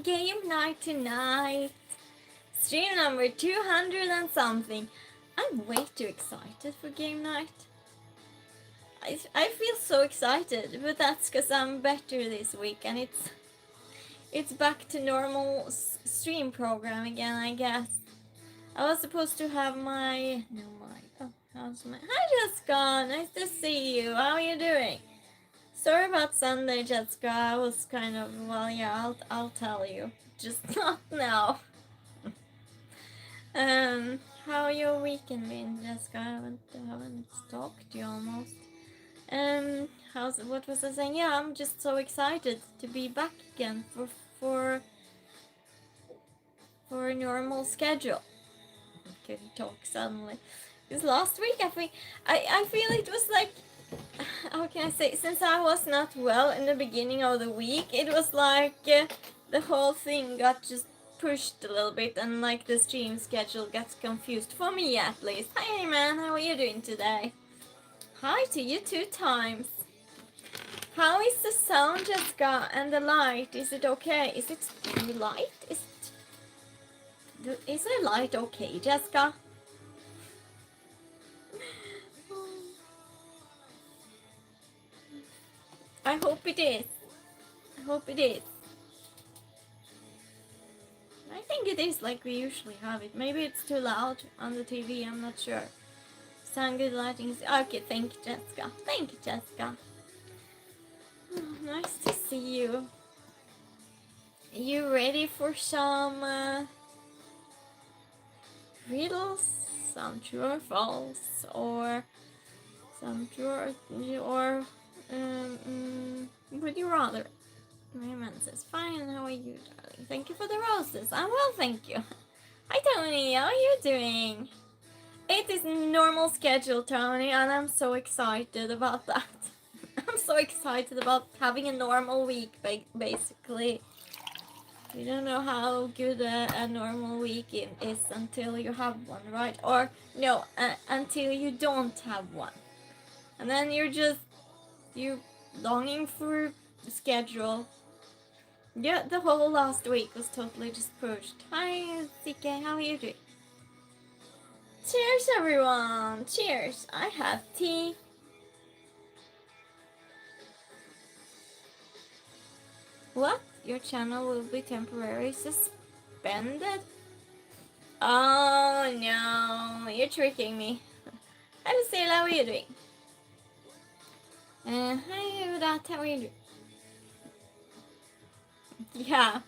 game night tonight. Stream number 200 and something. I'm way too excited for game night. I feel so excited, but that's because I'm better this week and it's back to normal stream program again, I guess. I was supposed to have my... how's my... Hi Jessica, nice to see you. How are you doing? Sorry about Sunday, Jessica. I was kind of... well, yeah, I'll tell you. Just not now. How your weekend been, Jessica? I haven't talked to you almost. What was I saying? Yeah, I'm just so excited to be back again for a normal schedule. Couldn't talk suddenly. Because last week I feel it was like, how can I say, since I was not well in the beginning of the week, it was like the whole thing got just pushed a little bit and like the stream schedule gets confused, for me at least. Hi man, how are you doing today? Hi to you 2 times. How is the sound, Jessica, and the light? Is it okay? Is it the light? Is the light okay, Jessica? I hope it is. I hope it is. I think it is like we usually have it. Maybe it's too loud on the TV, I'm not sure. Sound good, lighting. Okay, thank you, Jessica. Thank you, Jessica. Oh, nice to see you. You ready for some riddles? Some true or false, or some true or would you rather? Raymond says, fine, how are you, darling? Thank you for the roses. I'm well, thank you. Hi, Tony, how are you doing? It is normal schedule, Tony, and I'm so excited about that. I'm so excited about having a normal week, basically. You don't know how good a normal week is until you have one, right? Or, no, until you don't have one. And then you're longing for the schedule. Yeah, the whole last week was totally just pushed. Hi, CK, how are you doing? Cheers, everyone! Cheers! I have tea. What? Your channel will be temporarily suspended? Oh no, you're tricking me. Hi, Lucille, how are you doing? Hi, Udat, how are you doing? Yeah.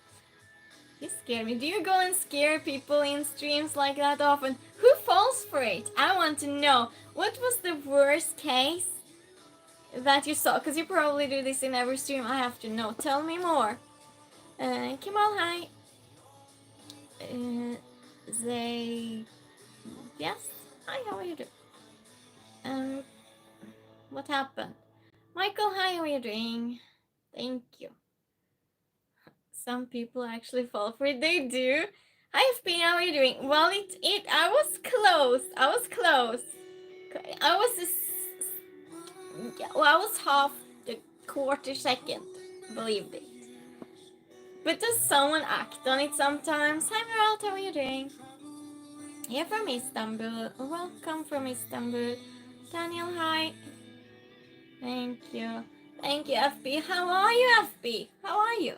You scare me. Do you go and scare people in streams like that often? Who falls for it? I want to know. What was the worst case that you saw? Because you probably do this in every stream. I have to know. Tell me more. Kemal, hi. Yes? Hi, how are you doing? What happened? Michael, hi, how are you doing? Thank you. Some people actually fall for it. They do. Hi, FP, how are you doing? Well, I was close. I was half the quarter second, believed it. But does someone act on it sometimes? Hi, Meral, how are you doing? You're from Istanbul. Welcome from Istanbul. Daniel, hi. Thank you. Thank you, FB. How are you, FB? How are you?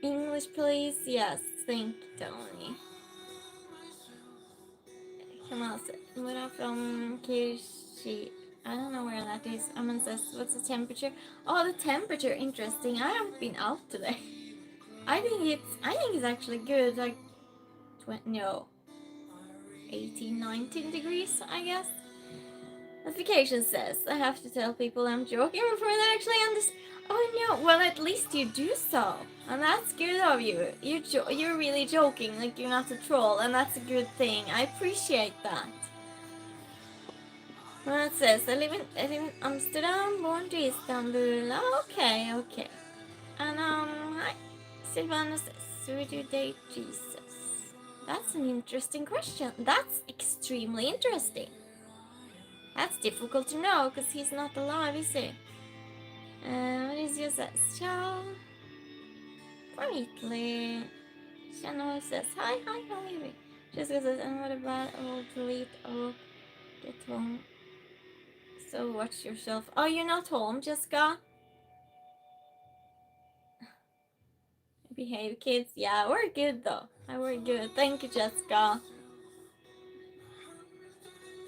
English, please. Yes, thank you, Tony. Come on, Mura from Kirchi. I don't know where that is. Aman says, what's the temperature? Oh, the temperature, interesting. I haven't been out today. I think it's actually good, like 18, 19 degrees, I guess. Notification says, I have to tell people I'm joking before they actually understand. Oh no, well at least you do so. And that's good of you. You're really joking, like you're not a troll, and that's a good thing. I appreciate that. Well, it says, I live in Amsterdam, born to Istanbul. Oh, okay. And hi. Silvana says, would you date Jesus? That's an interesting question. That's extremely interesting. That's difficult to know, because he's not alive, is he? What is your says? Ciao. quietly. Shannon says, hi, how are you? Jessica says, and what about I'll delete, get home. So watch yourself. Oh, you're not home, Jessica? Behave, kids. Yeah, we're good though. We're good. Thank you, Jessica.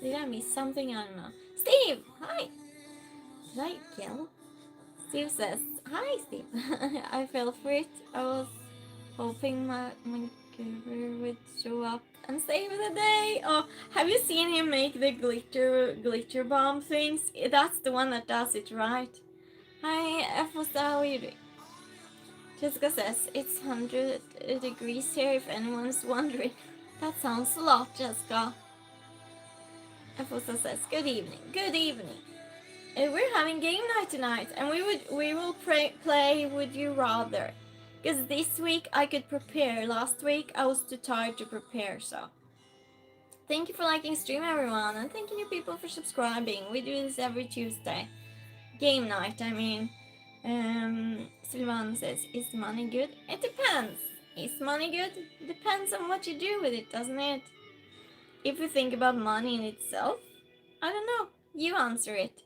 Did I miss something? I don't know. Steve, hi. Did I yell? Steve says, hi, Steve. I fell for it. I was hoping my guru would show up and save the day. Oh, have you seen him make the glitter bomb things? That's the one that does it, right? Hi, F, how are you doing? Jessica says, it's 100 degrees here if anyone's wondering. That sounds a lot, Jessica. F says, good evening. Good evening. We're having game night tonight, and we will play Would You Rather. Because this week I could prepare. Last week I was too tired to prepare, so. Thank you for liking stream, everyone, and thank you people for subscribing. We do this every Tuesday. Game night, I mean. Sylvan says, is money good? It depends. Is money good? Depends on what you do with it, doesn't it? If you think about money in itself, I don't know. You answer it.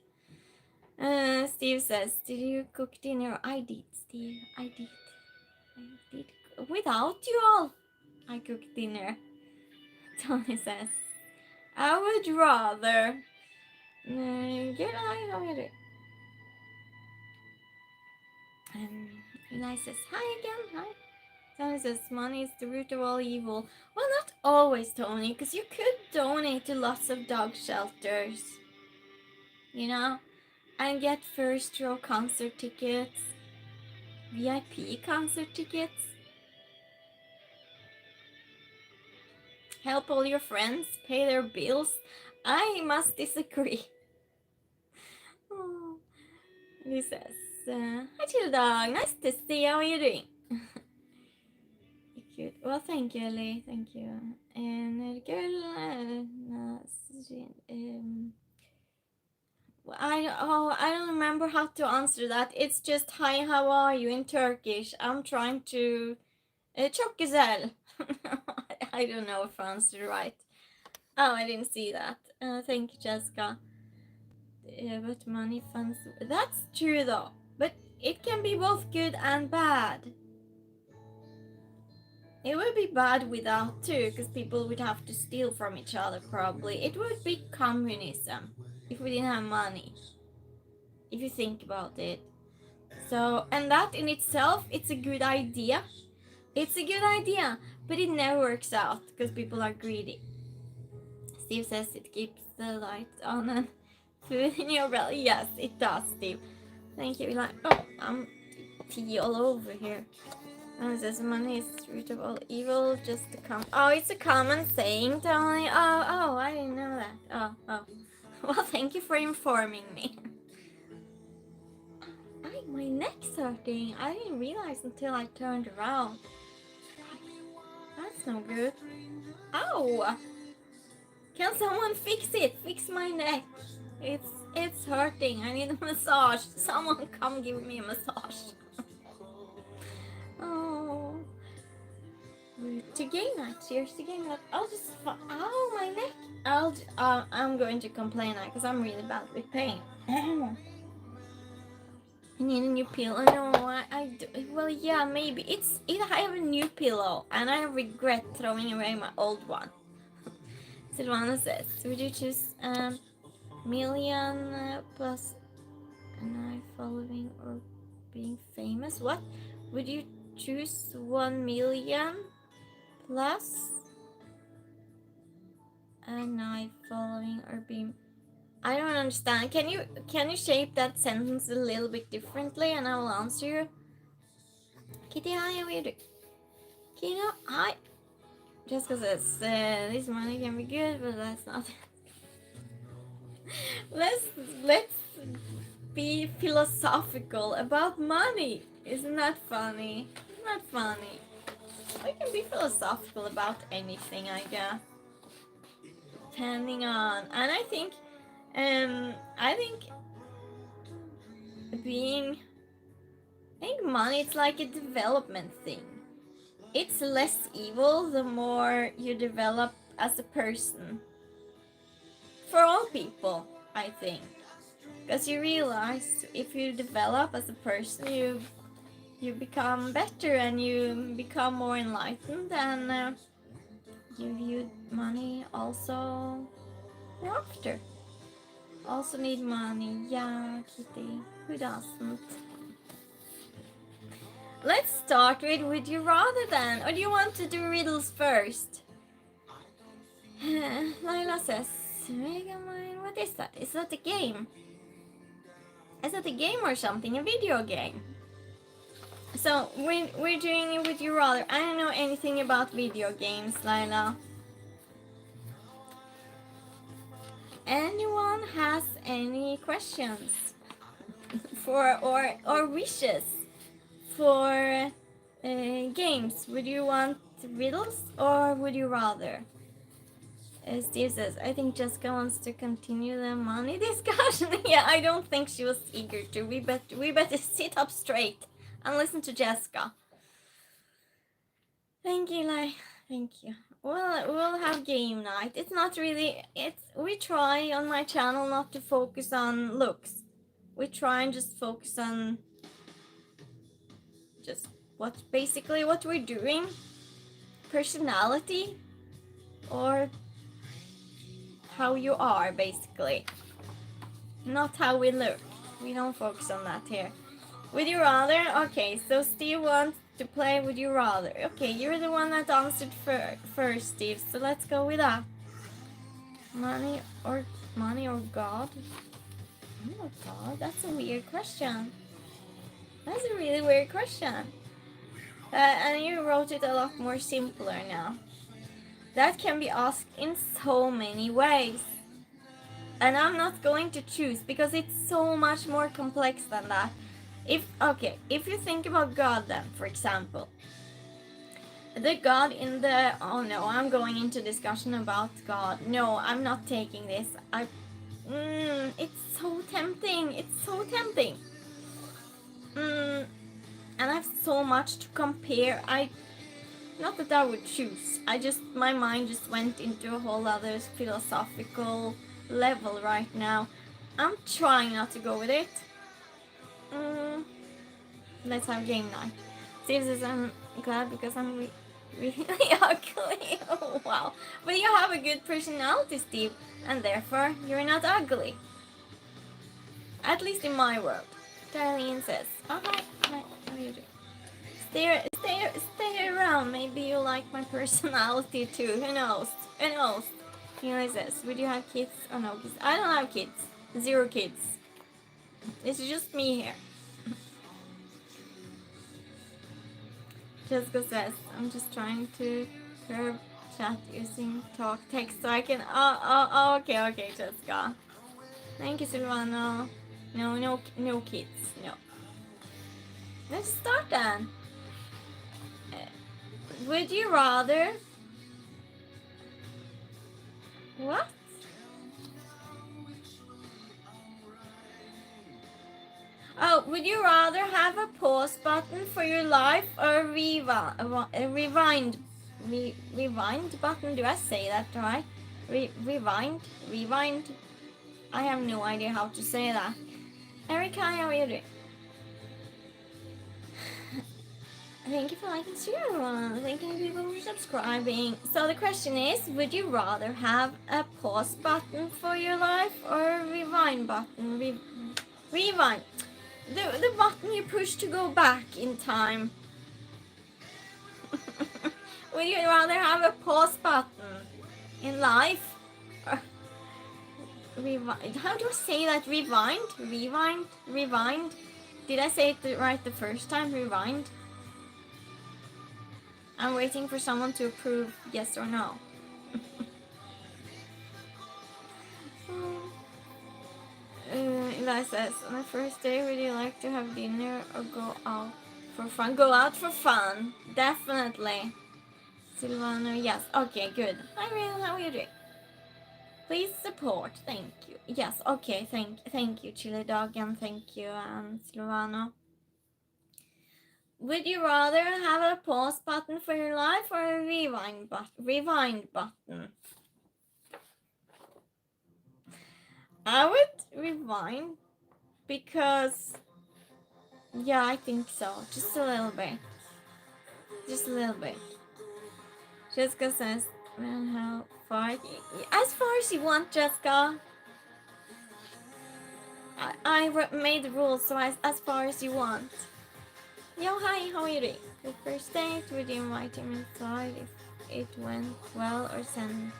Steve says, did you cook dinner? I did, Steve. I did. Without you all, I cooked dinner. Tony says, I would rather. Good night, how are you doing? Eli says, hi again, hi. Tony says, money is the root of all evil. Well, not always, Tony, because you could donate to lots of dog shelters. You know? And get first row concert tickets. VIP concert tickets. Help all your friends pay their bills. I must disagree. Oh. He says, hi chill dog, nice to see you. How are you doing? Cute. Well, thank you, Ellie. Thank you. And I don't remember how to answer that. It's just hi, how are you in Turkish. I'm trying to çok güzel. I don't know if I answered right. Oh, I didn't see that. Thank you, Jessica. But money funds. That's true though. But it can be both good and bad. It would be bad without too, because people would have to steal from each other probably. It would be communism if we didn't have money. If you think about it. So, and that in itself, it's a good idea. It's a good idea, but it never works out because people are greedy. Steve says it keeps the lights on and food in your belly. Yes, it does, Steve. Thank you. Like, oh, I'm tea all over here. And it says money is the root of all evil. Just to come. Oh, it's a common saying, Tony. Oh, I didn't know that. Oh. Well, thank you for informing me. My neck's hurting. I didn't realize until I turned around. That's no good. Ow! Can someone fix it? Fix my neck. It's hurting. I need a massage. Someone come give me a massage. Oh. To game night. Cheers to game night. I'll just. Ow, my neck. I'm going to complain now because I'm really bad with pain. I need a new pillow. No, I do. Well, yeah, maybe. I have a new pillow, and I regret throwing away my old one. Silvana says, would you choose million plus an eye following or being famous? What? Would you choose 1 million plus an eye following or being... I don't understand. Can you shape that sentence a little bit differently and I will answer you? Kitty, how are you doing? Kino, hi. Jessica says, this money can be good, but that's not... let's be philosophical about money. Isn't that funny? Isn't that funny? We can be philosophical about anything, I guess. Depending on... And I think being I think money, it's like a development thing. It's less evil the more you develop as a person. For all people, I think. Because you realize if you develop as a person, you become better and you become more enlightened, and you view money also after. Also need money. Yeah, Kitty. Who doesn't? Let's start with would you rather then? Or do you want to do riddles first? Laila says, Megamind, what is that? Is that a game? Is that a game or something? A video game? So, we're doing it with you rather. I don't know anything about video games, Laila. Anyone has any questions for or wishes for games? Would you want riddles or would you rather? Steve says, I think Jessica wants to continue the money discussion. Yeah, I don't think she was eager to. We better sit up straight and listen to Jessica. Thank you, Lai. Thank you. We'll have game night. It's not really. We try on my channel not to focus on looks. We try and just focus on just what we're doing, personality, or how you are basically, not how we look. We don't focus on that here. Would you rather? Okay, so Steve wants to play Would You Rather. Okay, you're the one that answered first, Steve, so let's go with that. Money or God? Money or God? That's a weird question. That's a really weird question. And you wrote it a lot more simpler now. That can be asked in so many ways. And I'm not going to choose because it's so much more complex than that. If you think about God then, for example, the God in the, oh no, I'm going into discussion about God. No, I'm not taking this. It's so tempting. It's so tempting. And I have so much to compare. Not that I would choose. My mind just went into a whole other philosophical level right now. I'm trying not to go with it. Let's have game night. Steve says I'm glad because I'm really ugly. Oh wow. But you have a good personality, Steve, and therefore you're not ugly. At least in my world. Darlene says, oh hi, how are you doing? Stay around. Maybe you like my personality too. Who knows? Who knows? He says, would you have kids or no kids? I don't have kids. 0 kids. It's just me here. Jessica says, I'm just trying to curb chat using talk text so I can. Okay, Jessica. Thank you, Silvano. No kids. No. Let's start then. Would you rather? What? Oh, would you rather have a pause button for your life or a rewind button? Do I say that right? Rewind. I have no idea how to say that. Erica, how are you doing? Thank you for liking the stream. Thank you people for subscribing. So the question is, would you rather have a pause button for your life or a rewind button? Rewind. The button you push to go back in time. Would you rather have a pause button in life? Or rewind? How do I say that? Rewind? Did I say it right the first time? Rewind? I'm waiting for someone to approve yes or no. Eli says, on the first day, would you like to have dinner or go out for fun? Go out for fun, definitely. Silvano, yes. Okay, good. Hi, Riddle, how are you doing? Please support, thank you. Yes, okay, thank you, Chili Dog, and thank you, Silvano. Would you rather have a pause button for your life or a rewind button? I would rewind because, yeah, I think so. Just a little bit. Just a little bit. Jessica says, well, how far? As far as you want, Jessica. I made the rules, so as far as you want. Yo, hi, how are you doing? The first date, would you invite him inside if it went well, or send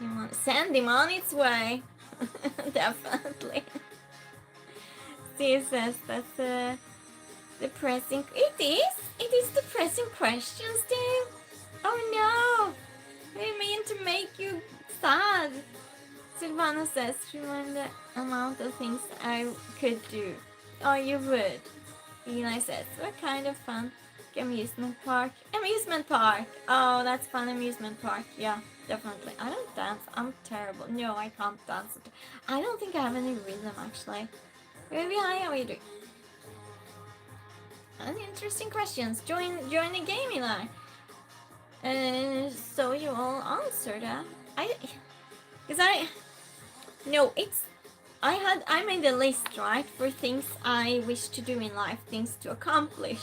him on its way? Definitely. Steve says that's depressing. It is depressing question, Steve. Oh no, I didn't mean to make you sad. Silvana says, remind the amount of things I could do. Oh, you would. Eli says, what kind of fun? Amusement park. Amusement park. Oh, that's fun. Amusement park. Yeah, definitely. I don't dance. I'm terrible. No, I can't dance. I don't think I have any rhythm, actually. Maybe how are you doing? Interesting questions. Join the game, Eli. So you all answered that. I made a list, right, for things I wish to do in life, things to accomplish.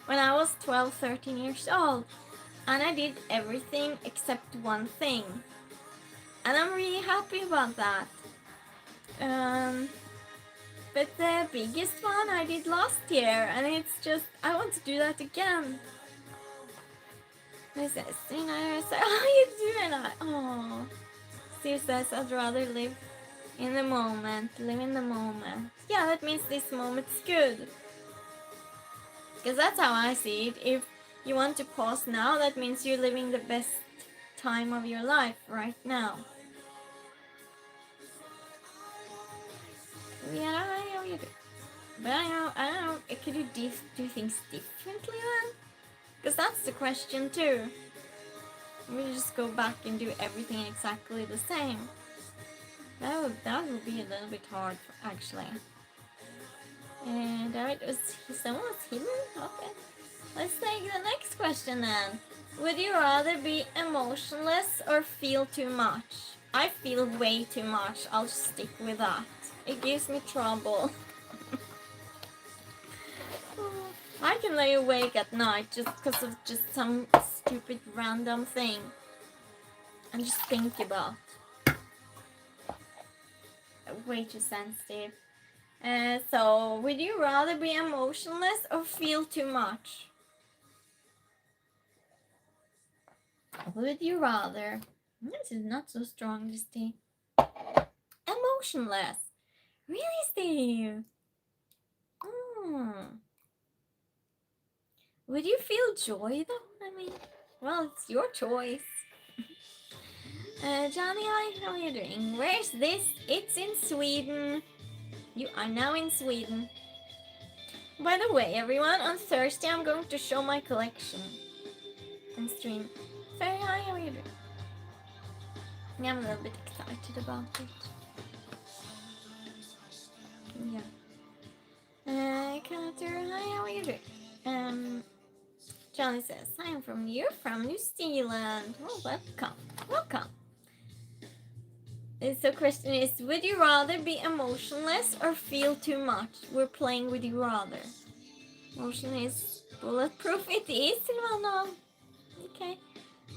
When I was 12, 13 years old, and I did everything except one thing. And I'm really happy about that. But the biggest one I did last year, and it's just, I want to do that again. This says, how you doing? Oh, Steve says, I'd rather live in the moment. Live in the moment. Yeah, that means this moment's good. Because that's how I see it. If you want to pause now, that means you're living the best time of your life right now. Yeah, I know you do. But I don't know, could you do things differently then? Because that's the question too. We just go back and do everything exactly the same. That would be a little bit hard, actually. And someone was hidden? Okay. Let's take the next question then. Would you rather be emotionless or feel too much? I feel way too much. I'll just stick with that. It gives me trouble. I can lay awake at night just because of just some stupid random thing and just think about. Way too sensitive. So, would you rather be emotionless or feel too much? Would you rather? This is not so strong, Steve. Emotionless. Really, Steve? Would you feel joy though? I mean, well, it's your choice. Johnny, hi, how are you doing? Where's this? It's in Sweden. You are now in Sweden. By the way, everyone, on Thursday I'm going to show my collection and stream. Very hi, how are you doing? Yeah, I'm a little bit excited about it. Yeah. Carter, hi, how are you doing? Johnny says, hi, I'm from New Zealand. Oh, welcome. So question is, would you rather be emotionless or feel too much? We're playing would you rather. Emotion is bulletproof. It is, Silvana. Okay.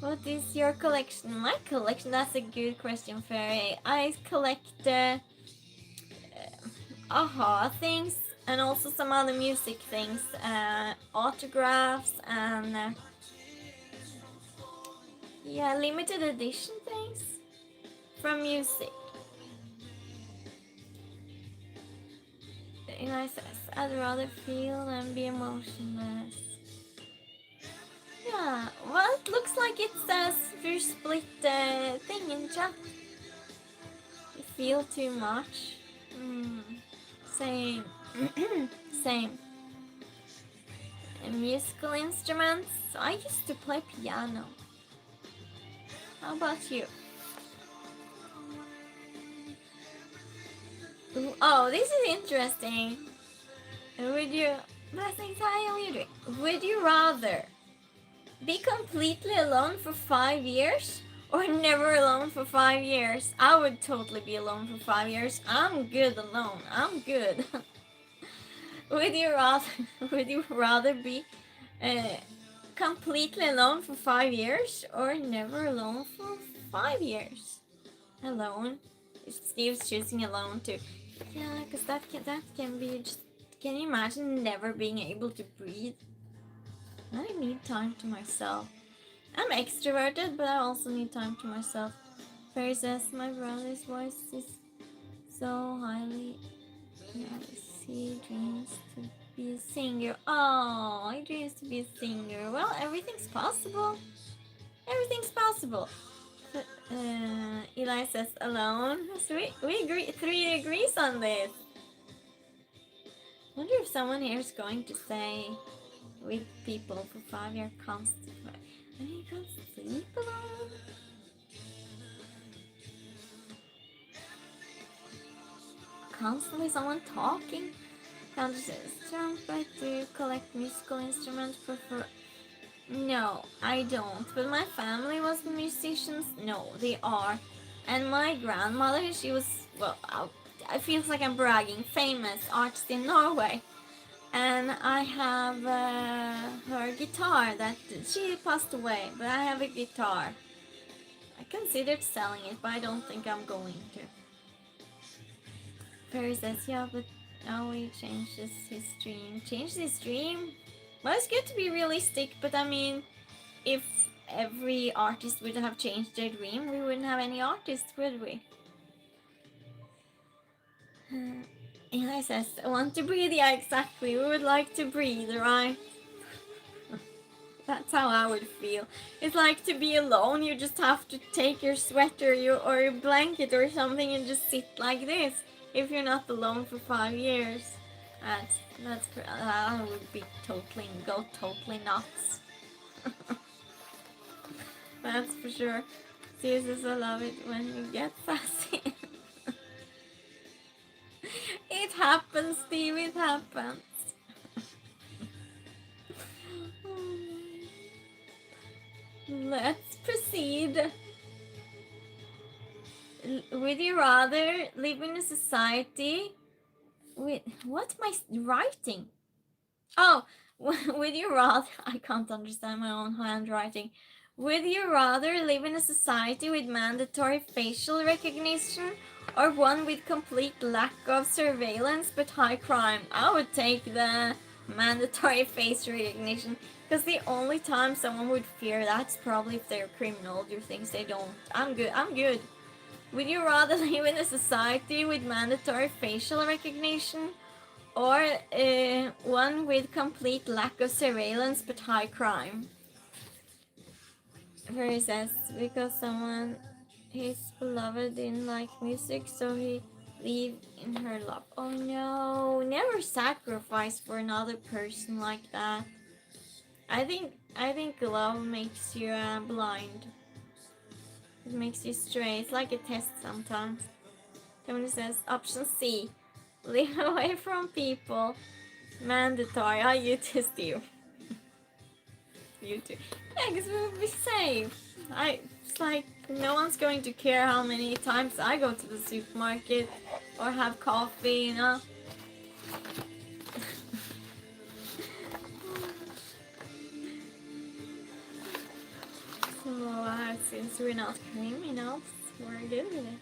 What is your collection? My collection? That's a good question, Fairy. I collect aha things and also some other music things, autographs and yeah, limited edition things from music. Eli says, I'd rather feel than be emotionless. Yeah, well, it looks like it says we split the thing in chat. You feel too much. Same. Same. And musical instruments. I used to play piano. How about you? Ooh, oh, this is interesting. Would you Blessings, hi, how are you doing? Would you rather be completely alone for 5 years or never alone for 5 years? I would totally be alone for 5 years. I'm good alone. I'm good. would you rather would you rather be uh, completely alone for 5 years or never alone for 5 years? Alone. Steve's choosing alone too. Yeah, because that can be just. Can you imagine never being able to breathe? I need time to myself. I'm extroverted, but I also need time to myself. Fairy says my brother's voice is so highly nice. He dreams to be a singer. Oh, he dreams to be a singer. Well, everything's possible. Everything's possible. Eli says alone. So we agree. 3 agrees on this. Wonder if someone here is going to say with people for 5 years constantly. I mean, you can't sleep alone. Constantly someone talking. Can't just trumpet. Do you collect musical instruments? Prefer? No, I don't. But my family was musicians. No, they are. And my grandmother, she was, well, I feels like I'm bragging, famous artist in Norway. And I have her guitar that she passed away, but I have a guitar. I considered selling it, but I don't think I'm going to. Perry says, yeah, but now he changes his dream. Changes his dream? Well, it's good to be realistic, but I mean, if every artist would have changed their dream, we wouldn't have any artists, would we? Eli says, I want to breathe. Yeah, exactly. We would like to breathe, right? That's how I would feel. It's like to be alone. You just have to take your sweater or your blanket or something and just sit like this. If you're not alone for 5 years, I would be go totally nuts. That's for sure. Jesus, I love it when you get sassy. It happens, Steve. It happens. Let's proceed. Would you rather live in a society with what am I writing? Oh, would you rather? I can't understand my own handwriting. Would you rather live in a society with mandatory facial recognition or one with complete lack of surveillance but high crime? I would take the mandatory face recognition because the only time someone would fear that's probably if they're criminal, do things they don't. I'm good. I'm good. Would you rather live in a society with mandatory facial recognition or one with complete lack of surveillance but high crime? Where he says, because someone his beloved didn't like music, so he leave in her love. Oh no, never sacrifice for another person like that. I think love makes you blind. It makes you stray. It's like a test sometimes. Tony says, option C, live away from people. Mandatory. I you too, Steve. You too. Yeah, because we'll be safe. It's like no one's going to care how many times I go to the supermarket or have coffee, you know. So since we're not criminals, we're good with it.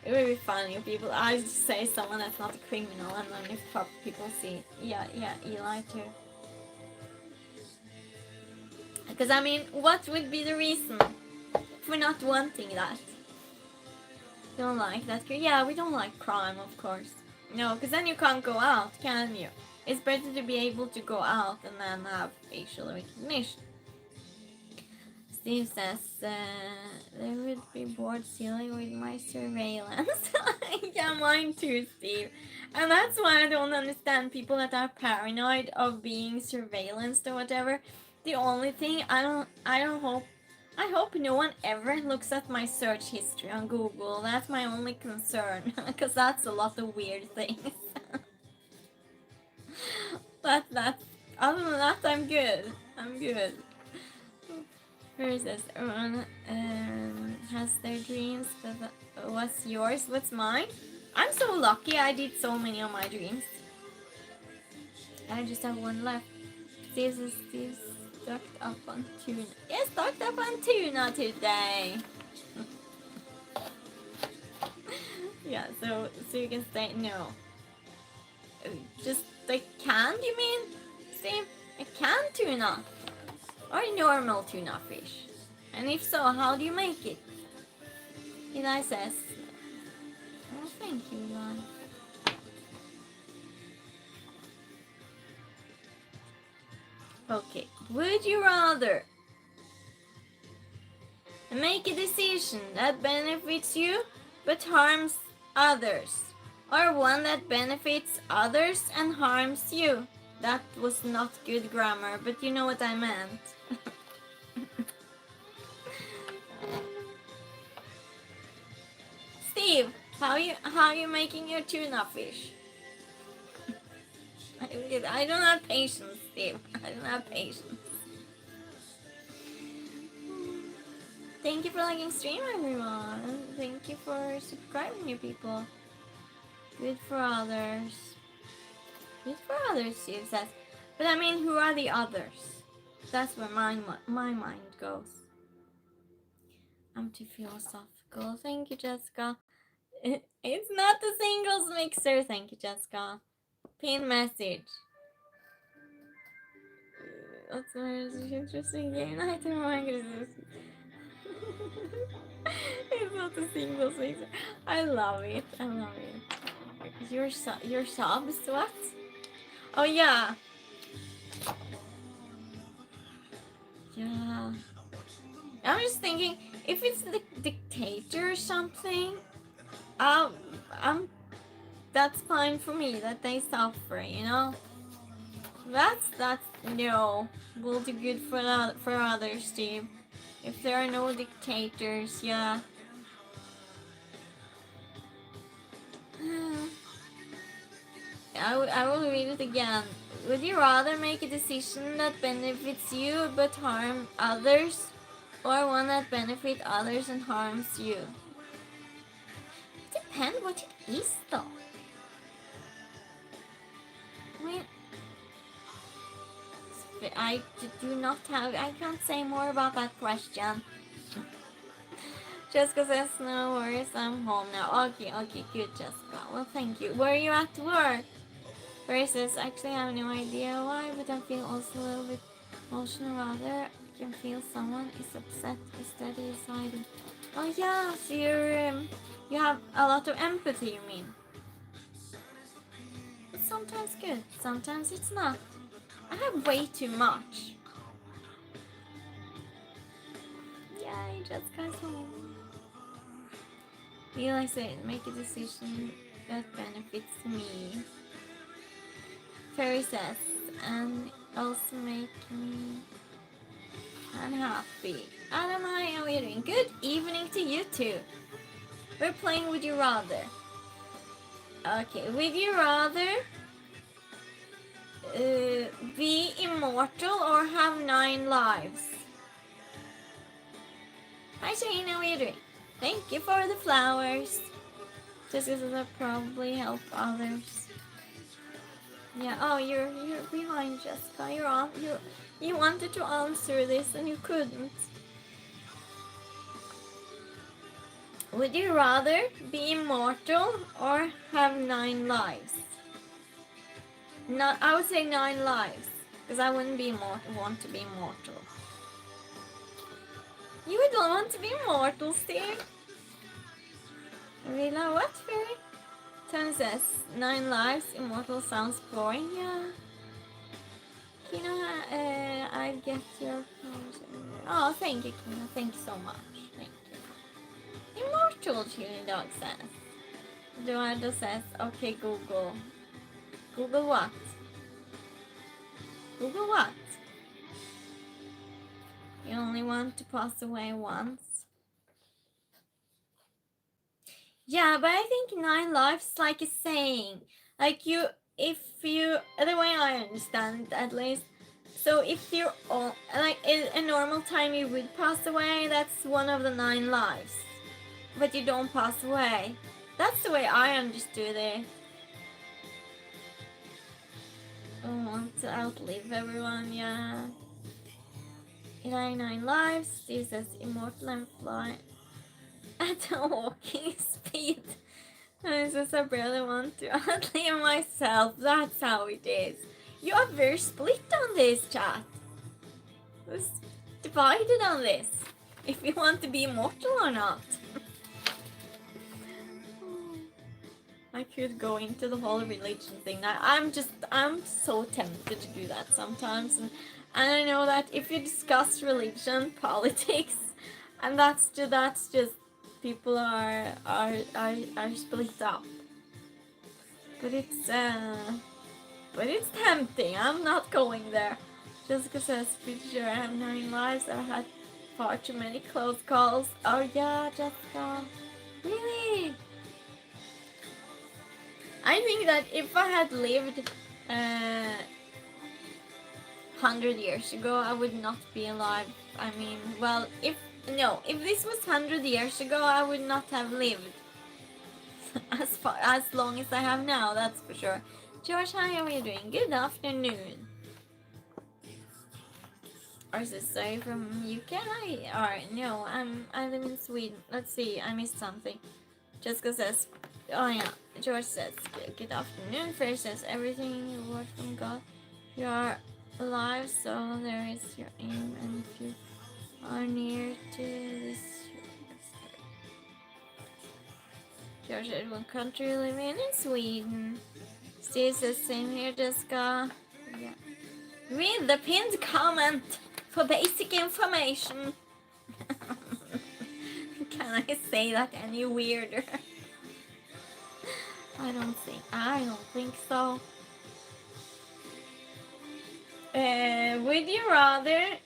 It would be funny if people. I just say someone that's not a criminal, and then if people see, yeah, Eli too. Because I mean, what would be the reason for not wanting that? Don't like that. Yeah, we don't like crime, of course. No, because then you can't go out, can you? It's better to be able to go out and then have facial recognition. Steve says, they would be bored silly with my surveillance. Yeah, mine too, Steve. And that's why I don't understand people that are paranoid of being surveillanced or whatever. The only thing I hope no one ever looks at my search history on Google. That's my only concern, because that's a lot of weird things. That. Other than that, I'm good. I'm good. Where is this? Everyone has their dreams, but what's yours? What's mine? I'm so lucky. I did so many of my dreams. I just have one left. Steve's stocked up on tuna. Yeah, stocked up on tuna today. Yeah, so you can say no. Just like canned, you mean? Steve? A canned tuna? Or normal tuna fish? And if so, how do you make it? Eli says, oh, thank you, Eli. Okay, would you rather make a decision that benefits you but harms others, or one that benefits others and harms you? That was not good grammar, but you know what I meant. Steve, how you making your tuna fish? I don't have patience, Steve. I don't have patience. Thank you for liking stream, everyone. Thank you for subscribing, you people. Good for others. Good for others, Steve says. But I mean, who are the others? That's where my mind goes. I'm too philosophical. Thank you, Jessica. It's not the singles mixer. Thank you, Jessica. Pin message. What's my interesting game night? Oh my goodness. It's not the singles mixer. I love it. I love it. Your subs? What? Oh yeah. Yeah. I'm just thinking, if it's the dictator or something, that's fine for me that they suffer, you know. That's no, will do good for others, Steve. If there are no dictators, yeah. I will read it again. Would you rather make a decision that benefits you but harm others, or one that benefits others and harms you? It depends what it is, though. I mean, I do not have. I can't say more about that question. Jessica says, no worries, I'm home now. Okay, good, Jessica. Well, thank you. Were you at work? Barry says, actually, I have no idea why, but I feel also a little bit emotional. Rather, I can feel someone is upset instead of deciding. Oh yeah, so you have a lot of empathy, you mean? It's sometimes good, sometimes it's not. I have way too much. Yay, Jessica's home. Realize it, make a decision that benefits me. Terry says, and also make me unhappy. Adam, hi, how are you doing? Good evening to you too. We're playing Would You Rather. Okay, would you rather be immortal or have 9 lives? Hi Shane, how are you doing? Thank you for the flowers. Just because that probably help others. Yeah, oh, you're behind, Jessica. You're on. You wanted to answer this and you couldn't. Would you rather be immortal or have 9 lives? I would say 9 lives, because I wouldn't want to be immortal. You would want to be immortal, Steve. Rila, what, Fairy? Tony says, 9 lives, immortal sounds boring, yeah. Kina, I get your... Oh, thank you, Kina. Thank you so much. Thank you. Immortal, Chili Dog says. Eduardo says, okay, Google. Google what? Google what? You only want to pass away once. Yeah, but I think 9 lives is like a saying. Like if you, the way I understand it at least, so if you're all, like in a normal time you would pass away, that's one of the 9 lives. But you don't pass away. That's the way I understood it. I want to outlive everyone, yeah. 9 lives, this says immortal and fly at a walking speed. And it says I barely want to outlive myself. That's how it is. You are very split on this, chat. It's divided on this. If you want to be immortal or not. I could go into the whole religion thing now. I'm so tempted to do that sometimes, and I know that if you discuss religion, politics, and that's just people are split up. But it's tempting. I'm not going there. Jessica says, "Pretty sure I have 9 lives. I've had far too many close calls." Oh yeah, Jessica. Really? I think that if I had lived 100 years ago, I would not be alive. I mean, well, if this was 100 years ago, I would not have lived as long as I have now. That's for sure. George, how are you doing? Good afternoon. Or is this say from UK? Or no, I live in Sweden. Let's see, I missed something. Jessica says, oh yeah. George says, good afternoon. Fair says, everything you word from God. You are alive, so there is your aim, and if you are near to this. George said, what country you live in Sweden. Steve says, same here, Jessica. Yeah. Read the pinned comment for basic information. Can I say that any weirder? I don't think so. Would you rather...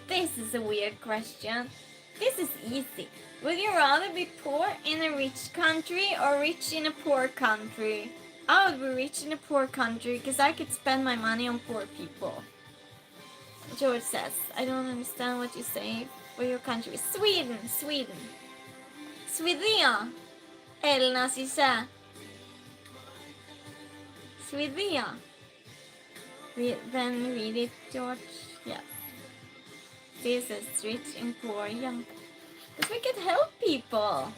This is a weird question. This is easy. Would you rather be poor in a rich country or rich in a poor country? I would be rich in a poor country because I could spend my money on poor people. George says, I don't understand what you say for your country. Sweden. Sweden. Elna Sisa. Sweden. Then read it, George. Yeah. This is rich and poor, young. Because we could help people.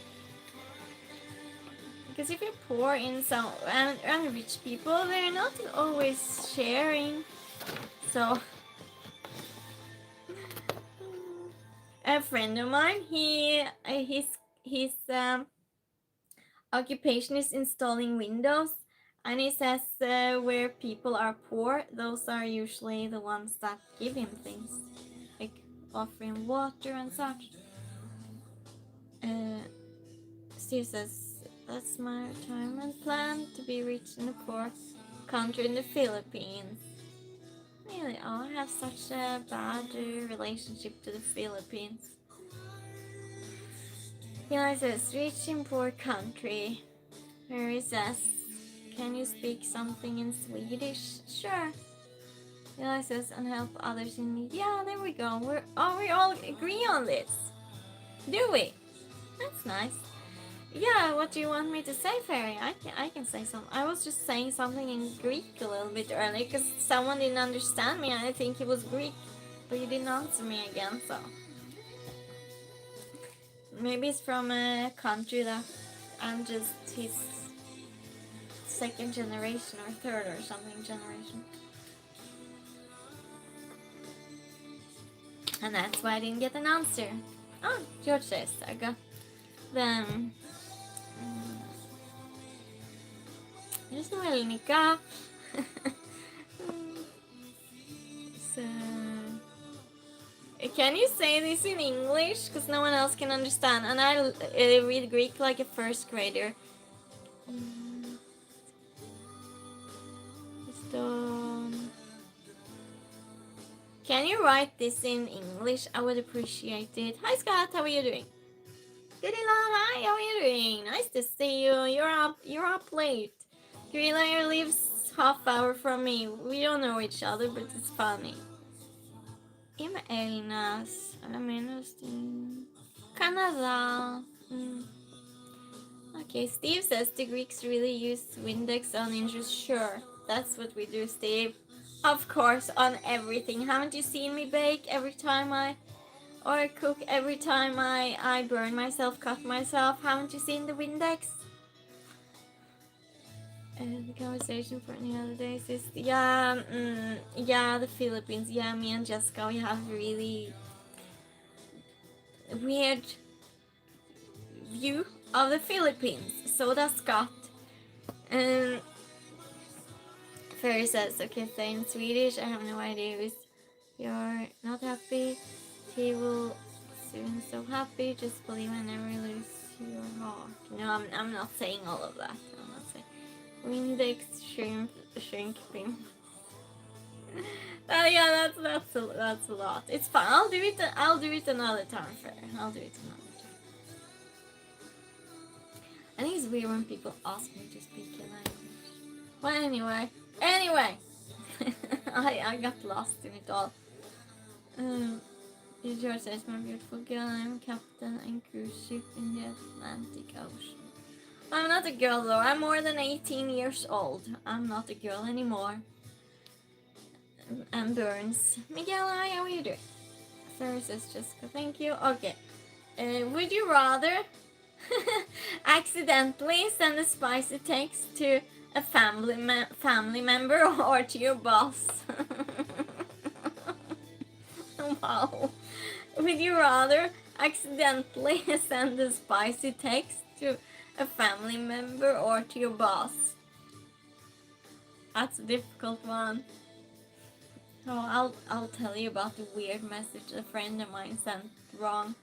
Because if you're poor in some and rich people, they're not always sharing. So a friend of mine, his occupation is installing windows, and he says where people are poor, those are usually the ones that give him things, like offering water and such. Steve says, that's my retirement plan, to be rich in a poor country in the Philippines. Really? Oh, I have such a bad relationship to the Philippines. Eli says, rich in poor country. Mary says, can you speak something in Swedish? Sure. Eli says, and help others in need. Yeah, there we go. We all agree on this. Do we? That's nice. Yeah, what do you want me to say, Fairy? I can say something. I was just saying something in Greek a little bit earlier because someone didn't understand me. I think it was Greek, but you didn't answer me again, so. Maybe it's from a country that I'm just his second generation or third or something generation. And that's why I didn't get an answer. Oh, George says I got them. There's no Elnica. So, can you say this in English? Because no one else can understand. And I read Greek like a first grader. Can you write this in English? I would appreciate it. Hi Scott, how are you doing? Good, hi, how are you doing? Nice to see you. You're up late. Greenlayer lives half hour from me. We don't know each other, but it's funny. Είμαι Έλληνας, αλλά μένω στην Canada. Okay, Steve says the Greeks really used Windex on injuries. Sure, that's what we do, Steve. Of course, on everything. Haven't you seen me bake every time or cook every time I burn myself, cut myself? Haven't you seen the Windex? The conversation for any other days is the Philippines. Yeah, me and Jessica, we have really weird view of the Philippines. So does Scott. Ferry says, okay, say in Swedish. I have no idea if you're not happy. He will soon so happy. Just believe I never lose your heart. No, I'm not saying all of that. I'm not saying. Windex shrink film. Yeah, that's a lot. It's fine. I'll do it another time, Fair. I'll do it another time. I think it's weird when people ask me to speak a language. Well, anyway, I got lost in it all. George says, my beautiful girl, I'm captain and cruise ship in the Atlantic Ocean. I'm not a girl though. I'm more than 18 years old. I'm not a girl anymore. And Burns. Miguel, hi, how are you doing? Ferris says, Jessica, thank you. Okay. Would you rather accidentally send a spicy text to a family member or to your boss? Wow. Would you rather accidentally send a spicy text to a family member or to your boss? That's a difficult one. Oh, I'll tell you about the weird message a friend of mine sent wrong.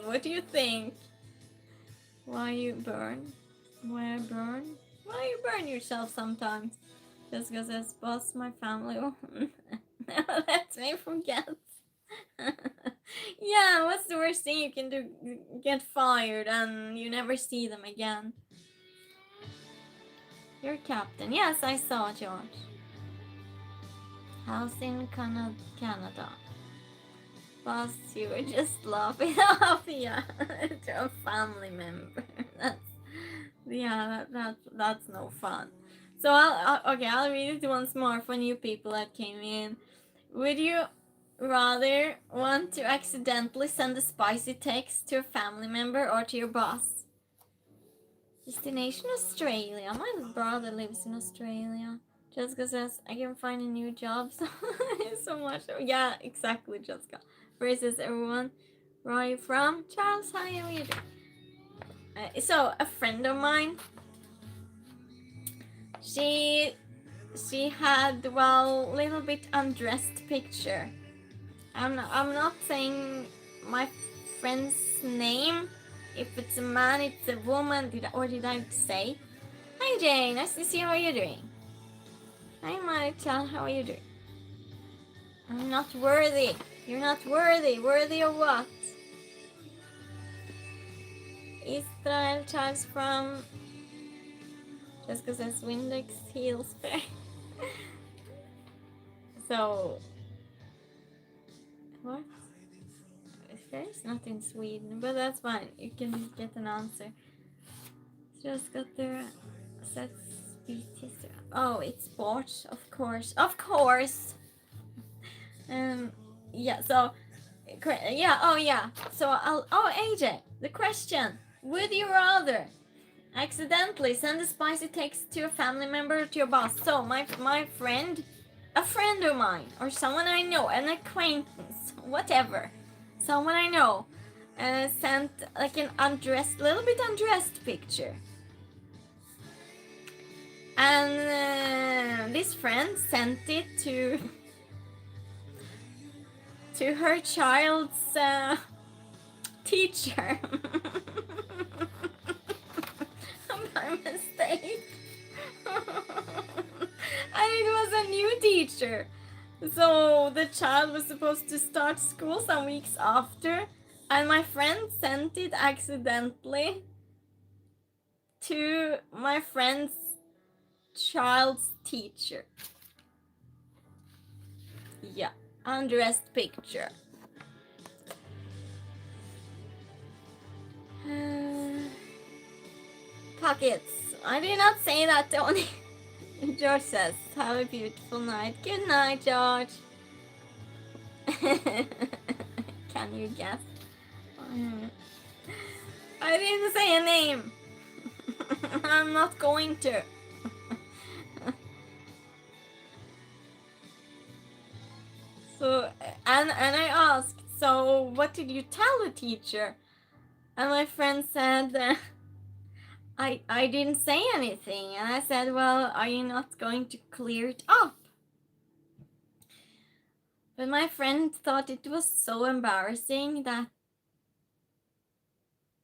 What do you think? Why you burn? Why you burn yourself sometimes? Jessica says, boss, my family. Never lets me forget. Yeah, what's the worst thing you can do? Get fired and you never see them again. You're captain. Yes, I saw George. House in Canada. Boss, you were just laughing off, yeah, to a family member. That's no fun. So I'll read it once more for new people that came in. Would you rather want to accidentally send a spicy text to a family member or to your boss? Destination Australia. My brother lives in Australia. Jessica says, I can find a new job. So much. Yeah, exactly, Jessica. Versus everyone. Where are you from? Charles, hi, how are you doing? So, a friend of mine, she had, well, little bit undressed picture. I'm not saying my friend's name. If it's a man, it's a woman. Did I say? Hi Jane, nice to see you. How are you doing? Hi Marichan, how are you doing? I'm not worthy. You're not worthy. Worthy of what? Israel Charles from Jessica says Windex heels fair. So what? Fair is not in Sweden, but that's fine. You can get an answer. Just got there. Sets speeches. Oh, it's sports, of course. Yeah. So, yeah. Oh, yeah. So AJ, the question: would you rather accidentally send a spicy text to a family member or to your boss? So my friend, a friend of mine, or someone I know, an acquaintance, whatever, someone I know, sent like an little bit undressed picture. And this friend sent it to her child's teacher by mistake. And it was a new teacher. So the child was supposed to start school some weeks after, And my friend sent it accidentally to my friend's child's teacher. Yeah, undressed picture. Pockets. I did not say that, Tony. George says, have a beautiful night. Good night, George. Can you guess? I didn't say a name. I'm not going to. So, and I asked, so what did you tell the teacher? And my friend said, I didn't say anything. And I said, well, are you not going to clear it up? But my friend thought it was so embarrassing that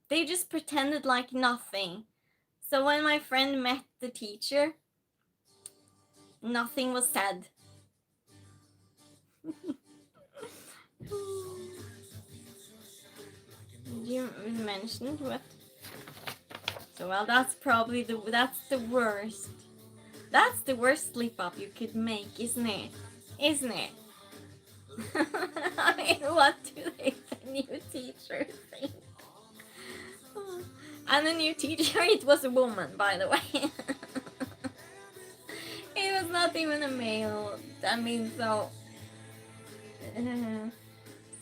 they just pretended like nothing. So when my friend met the teacher, nothing was said. You mentioned what? So well, that's probably that's the worst. That's the worst slip up you could make, isn't it? Isn't it? I mean, what do the new teacher think? And the new teacher, it was a woman, by the way. It was not even a male. I mean, so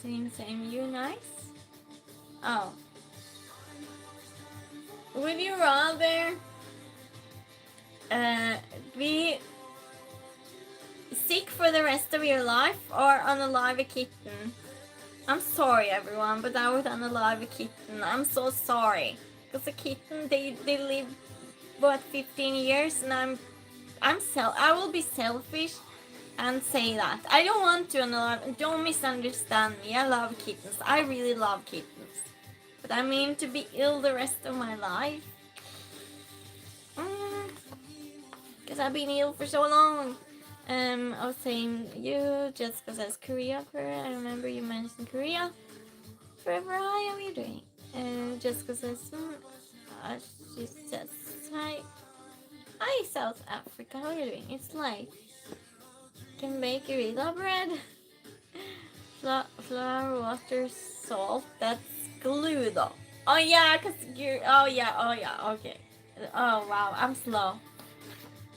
same. You nice? Oh. Would you rather be sick for the rest of your life or unalive a kitten? I'm sorry, everyone, but I would unalive a kitten. I'm so sorry, because a kitten they live what 15 years, and I will be selfish and say that I don't want to unalive. Don't misunderstand me. I love kittens. I really love kittens. But I mean, to be ill the rest of my life, because I've been ill for so long. I was saying you, Jessica says Korea. I remember you mentioned Korea. Forever, hi, how are you doing? Jessica says, she says, hi, South Africa, how are you doing? It's late. Can bake a Riddle bread. Flour, water, salt. That's glue though. Oh yeah, cause you're. Oh yeah. Okay. Oh wow, I'm slow.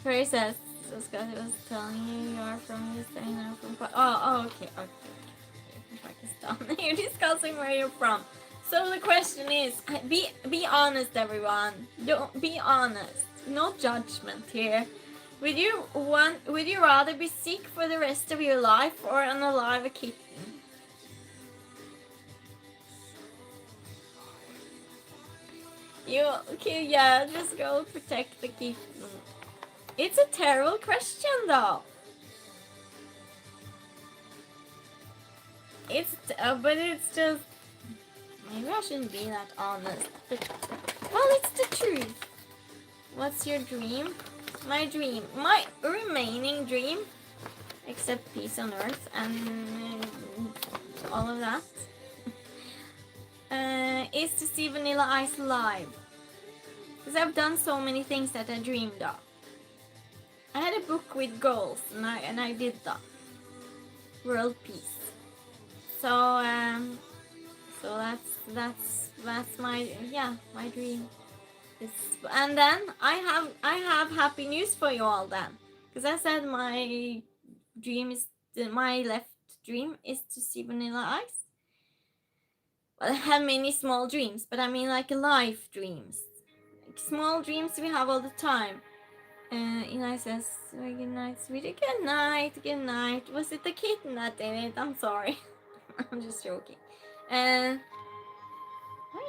Prairie says, so Scott was telling you are from Ukraine and from. Okay. From Pakistan. You're discussing where you're from. So the question is, be honest, everyone. Don't be honest. No judgment here. Would you rather be sick for the rest of your life or unalive a kitten? Yeah, just go protect the kitten. It's a terrible question though. But it's just, maybe I shouldn't be that honest. But, well, it's the truth. What's your dream? My remaining dream, except peace on earth and all of that, is to see Vanilla Ice live. Because I've done so many things that I dreamed of. I had a book with goals, and I did that. World peace. So that's my dream. And then I have happy news for you all then, because I said my left dream is to see Vanilla Ice. Well, I have many small dreams, but I mean like life dreams, like small dreams we have all the time. Eli says, good night, sweetie. Good night. Was it the kitten that did it? I'm sorry. I'm just joking. No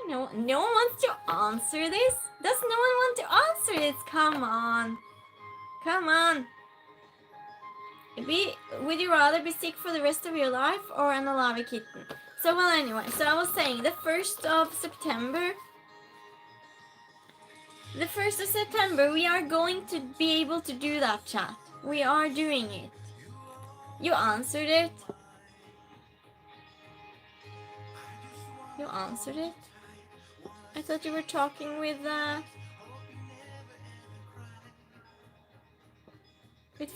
one wants to answer this? Does no one want to answer this? Come on. Would you rather be sick for the rest of your life or unalive a kitten? So, well, anyway, so I was saying the 1st of September, we are going to be able to do that, chat. We are doing it. You answered it. You answered it? I thought you were talking with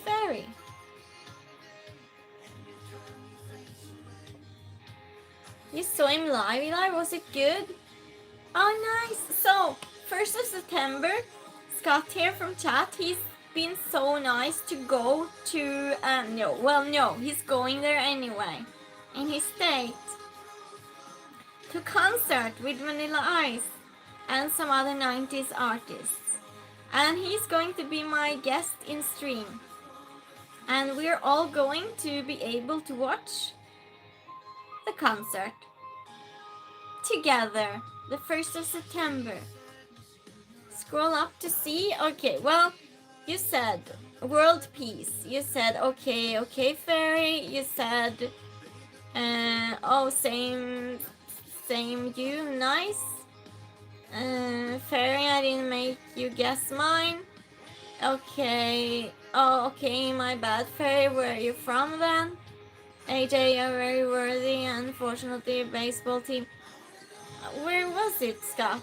Fairy. You saw him live, Eli? Was it good? Oh, nice. So, 1st of September, Scott here from chat, he's been so nice to go to, no, he's going there anyway, in his state, to concert with Vanilla Ice and some other 90s artists. And he's going to be my guest in stream. And we're all going to be able to watch the concert together, the 1st of September. Scroll up to see. Okay, well, you said world peace. You said okay, Fairy. You said, oh, same you, nice. Fairy, I didn't make you guess mine. Okay, oh, okay, my bad, Fairy. Where are you from then? AJ, you're very worthy. Unfortunately, a baseball team. Where was it, Scott?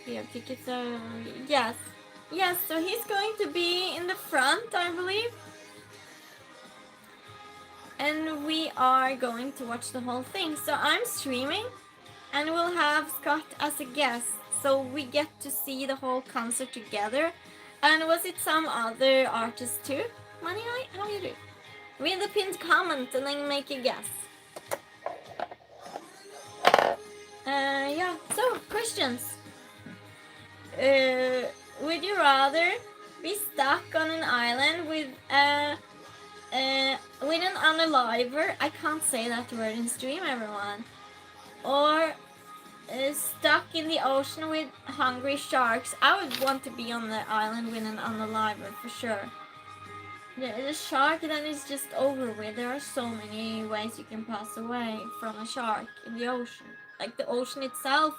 You have tickets? Yes. Yes, so he's going to be in the front, I believe. And we are going to watch the whole thing. So I'm streaming, and we'll have Scott as a guest. So we get to see the whole concert together. And was it some other artists too? Money, how you do? Read the pinned comment and then make a guess. Yeah, so questions. Would you rather be stuck on an island with an unaliver? I can't say that word in stream, everyone. Or stuck in the ocean with hungry sharks? I would want to be on the island with an unaliver for sure. The shark then is just over with. There are so many ways you can pass away from a shark in the ocean. Like the ocean itself.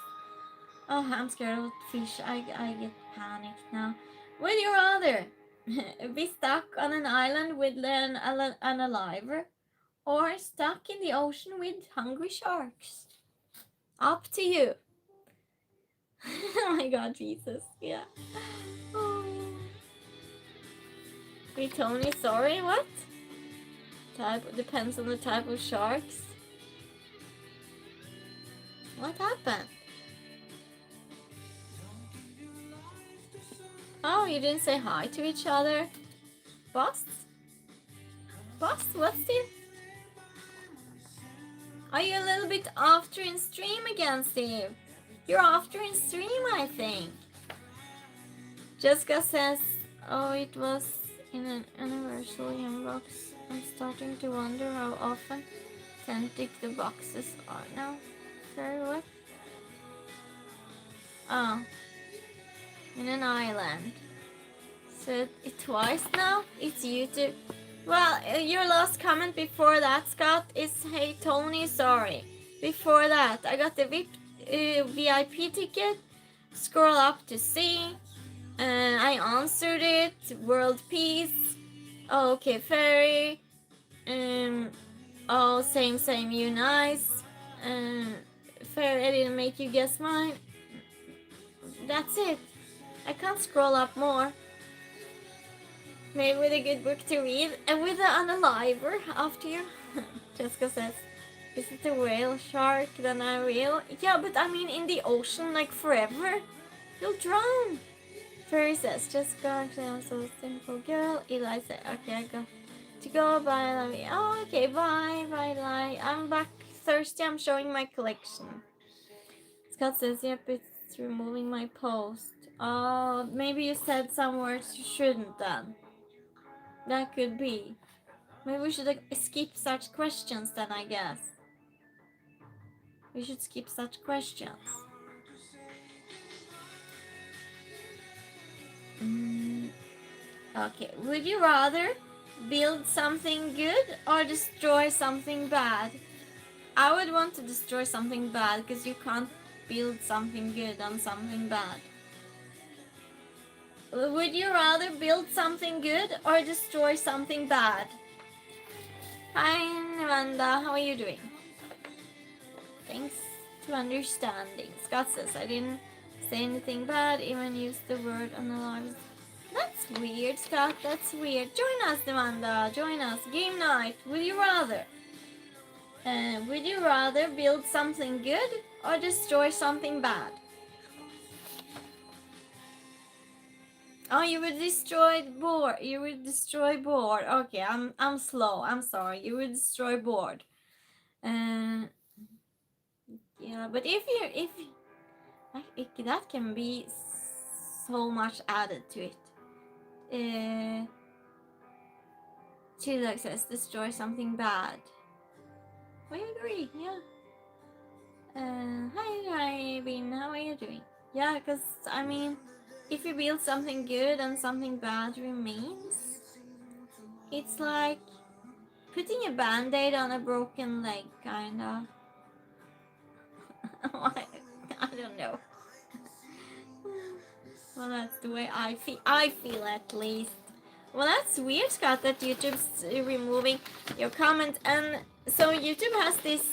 Oh, I'm scared of fish. I get panicked now. Would you rather be stuck on an island with an unaliver or stuck in the ocean with hungry sharks? Up to you. Oh my god, Jesus. Yeah. Oh. Wait, Tony, sorry, what? Type depends on the type of sharks. What happened? Oh, you didn't say hi to each other? Boss? Boss, what's this? Are you a little bit after in stream again, Steve? You're after in stream, I think. Jessica says, oh, it was in an anniversary inbox. I'm starting to wonder how often authentic the boxes are now. Sorry, what? Oh. In an island. So it twice now? It's YouTube. Well, your last comment before that, Scott, is hey Tony, sorry. Before that, I got the VIP ticket. Scroll up to see. I answered it. World peace. Oh, okay, Fairy. Oh, same, you nice. Fairy, I didn't make you guess mine. That's it. I can't scroll up more. Maybe with a good book to read and with an unaliver after you. Jessica says, is it a whale shark? Then I will. Yeah, but I mean in the ocean like forever. You'll drown. Fairy says, Jessica, I'm so simple girl. Eli said, okay, I got to go. Bye, I love you. Oh, okay, bye, Eli. I'm back Thursday. I'm showing my collection. Scott says, yep, it's removing my post. Oh, maybe you said some words you shouldn't then. That could be. Maybe we should skip such questions then, I guess. We should skip such questions. Okay, would you rather build something good or destroy something bad? I would want to destroy something bad because you can't build something good on something bad. Would you rather build something good or destroy something bad? Hi, Amanda. How are you doing? Thanks to understanding. Scott says, I didn't say anything bad, even used the word analyze. That's weird, Scott. That's weird. Join us, Amanda. Join us. Game night. Would you rather? Would you rather build something good or destroy something bad? Oh, you would destroy board. You would destroy board. Okay, I'm slow. I'm sorry. You would destroy board. Yeah, but if that can be so much added to it. Chilak says destroy something bad. I agree. Yeah. Hi, Bean. How are you doing? Yeah, because I mean, if you build something good and something bad remains, it's like putting a band-aid on a broken leg, kind of. I don't know. Well, that's the way I feel. I feel at least. Well, that's weird, Scott, that YouTube's removing your comment. And so YouTube has this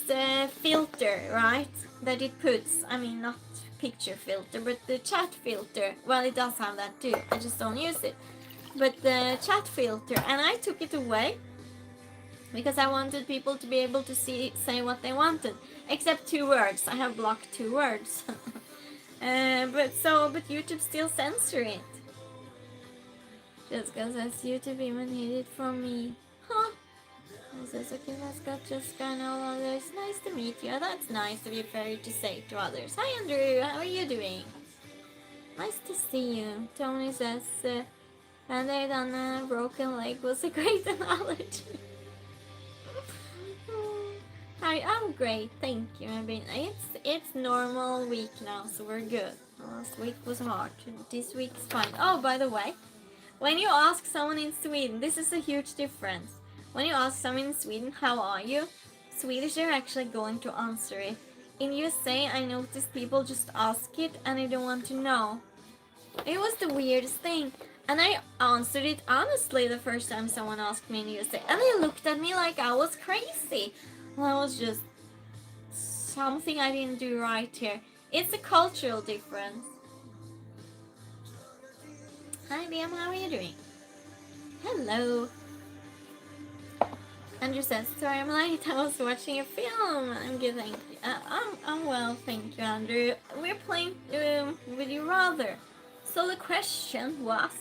filter, right? That it puts. I mean, not picture filter, but the chat filter. Well, it does have that too. I just don't use it. But the chat filter, and I took it away because I wanted people to be able to say what they wanted, except 2 words. I have blocked 2 words. But YouTube still censor it. Just because that's YouTube even hid it from me. Huh? I says, okay, let's go just kind of others. Nice to meet you. That's nice of you, Fairy, to say to others. Hi, Andrew. How are you doing? Nice to see you. Tony says, Band-Aid on a broken leg was a great analogy. Hi, I'm great, thank you. I mean, it's normal week now, so we're good. Last week was hard. This week's fine. Oh, by the way, when you ask someone in Sweden, this is a huge difference. When you ask someone in Sweden, how are you? Swedish are actually going to answer it. In USA, I noticed people just ask it and they don't want to know. It was the weirdest thing. And I answered it honestly the first time someone asked me in USA. And they looked at me like I was crazy. Well, that was just something I didn't do right here. It's a cultural difference. Hi, Liam, how are you doing? Hello. Andrew says, sorry I'm late, I was watching a film. I'm good, thank you. I'm well, thank you, Andrew. We're playing Would You Rather. So the question was,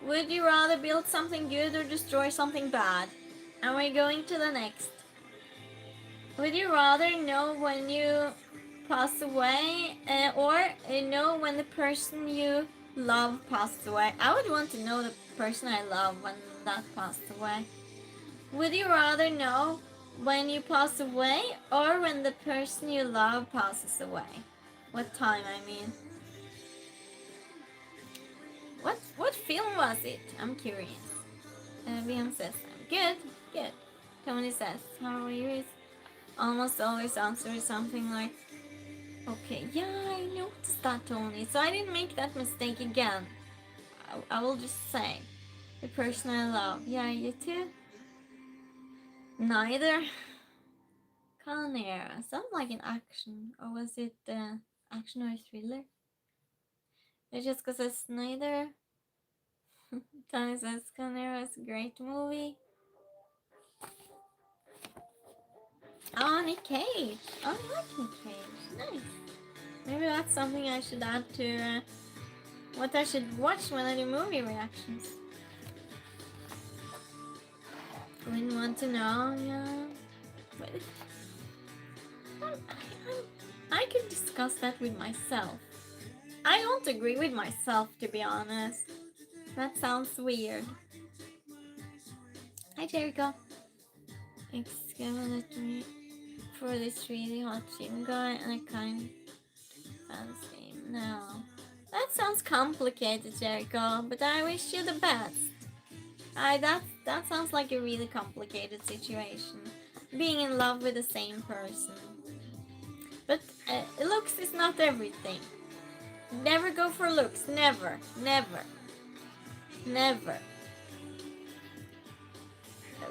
would you rather build something good or destroy something bad? And we're going to the next. Would you rather know when you pass away or know when the person you love passed away? I would want to know the person I love when that passed away. Would you rather know when you pass away or when the person you love passes away? What time, I mean. What film was it? I'm curious. Liam says, I'm good, good. Tony says, how are you? Almost always answer something like, okay, yeah, I noticed that, Tony, so I didn't make that mistake again. I will just say, the person I love. Yeah, you too? Neither. Canera. Sounds like an action. Or was it action or thriller? It's just because it's neither. Tony says Canera is a great movie. Oh, Nick Cage. Oh, I like Nick Cage. Nice. Maybe that's something I should add to what I should watch when I do movie reactions. Wouldn't want to know, yeah. But I could discuss that with myself. I don't agree with myself, to be honest. That sounds weird. Hi, Jericho. Thanks, Kevin, me for this really hot gym guy, and I kind of fancy him now. That sounds complicated, Jericho, but I wish you the best. That sounds like a really complicated situation. Being in love with the same person. But looks is not everything. Never go for looks. Never. Never. Never.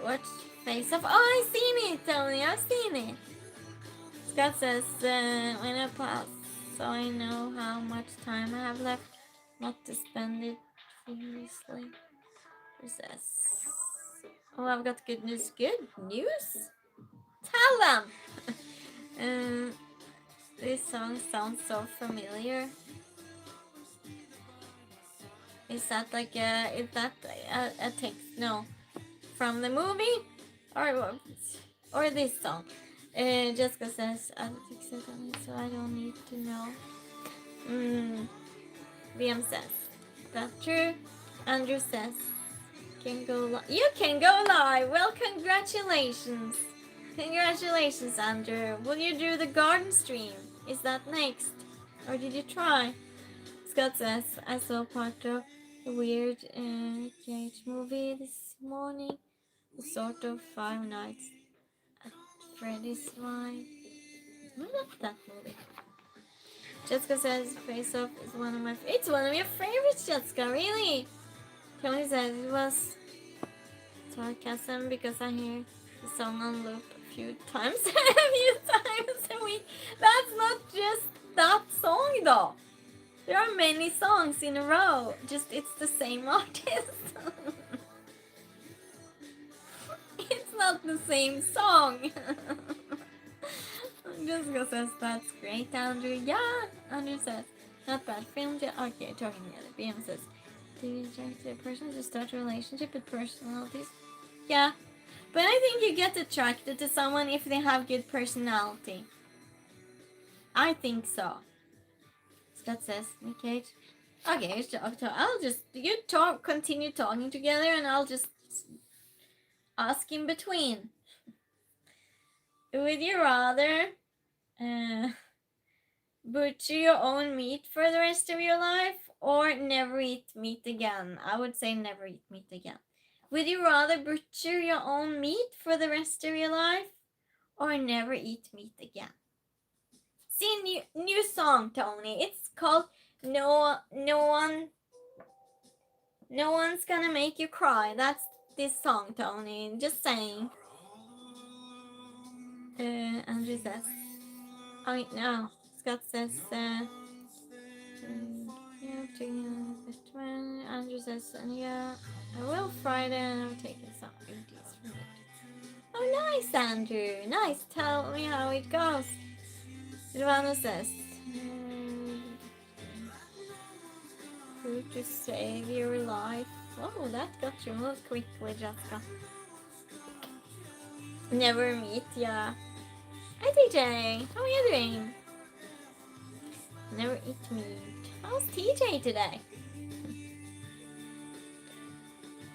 What Face Off. Oh, I've seen it, Tony. I've seen it. Scott says, when I pass, so I know how much time I have left, not to spend it seriously. He says, oh, I've got good news. Good news? Tell them! This song sounds so familiar. Is that like is that a text? No. From the movie? Or this song? Jessica says, I'll fix it on it so I don't need to know. Liam says, that's true. Andrew says, can go live. You can go live! Well, congratulations! Congratulations, Andrew. Will you do the garden stream? Is that next? Or did you try? Scott says, I saw part of a weird cage movie this morning. The sort of Five Nights at Freddy's vibe. I love that movie. Jessica says, Face Off is one of my... It's one of your favorites, Jessica, really? Tony says it was sarcasm because I hear the song on loop a few times a week. That's not just that song, though. There are many songs in a row, just it's the same artist. It's not the same song. Jessica says, that's great, Andrew. Yeah, Andrew says, not bad film. Okay, talking together. BM says, do you attract a person to start a relationship with personalities? Yeah, but I think you get attracted to someone if they have good personality. I think so. Scott says, Nick Cage. Okay, I'll just, continue talking together and I'll just ask in between. Would you rather butcher your own meat for the rest of your life or never eat meat again? I would say never eat meat again. Would you rather butcher your own meat for the rest of your life or never eat meat again? See, new song, Tony. It's called No One's Gonna Make You Cry. That's this song, Tony. Just saying. Andrew says, oh no. Scott says, Andrew says, yeah, I will Friday and I'm taking some duties from it. Oh, nice, Andrew. Nice. Tell me how it goes. Silvana says, food to save your life. Oh, that got removed quickly, Jessica. Never meet, yeah. Hi, TJ. How are you doing? Never eat meat. How's TJ today?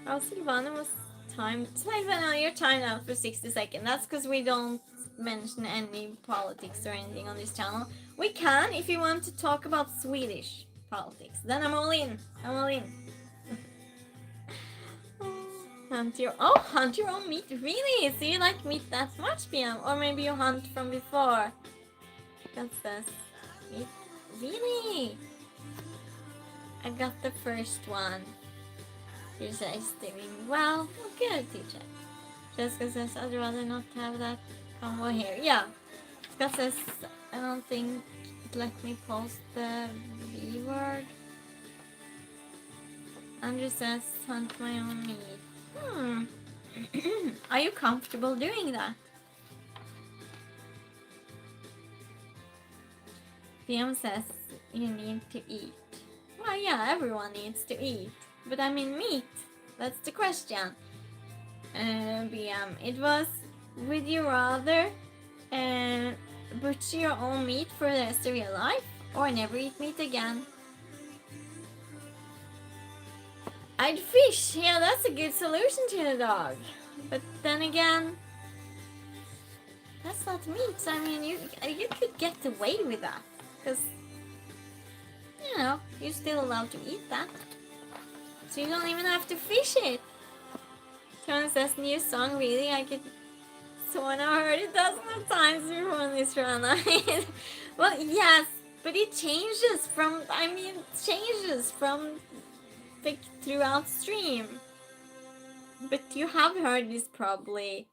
Oh, Silvana was timed. Silvana, you're timed out for 60 seconds. That's because we don't mention any politics or anything on this channel. We can if you want to talk about Swedish politics. Then I'm all in. I'm all in. Hunt your own meat. Really? So you like meat that much, PM? Or maybe you hunt from before? That's this. Meat. Really? I got the first one. You say doing well. Oh, good, TJ. Jessica says, I'd rather not have that combo here. Yeah. Scott says, I don't think it let me post the V word. Andrew says, hunt my own meat. Are you comfortable doing that? PM says, you need to eat. Well, yeah, everyone needs to eat. But I mean meat. That's the question. BM, it was, would you rather butcher your own meat for the rest of your life or never eat meat again? I'd fish. Yeah, that's a good solution to the dog. But then again, that's not meat. So, I mean, you could get away with that. Because, you know, you're still allowed to eat that. So you don't even have to fish it. Tony says, new song, really? I could sworn I heard it dozens of times before this run. Well, yes, but it changes from, like, throughout stream. But you have heard this probably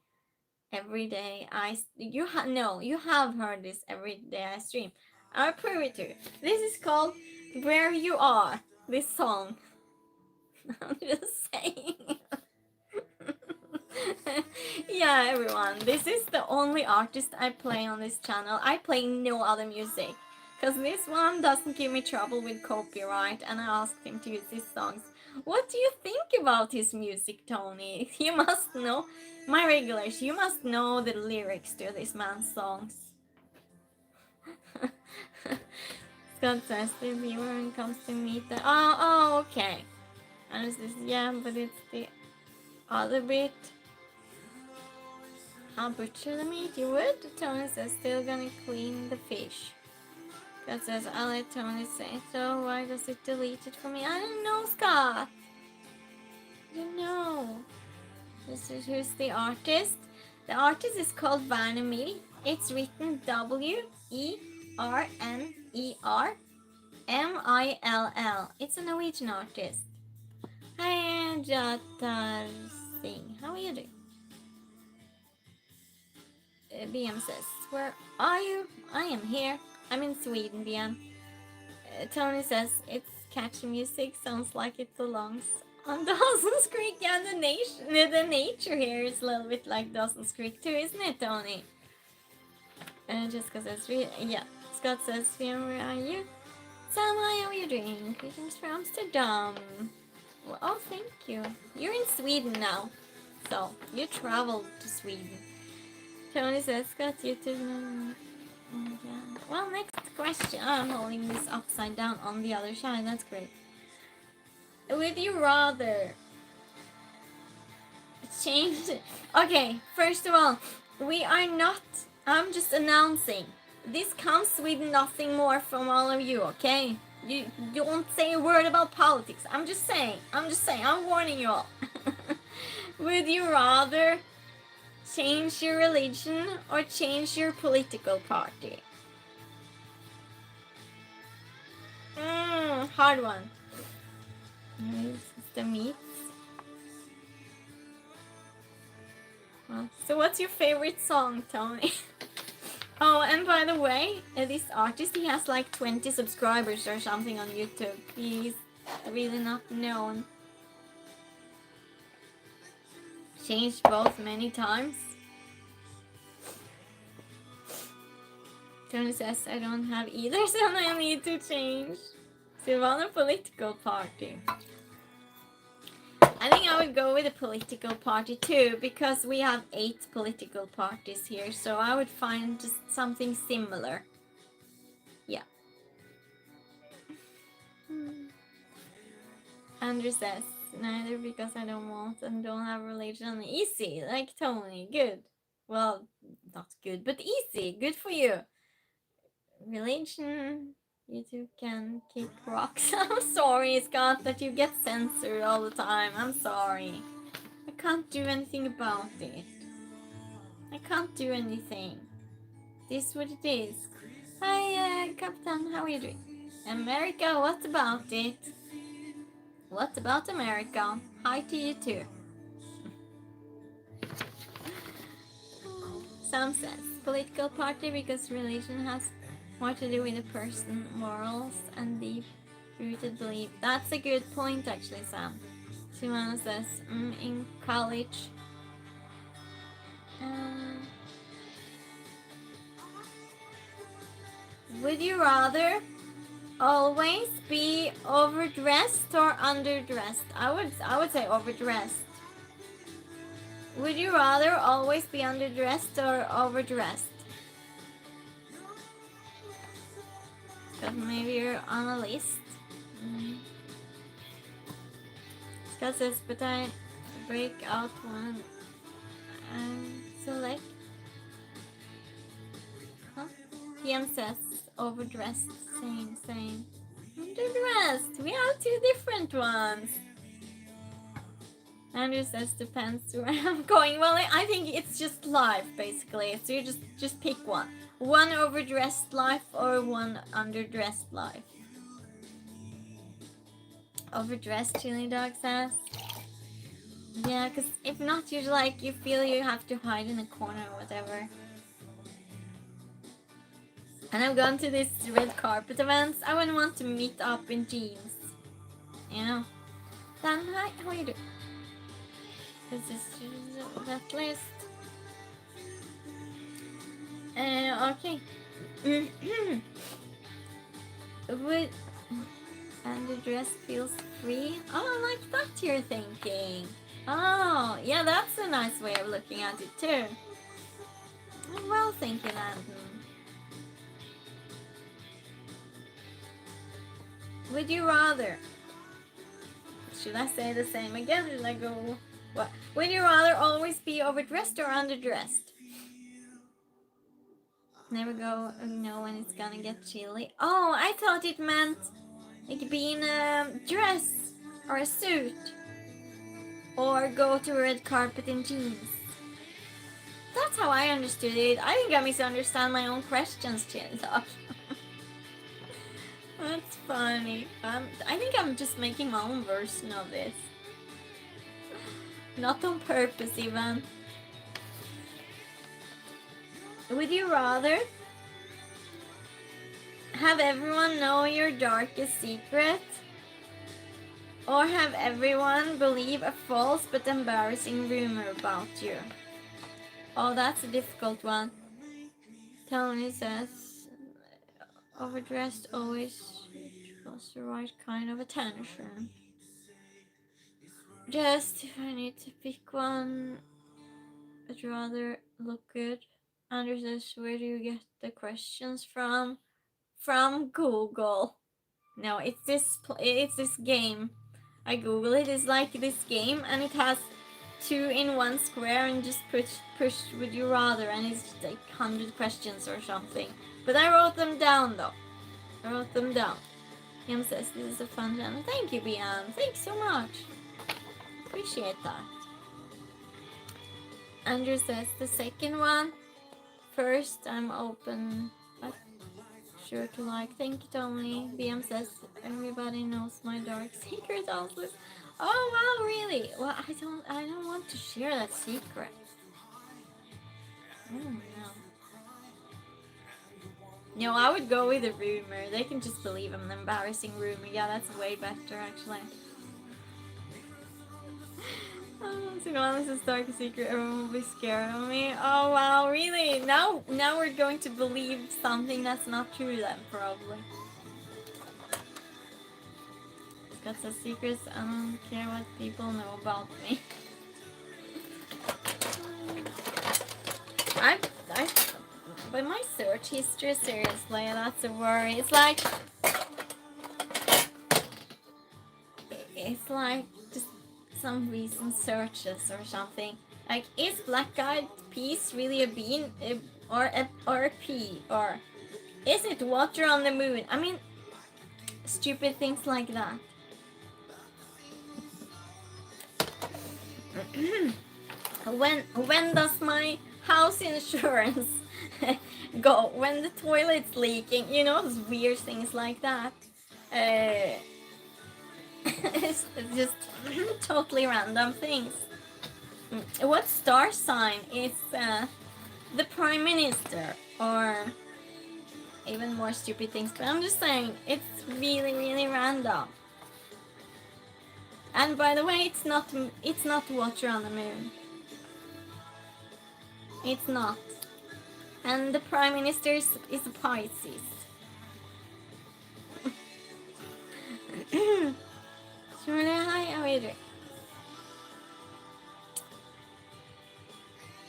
every day you have heard this every day I stream. I'll prove it to you. This is called Where You Are, this song. I'm just saying. Yeah, everyone, this is the only artist I play on this channel. I play no other music, because this one doesn't give me trouble with copyright, and I asked him to use his songs. What do you think about his music, Tony? You must know, my regulars, you must know the lyrics to this man's songs. Scott says the viewer comes to meet the... Oh, okay. And this is, yeah, but it's the other bit. I'll butcher the meat, you would? Tony says, still gonna clean the fish. Scott says, I'll let Tony say so. Why does it delete it for me? I don't know, Scott. I don't know. This is who's the artist. The artist is called Varnemil. It's written Wernermill. It's a Norwegian artist. Hi, Jatar Singh. How are you doing? BM says, where are you? I am here. I'm in Sweden, BM. Tony says, it's catchy music. Sounds like it belongs on Dawson's Creek. Yeah, the nature here is a little bit like Dawson's Creek too, isn't it, Tony? Jessica says, yeah. Scott says, where are you? Sam, how are you doing? Greetings from Amsterdam. Well, oh, thank you. You're in Sweden now, so you traveled to Sweden. Tony says, Scott, YouTube. Yeah. Well, next question. I'm holding this upside down on the other side. That's great. Would you rather change... Okay, first of all, we are not... I'm just announcing. This comes with nothing more from all of you, okay? You don't say a word about politics. I'm just saying. I'm warning you all. Would you rather change your religion or change your political party? Hard one. Here's the meats. Well, so what's your favorite song, Tony? Oh, and by the way, this artist, he has like 20 subscribers or something on YouTube. He's really not known. Changed both many times. Tony says, I don't have either, so I need to change. Silvana political party. I think I would go with a political party too, because we have 8 political parties here, so I would find just something similar. Yeah. Andrew says, neither, because I don't want and don't have religion. Easy, like Tony, good. Well, not good, but easy, good for you. Religion, YouTube can kick rocks. I'm sorry, Scott, that you get censored all the time. I'm sorry. I can't do anything about it. I can't do anything. This is what it is. Hi, Captain, how are you doing? America, what about it? What about America? Hi to you too. Sam says, political party because religion has more to do with a person's morals and deep-rooted belief. That's a good point, actually, Sam. Simona says, in college. Would you rather always be overdressed or underdressed? I would say overdressed. Would you rather always be underdressed or overdressed? Because maybe you're on a list. Scott says, but I break out one and select. Huh? PM says, overdressed. Same. Underdressed. We have 2 different ones. Andrew says, depends where I'm going. Well, I think it's just life, basically. So you just pick one. One overdressed life or one underdressed life. Overdressed, Chili Dog says. Yeah, because if not, you're like, you feel you have to hide in a corner or whatever. And I've gone to these red carpet events. I wouldn't want to meet up in jeans. You know? Dan, hi, how are you doing? This is that list. Okay. Would and the dress feels free? Oh, like that you're thinking. Oh, yeah, that's a nice way of looking at it too. Well thinking, Anton. Would you rather? Should I say the same again? Should I go? What? Would you rather always be overdressed or underdressed? Never go know when it's gonna get chilly. Oh, I thought it meant like be in a dress or a suit, or go to a red carpet in jeans. That's how I understood it. I think I misunderstand my own questions, Chinza. That's funny. I think I'm just making my own version of this. Not on purpose, even. Would you rather have everyone know your darkest secret, or have everyone believe a false but embarrassing rumor about you? Oh, that's a difficult one. Tony says, overdressed always was the right kind of attention. Just if I need to pick one, I'd rather look good. Anders says, where do you get the questions from? From Google. No, it's this game. I Google it. It's like this game, and it has 2 in 1 square, and just push would you rather, and it's like 100 questions or something. But I wrote them down though. I wrote them down. Him says this is a fun channel. Thank you, Bian. Thanks so much. Appreciate that. Andrew says the second one. First, I'm open, but sure to like. Thank you, Tony. BM says everybody knows my dark secret also. Oh wow, really? Well, I don't want to share that secret. Oh no. No, I would go with a rumor. They can just believe I'm an embarrassing rumor. Yeah, that's way better actually. Oh, so this is dark secret. Everyone will be scared of me. Oh wow, really? Now we're going to believe something that's not true then, probably. Got some secrets. I don't care what people know about me. But my search history, seriously, that's a worry. It's like just some recent searches or something. Like, is black eyed peas really a bean or a pea? Or is it water on the moon? I mean, stupid things like that. When does my house insurance go? When the toilet's leaking? You know, those weird things like that. It's just totally random things. What star sign is the Prime Minister? Or even more stupid things. But I'm just saying, it's really, really random. And by the way, it's not water on the moon. It's not. And the Prime Minister is a Pisces. Hi, how are you doing?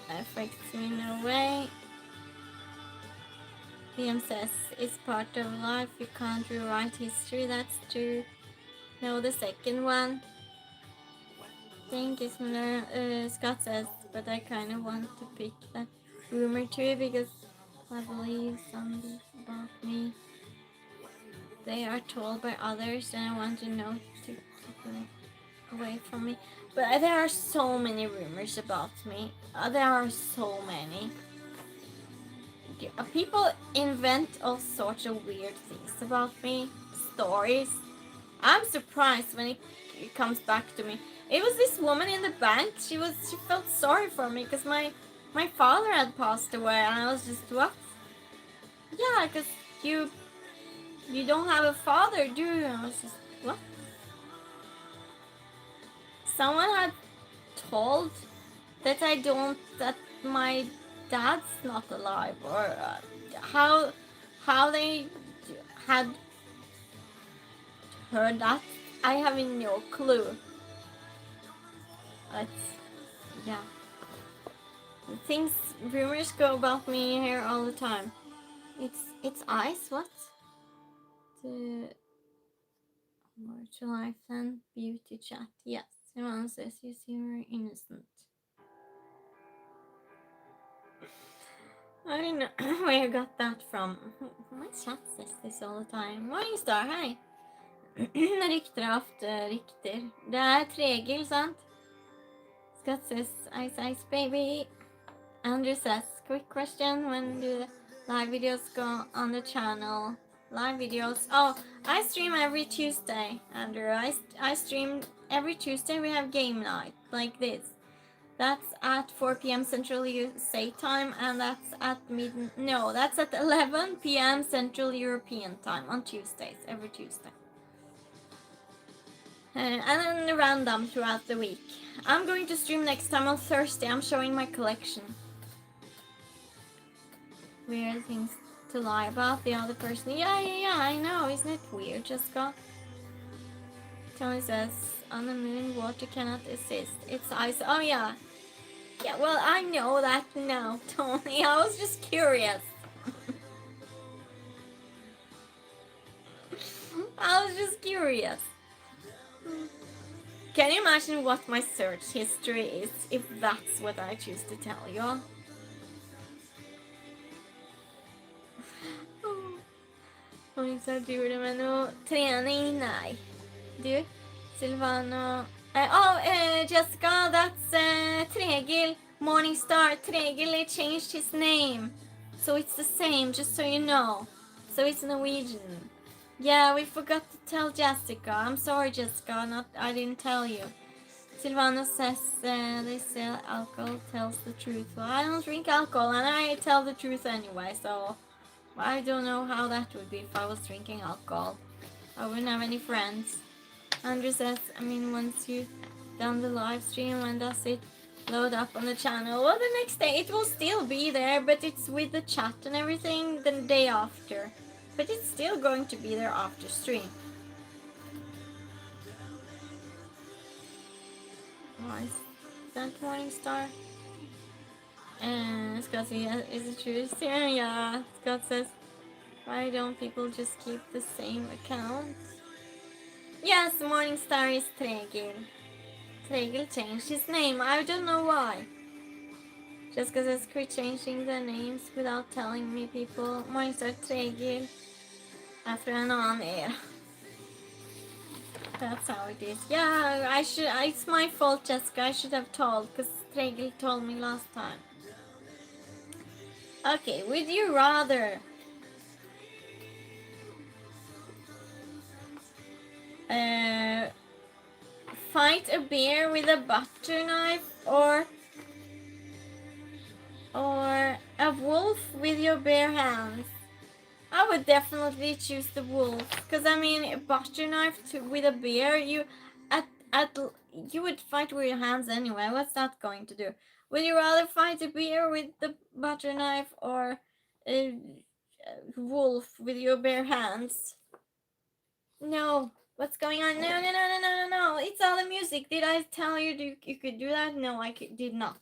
Affects me in no way. PM says it's part of life. You can't rewrite history. That's true. No, the second one. Think is similar. Scott says, but I kind of want to pick the rumor too because I believe something about me. They are told by others, and I want to know to keep them away from me. But there are so many rumors about me. There are so many. People invent all sorts of weird things about me. Stories. I'm surprised when it comes back to me. It was this woman in the bank. She felt sorry for me because my father had passed away, and I was just, what? Yeah, because you don't have a father, do you? I was just, what? Someone had told that that my dad's not alive, or how they had heard that. I have no clue. Yeah. Rumors go about me here all the time. It's ice, what? The virtual life and beauty chat. Yes, everyone says you seem very innocent. I don't know where you got that from. My chat says this all the time. Morningstar, hei! Rykter er ofte rykter. Det tregel, sant? Scott says, ice, baby. Andrew says, quick question, when do the live videos go on the channel? Live videos, oh, I stream every Tuesday, Andrew. I stream every Tuesday. We have game night, like this. That's at 4 p.m. Central USA time, and that's at that's at 11 p.m. Central European time on Tuesdays, every Tuesday. And then random throughout the week. I'm going to stream next time on Thursday. I'm showing my collection. Weird things to lie about the other person. Yeah, I know. Isn't it weird, Jessica? Tony says, on the moon, water cannot exist. It's ice. Oh, yeah. Yeah, well, I know that now, Tony. I was just curious. I was just curious. Can you imagine what my search history is if that's what I choose to tell you? Hon sa du gjorde med noe träning? Nej. Du, Silvano. Jessica, that's Tregil. Morningstar. Tregil changed his name. So it's the same, just so you know. So it's Norwegian. Yeah, we forgot to tell Jessica. I'm sorry, Jessica. I didn't tell you. Silvano says they sell alcohol, tells the truth. Well, I don't drink alcohol, and I tell the truth anyway, so I don't know how that would be if I was drinking alcohol. I wouldn't have any friends. Andrew says, once you've done the live stream, when does it load up on the channel? Well, the next day. It will still be there, but it's with the chat and everything the day after. But it's still going to be there after stream. Nice. That Morningstar. And Scott says, is it true? Yeah, Scott says, why don't people just keep the same account? Yes, Morningstar is Tregil. Tregil changed his name. I don't know why. Jessica says, quit changing the names without telling me, people. Morningstar Tregil. After an on air. That's how it is. Yeah, it's my fault, Jessica. I should have told, because Tregil told me last time. Okay, would you rather fight a bear with a butter knife or a wolf with your bare hands? I would definitely choose the wolf, because a butter knife with a bear, you would fight with your hands anyway. What's that going to do? Would you rather fight a bear with the butter knife or a wolf with your bare hands? No. What's going on? No. It's all the music. Did I tell you you could do that? No, I did not.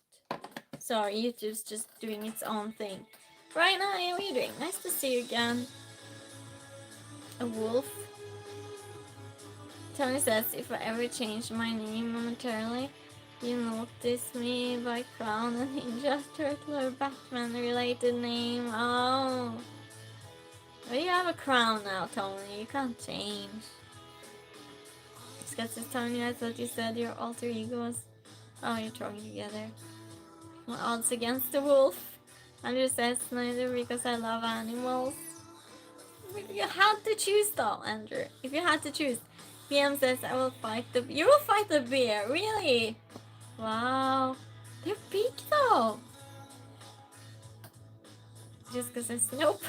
Sorry, YouTube's just doing its own thing. Right now, how are you doing? Nice to see you again. A wolf. Tony says, if I ever change my name momentarily, you notice me by Crown and Ninja Turtle or Batman related name. Oh. Well, you have a crown now, Tony. You can't change. Scott says, Tony, I thought you said your alter ego was... Oh, you're talking together. What odds against the wolf? Andrew says, neither, because I love animals. If you had to choose though, Andrew. If you had to choose. PM says, I will fight the... You will fight the bear, really? Wow. They're big though. Just because it's nope.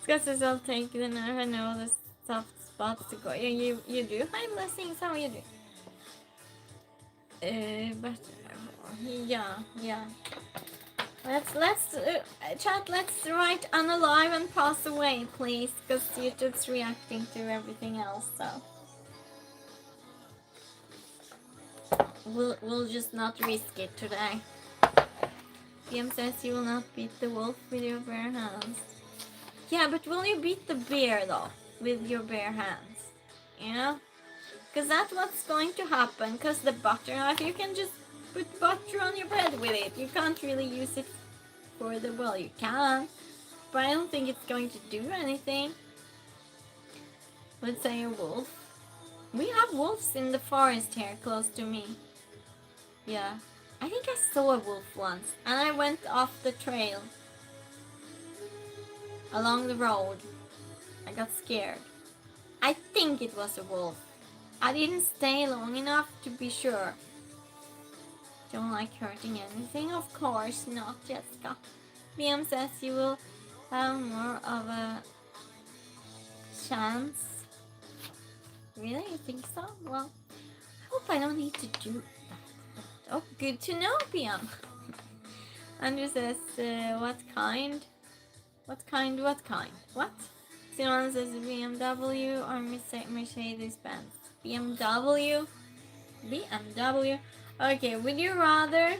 Scott says, I'll take the nerve. I know the soft spots to go. You do. Hi, blessings. How are you doing? But yeah. Let's chat. Let's write unalive and pass away, please, because YouTube's reacting to everything else. So we'll just not risk it today. PM says you will not beat the wolf with your bare hands. Yeah, but will you beat the bear though with your bare hands? You know, because that's what's going to happen. Because the butter knife, you can just put butter on your bread with it. You can't really use it for the, well, you can, but I don't think it's going to do anything. Let's say a wolf. We have wolves in the forest here close to me. Yeah, I think I saw a wolf once, and I went off the trail along the road. I got scared. I think it was a wolf. I didn't stay long enough to be sure. Don't like hurting anything? Of course not, Jessica. BM says you will have more of a chance. Really? You think so? Well, I hope I don't need to do that. Oh, good to know, BM. Andrew says, what kind? What kind? What? Simon says BMW or Mercedes-Benz. BMW? BMW? Okay, would you rather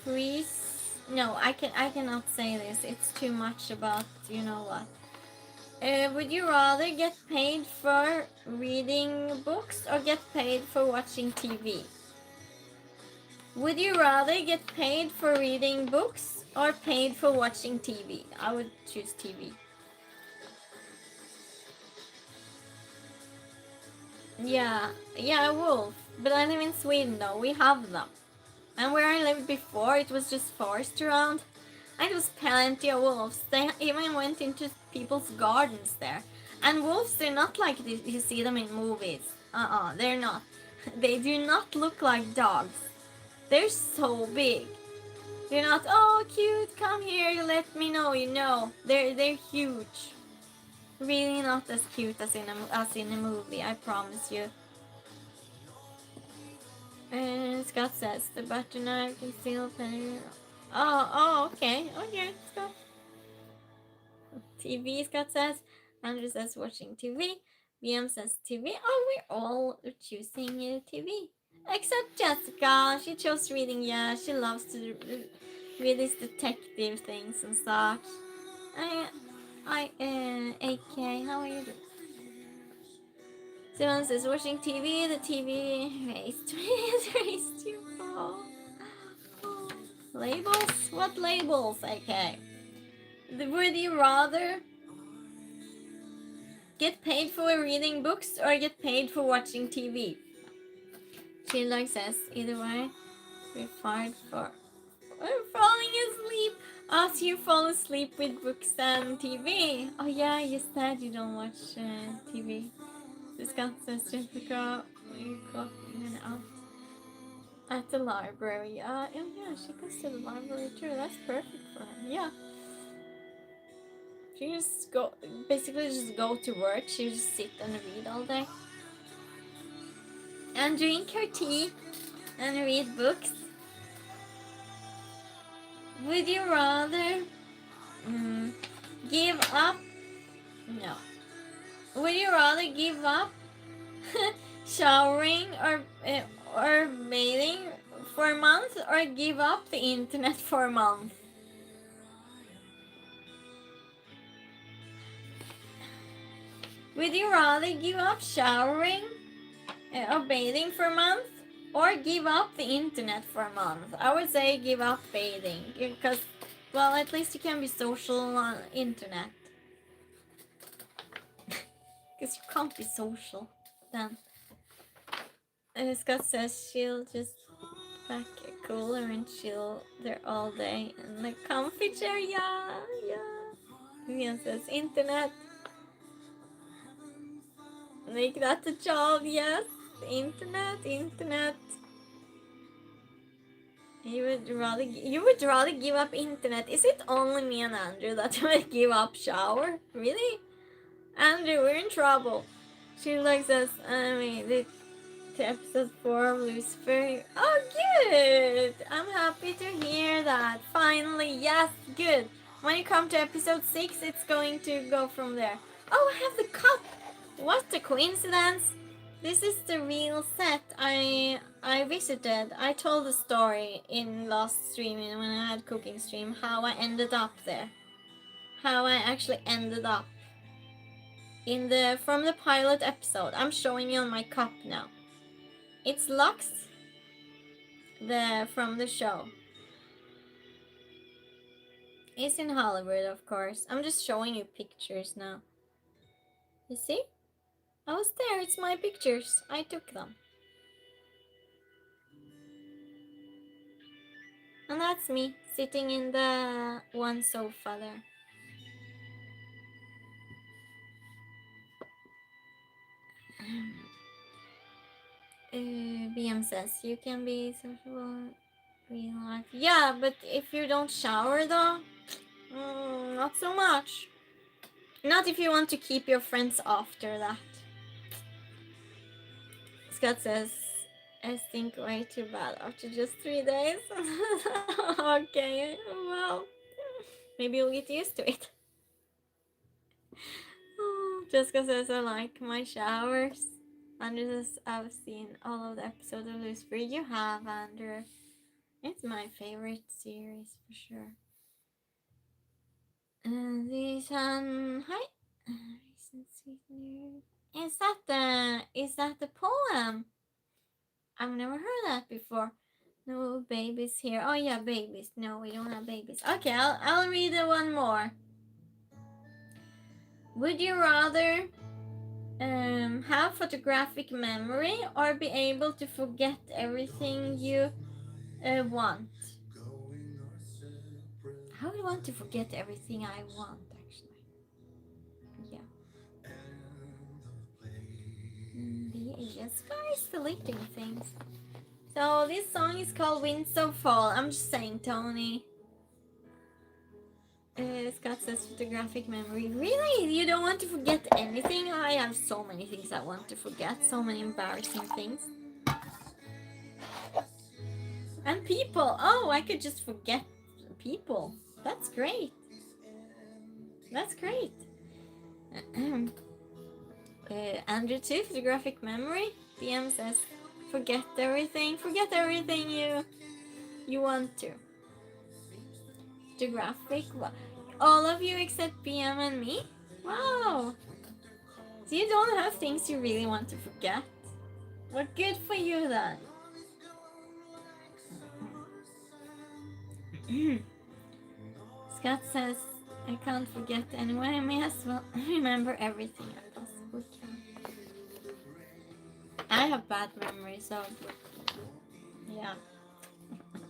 freeze? No, I cannot say this. It's too much about you know what. Would you rather get paid for reading books or get paid for watching TV? Would you rather get paid for reading books or paid for watching TV? I would choose TV. Yeah, a wolf. But I live in Sweden though, we have them. And where I lived before, it was just forest around. And it was plenty of wolves. They even went into people's gardens there. And wolves, they're not like you see them in movies. They're not. They do not look like dogs. They're so big. They're not, oh cute, come here, let me know, you know. They're huge. Really not as cute as in a movie, I promise you. Scott says the butter knife can still penny. Oh, okay, let's go. TV, Scott says. Andrew says watching TV. BM says TV. Oh, we're all choosing TV. Except Jessica, she chose reading. Yeah, she loves to read these detective things and such. AK, how are you doing? Simon says watching TV. The TV raised you. Oh. Labels? What labels? Okay. Would you rather get paid for reading books or get paid for watching TV? Sheila says either way. We're fired for. We're falling asleep. As you fall asleep with books and TV. Oh yeah, you said you don't watch TV. This guy says Jessica, you got in and out at the library. Yeah, she goes to the library too. That's perfect for her. Yeah. She just basically just go to work. She just sit and read all day. And drink her tea and read books. Would you rather give up? No. Would you rather give up showering or bathing for a month or give up the internet for a month? Would you rather give up showering or bathing for a month or give up the internet for a month? I would say give up bathing because, well, at least you can be social on internet. Because you can't be social then. Scott says she'll just pack a cooler and chill there all day in the comfy chair. Yeah. Vivian says internet. Make that a job, yes. Internet. You would rather give up internet. Is it only me and Andrew that would give up shower? Really? Andrew, we're in trouble. She looks at the episode 4 of Lucifer. Oh, good! I'm happy to hear that. Finally, yes, good. When you come to episode 6, it's going to go from there. Oh, I have the cup! What a coincidence! This is the real set I visited. I told the story in last stream when I had cooking stream how I ended up there. How I actually ended up from the pilot episode. I'm showing you on my cup now. It's Lux from the show. It's in Hollywood, of course. I'm just showing you pictures now. You see? I was there. It's my pictures. I took them. And that's me sitting in the one sofa there. BM says you can be sociable real life. Yeah, but if you don't shower though, not so much. Not if you want to keep your friends after that. Scott says, I stink way too bad after just 3 days. Okay, well, maybe you'll get used to it. Jessica says, I like my showers. Andrew says, I've seen all of the episodes of Lucifer. You have, Andrew. It's my favorite series for sure. This hi. Is that the poem? I've never heard that before. No babies here. Oh yeah, babies. No, we don't have babies. Okay, I'll read one more. Would you rather have photographic memory or be able to forget everything you want? I would want to forget everything I want, actually. Yeah. Yes, guys, deleting things. So this song is called Winds of Fall. I'm just saying, Tony. Scott says photographic memory. Really? You don't want to forget anything? I have so many things I want to forget. So many embarrassing things. And people. Oh, I could just forget people. That's great. That's great. Andrew too, photographic memory. PM says forget everything. Forget everything you want to. Photographic. All of you except PM and me? Wow. So you don't have things you really want to forget. Well, good for you then. Scott says, I can't forget anyway. I may as well remember everything I possibly can. I have bad memory, so yeah.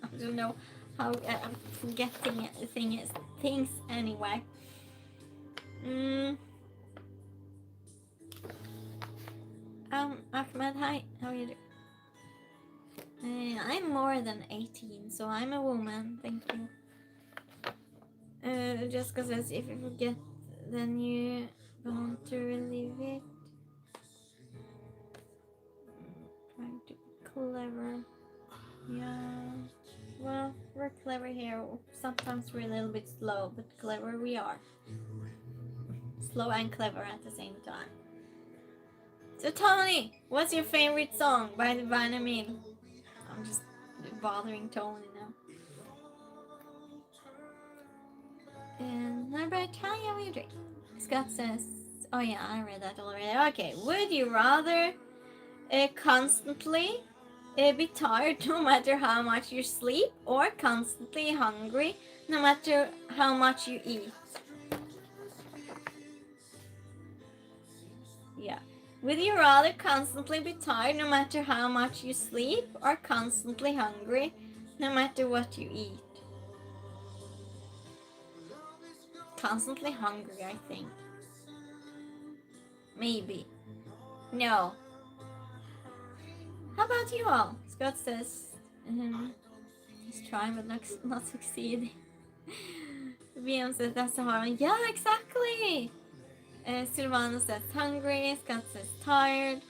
I don't know how I'm forgetting things anyway. Ahmed, hi. How are you doing? I'm more than 18, so I'm a woman. Thank you. Jessica says, if you forget, then you want to relive it. Trying to be clever. Yeah. Well, we're clever here. Sometimes we're a little bit slow, but clever we are. Slow and clever at the same time. So Tony, what's your favorite song by the Veganism? I'm just bothering Tony now. And number 10, how you drink? Scott says, oh yeah, I read that already. Okay, would you rather constantly be tired no matter how much you sleep, or constantly hungry no matter how much you eat? Yeah. Would you rather constantly be tired no matter how much you sleep, or constantly hungry no matter what you eat? Constantly hungry, I think. Maybe No. How about you all? Scott says, he's trying but not succeeding. VM says that's a hard one. Yeah, exactly. Silvano says hungry. Scott says tired.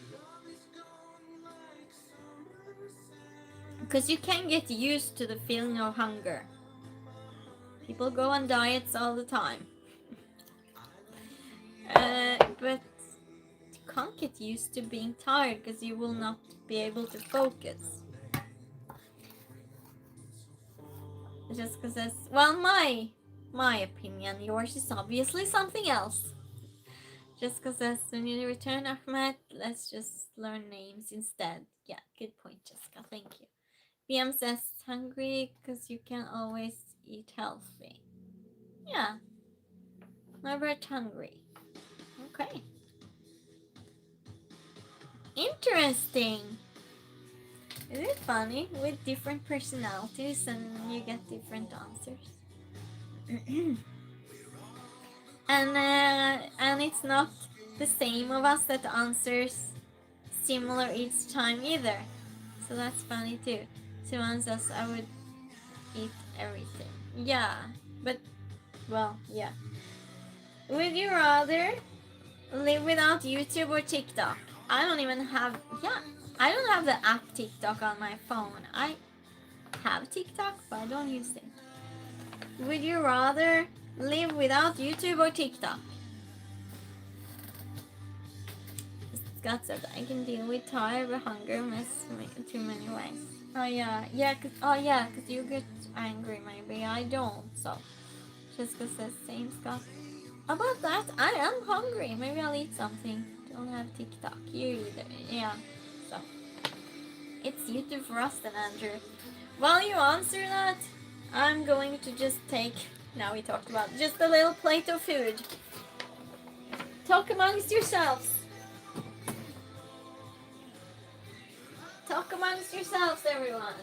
Because you can get used to the feeling of hunger. People go on diets all the time. But you can't get used to being tired because you will not be able to focus. Jessica says, well, my opinion, yours is obviously something else. Jessica says, when you return, Ahmed, let's just learn names instead. Yeah, good point, Jessica, thank you. BM says, hungry because you can always eat healthy. Yeah, never hungry. Okay. Interesting. Is it funny with different personalities and you get different answers? And it's not the same of us that answers similar each time either. So that's funny too. Someone says I would eat everything. Yeah, but well, yeah. Would you rather live without YouTube or TikTok? I don't have the app TikTok on my phone. I have TikTok, but I don't use it. Would you rather live without YouTube or TikTok? Scott said, I can deal with tired but hunger miss me too many ways. Cause you get angry maybe. I don't, so. Jessica says, same Scott. About that, I am hungry. Maybe I'll eat something. Don't have TikTok. You either. Yeah, so. It's YouTube for us then, Andrew. While you answer that, I'm going to just take, now we talked about, just a little plate of food. Talk amongst yourselves. Talk amongst yourselves, everyone.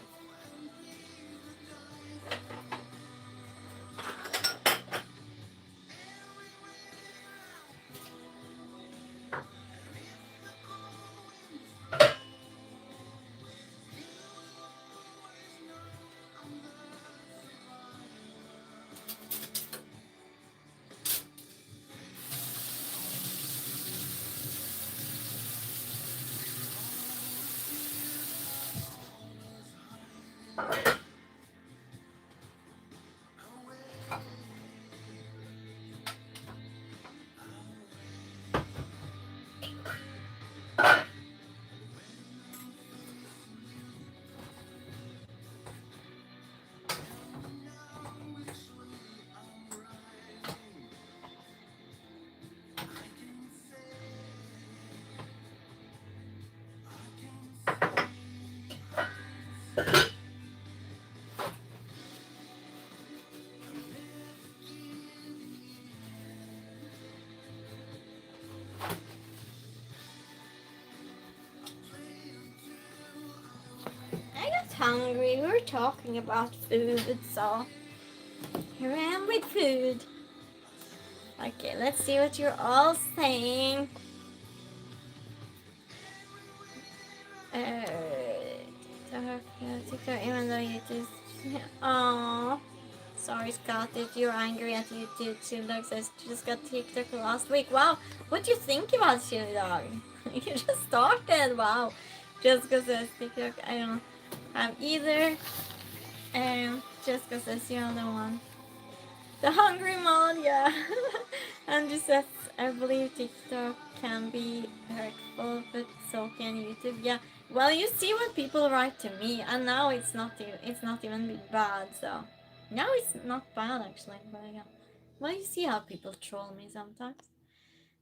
Hungry. We were talking about food, so here I am with food. Okay, let's see what you're all saying. TikTok, even though you just... Aww. Sorry, Scott, if you're angry at YouTube. Chili Dog says, just got TikTok last week. Wow, what do you think about Chili Dog? You just started, wow. Jessica says, TikTok, I don't have either. Jessica says, you're the one. The hungry mod, yeah. Andrew says, I believe TikTok can be hurtful, but so can YouTube. Yeah. Well, you see what people write to me, and now it's not even bad. So now it's not bad actually. But yeah. Well, you see how people troll me sometimes.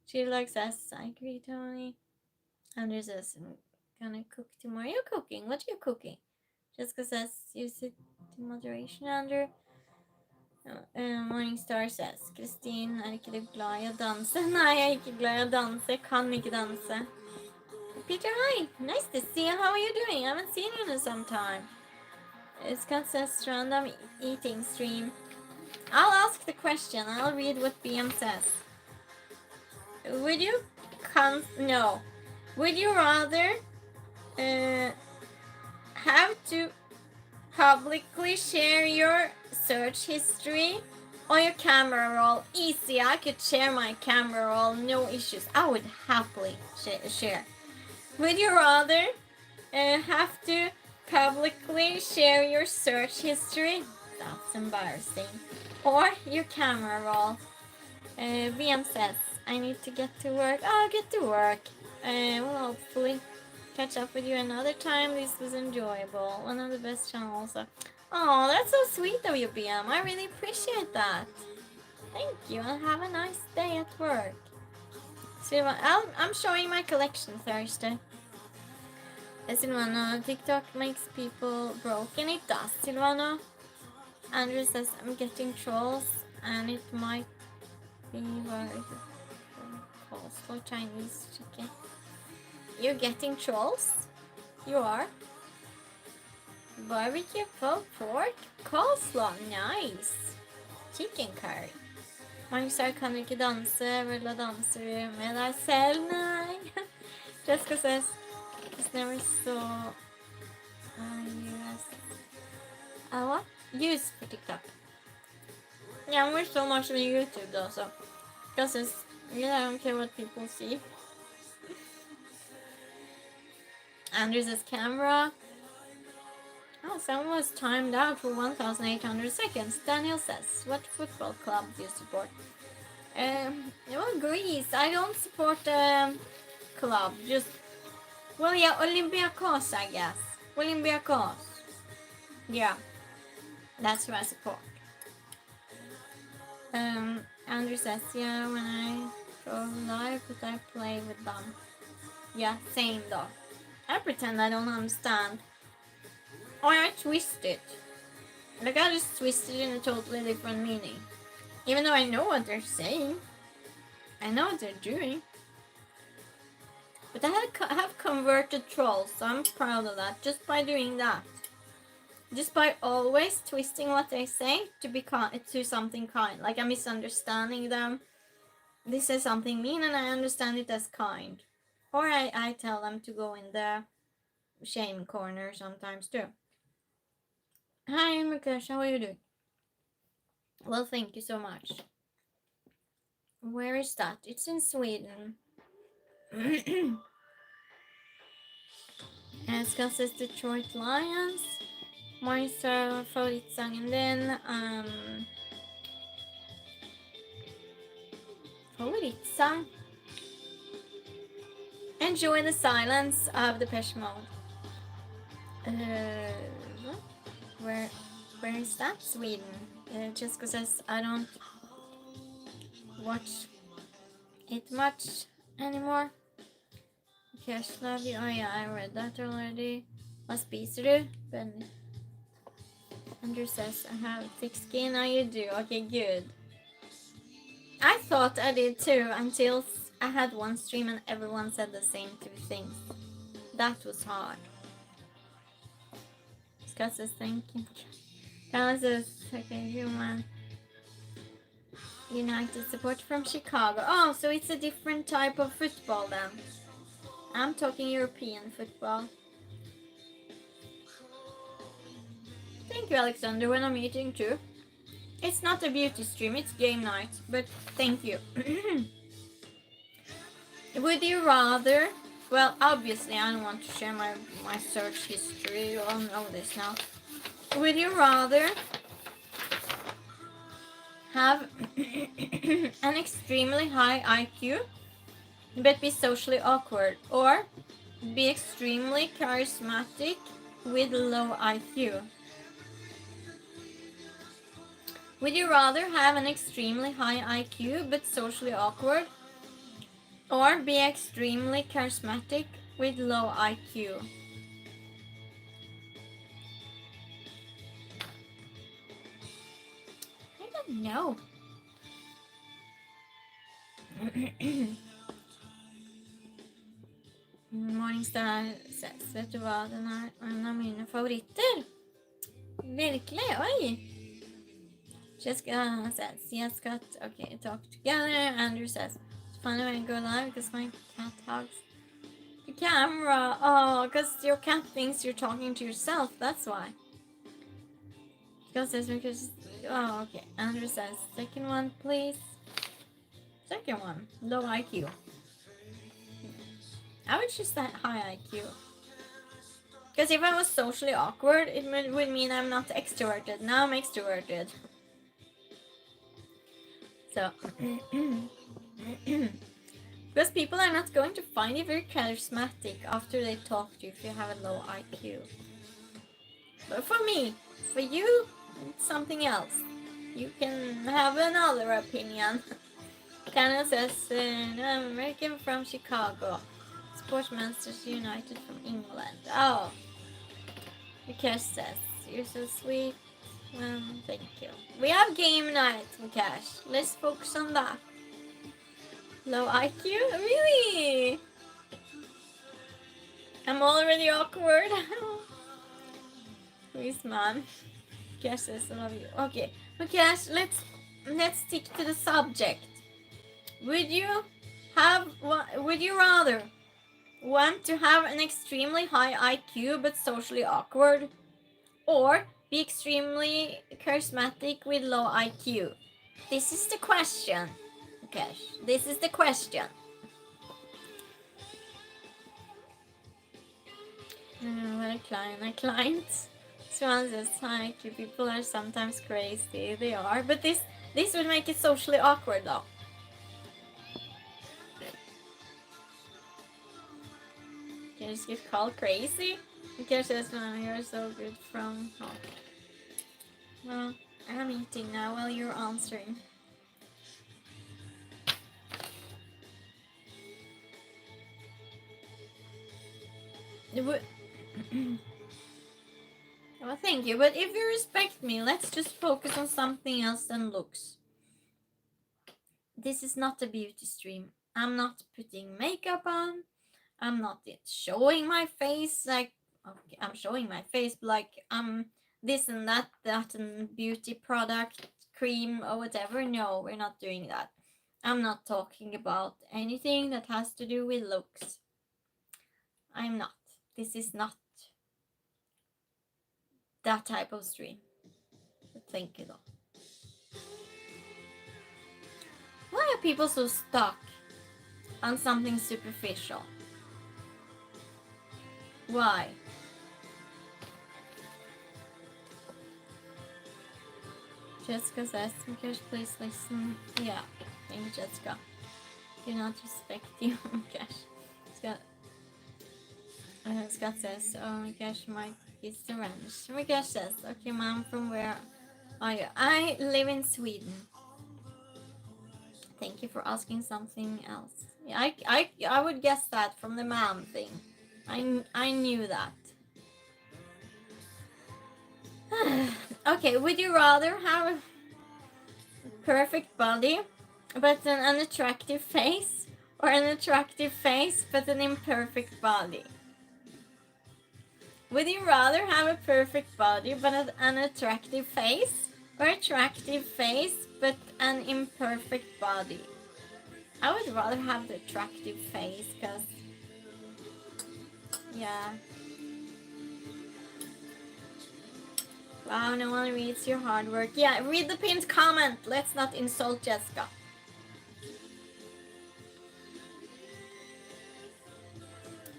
She says, I agree, Tony. Andrew says, I'm gonna cook tomorrow. You're cooking. What are you cooking? Jessica says, use it in moderation, Andrew. Morningstar says, Kristin er ikke du glad i å danse? Nei, jeg er ikke glad i å danse. Jeg kan ikke danse. Peter, hi. Nice to see you. How are you doing? I haven't seen you in some time. Scott says, random eating stream. I'll ask the question. I'll read what BM says. Would you no. Would you rather have to publicly share your search history or your camera roll? Easy, I could share my camera roll, no issues. I would happily share. Would you rather have to publicly share your search history? That's embarrassing. Or your camera roll? VM says, I need to get to work. I'll get to work. We'll hopefully catch up with you another time. This was enjoyable. One of the best channels. Oh, that's so sweet of you, BM. I really appreciate that. Thank you, and have a nice day at work. Silvana, I'm showing my collection Thursday. Silvana, TikTok makes people broken. It does, Silvana. Andrew says, I'm getting trolls, and it might be worth calls for Chinese chicken. You're getting trolls? You are? Barbecue pulled pork? Coleslaw, nice! Chicken curry. Magnus, kan du ikke danse? Rulla danser du med deg selv? Nei. Jessica says, it's never so... what? Use for TikTok. Yeah, we're so much on YouTube though, so... Because I don't care what people see. Andrew says camera. Oh, someone was timed out for 1,800 seconds. Daniel says, what football club do you support? Well, Greece. I don't support a club. Just, well, yeah, Olympiacos, I guess. Olympiacos. Yeah, that's who I support. Andrew says, yeah, when I go live, but I play with them. Yeah, same though. I pretend I don't understand. Or I twist it. Like I just twist it in a totally different meaning. Even though I know what they're saying. I know what they're doing. But I have converted trolls, so I'm proud of that. Just by doing that. Just by always twisting what they say to something kind. Like I'm misunderstanding them. They say something mean and I understand it as kind. Or I tell them to go in the shame corner sometimes too. Hi Mukesh, how are you doing? Well, thank you so much. Where is that? It's in Sweden. Ska says Detroit Lions. Moisa favoritsången den. Favoritsång. Enjoy the silence of Depeche Mode. Where is that? Sweden. Jessica says I don't watch it much anymore. Cash love you. Oh yeah, I read that already. Vad spiser du? Benny. Andrew says I have thick skin. Now you do. Okay, good. I thought I did too until I had one stream and everyone said the same two things. That was hard. Scott says thank you. Carla says okay, human. United support from Chicago. Oh, so it's a different type of football then. I'm talking European football. Thank you, Alexander, when I'm eating too. It's not a beauty stream, it's game night, but thank you. Would you rather... Well, obviously I don't want to share my search history. You all know this now. Would you rather have an extremely high IQ but be socially awkward, or be extremely charismatic with low IQ? Would you rather have an extremely high IQ but socially awkward, or be extremely charismatic with low IQ? I don't know. Morningstar says, vet du hva, den er en av mine favoritter. Virkelig, oi. Jessica says, yes, cut. Okay, talk together. Andrew says, it's funny when I go live because my cat hogs. The camera. Oh, because your cat thinks you're talking to yourself. That's why. Because. Oh, okay. Andrew says, second one, please. Second one. Low IQ. I would choose that high IQ. Because if I was socially awkward, it would mean I'm not extroverted. Now I'm extroverted. So. Because people are not going to find you very charismatic after they talk to you if you have a low IQ. But for me, for you, it's something else. You can have another opinion. Canada says, I'm American from Chicago. Sportsmasters United from England. Oh. Mikash says, you're so sweet. Well, thank you. We have game night, Mikash. Let's focus on that. Low IQ? Really? I'm already awkward. Please, man. Mikash says, I love you. Okay, Mikash, let's stick to the subject. Would you rather want to have an extremely high IQ but socially awkward, or be extremely charismatic with low IQ? This is the question. Okay, this is the question. What a client. Swan says, high IQ people are sometimes crazy. They are, but this would make it socially awkward though. Can you just get called crazy? Mikash says, you're so good from home. Well, I'm eating now while you're answering. Well, thank you, but if you respect me, let's just focus on something else than looks. This is not a beauty stream. I'm not putting makeup on. I'm not showing my face like, okay, I'm showing my face, but like I'm this and that and beauty product, cream or whatever. No, we're not doing that. I'm not talking about anything that has to do with looks. I'm not. This is not that type of stream. But thank you though. Why are people so stuck on something superficial? Why? Jessica says, Mikash, please listen. Yeah, thank you, Jessica. Do not respect you, Mikash. Scott says, oh my gosh, Mike is the ranch. Mikash says, okay, mom, from where are you? I live in Sweden. Thank you for asking something else. Yeah, I would guess that from the mom thing. I knew that. Okay, would you rather have a perfect body but an unattractive face, or an attractive face but an imperfect body? Would you rather have a perfect body but an unattractive face, or attractive face but an imperfect body? I would rather have the attractive face, because, yeah. Wow, no one reads your hard work. Yeah, read the pinned comment. Let's not insult Jessica.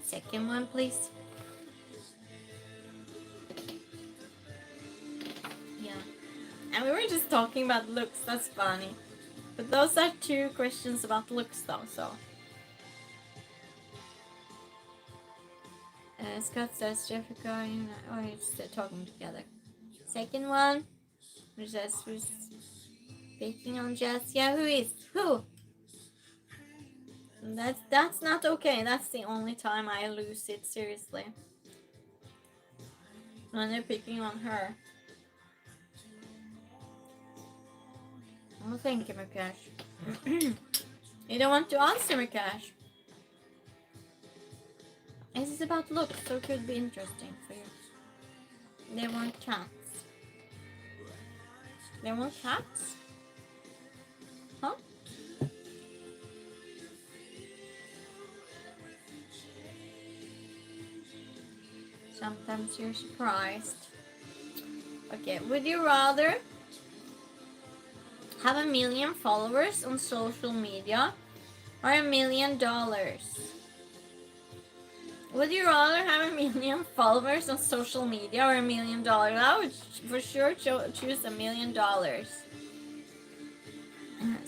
Second one, please. Yeah. And we were just talking about looks. That's funny. But those are two questions about looks, though, so. Scott says, Jessica, you know, oh, it's talking together. Second one, which says, who's speaking on Jess? Yeah, who is? Who? That's not okay. That's the only time I lose it, seriously. When they're picking on her. Oh, thank you, Mikash. You don't want to answer, Mikash. This is about looks, so it could be interesting for you. They want cats. They want cats? Huh? Sometimes you're surprised. Okay, would you rather have 1 million followers on social media or $1 million? Would you rather have 1 million followers on social media or $1 million? I would for sure choose $1 million.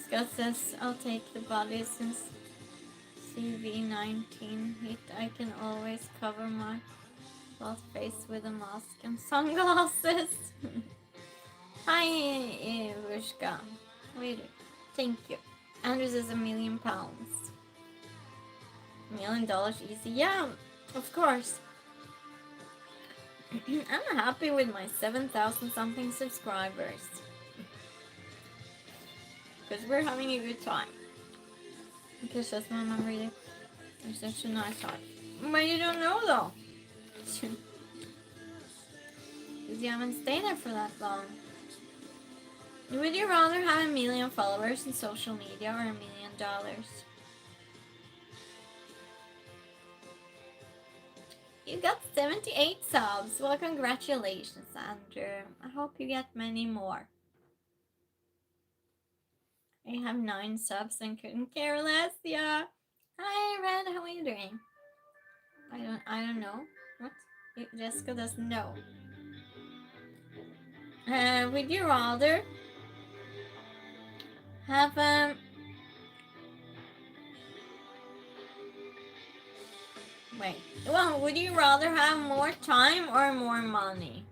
Scott says, I'll take the body since CV-19 hit. I can always cover my lost face with a mask and sunglasses. Hi, Ivushka. Wait, thank you. Andrew says £1 million. $1 million easy. Yeah, of course. I'm happy with my 7,000 something subscribers. Because we're having a good time. Because that's my mom really. It's such a nice heart. But you don't know though. Because you haven't stayed there for that long. Would you rather have 1 million followers on social media or $1 million? You got 78 subs. Well, congratulations, Andrew. I hope you get many more. I have 9 subs and couldn't care less. Yeah. Hi, Red. How are you doing? I don't know. What? Jessica doesn't know. Would you rather have wait. Well, would you rather have more time or more money?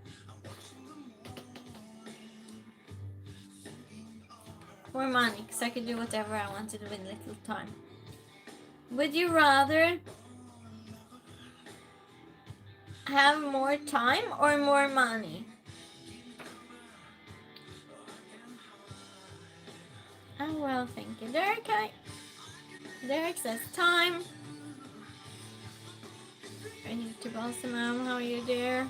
More money, because I could do whatever I wanted with little time. Would you rather have more time or more money? Oh, well, thank you, Derek. Derek says time. I need to boss him out. How are you, dear?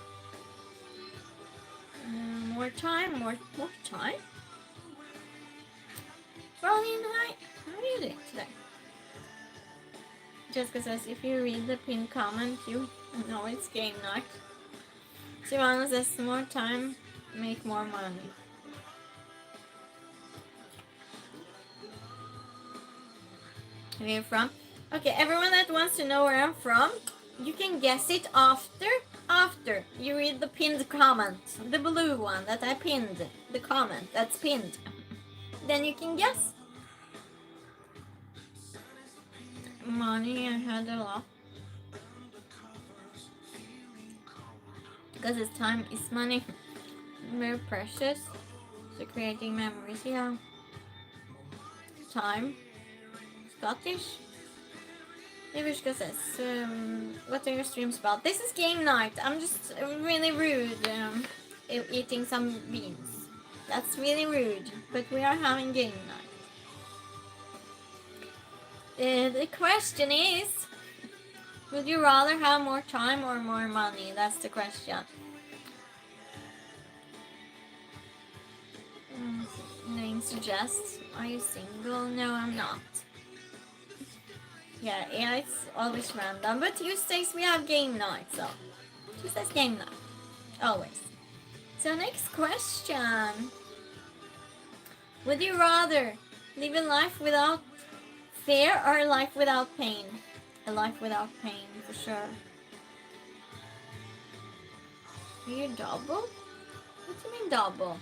More time, more time. Rolling hi. How are you doing today? Jessica says, if you read the pinned comment, you know it's game night. Sivana says, more time, make more money. Where are you from? Okay, everyone that wants to know where I'm from, you can guess it after you read the pinned comment. The blue one that I pinned. The comment that's pinned. Then you can guess. Money, I had a lot. Because it's time is money. Very precious. So creating memories, yeah. Time. Scottish. Ivushka says, what are your streams about? This is game night. I'm just really rude eating some beans. That's really rude. But we are having game night. The question is, would you rather have more time or more money? That's the question. Name suggests, are you single? No, I'm not. Yeah, it's always random, but Tuesdays we have game night, so Tuesdays game night, always. So next question. Would you rather live a life without fear or a life without pain? A life without pain, for sure. Are you double? What do you mean double?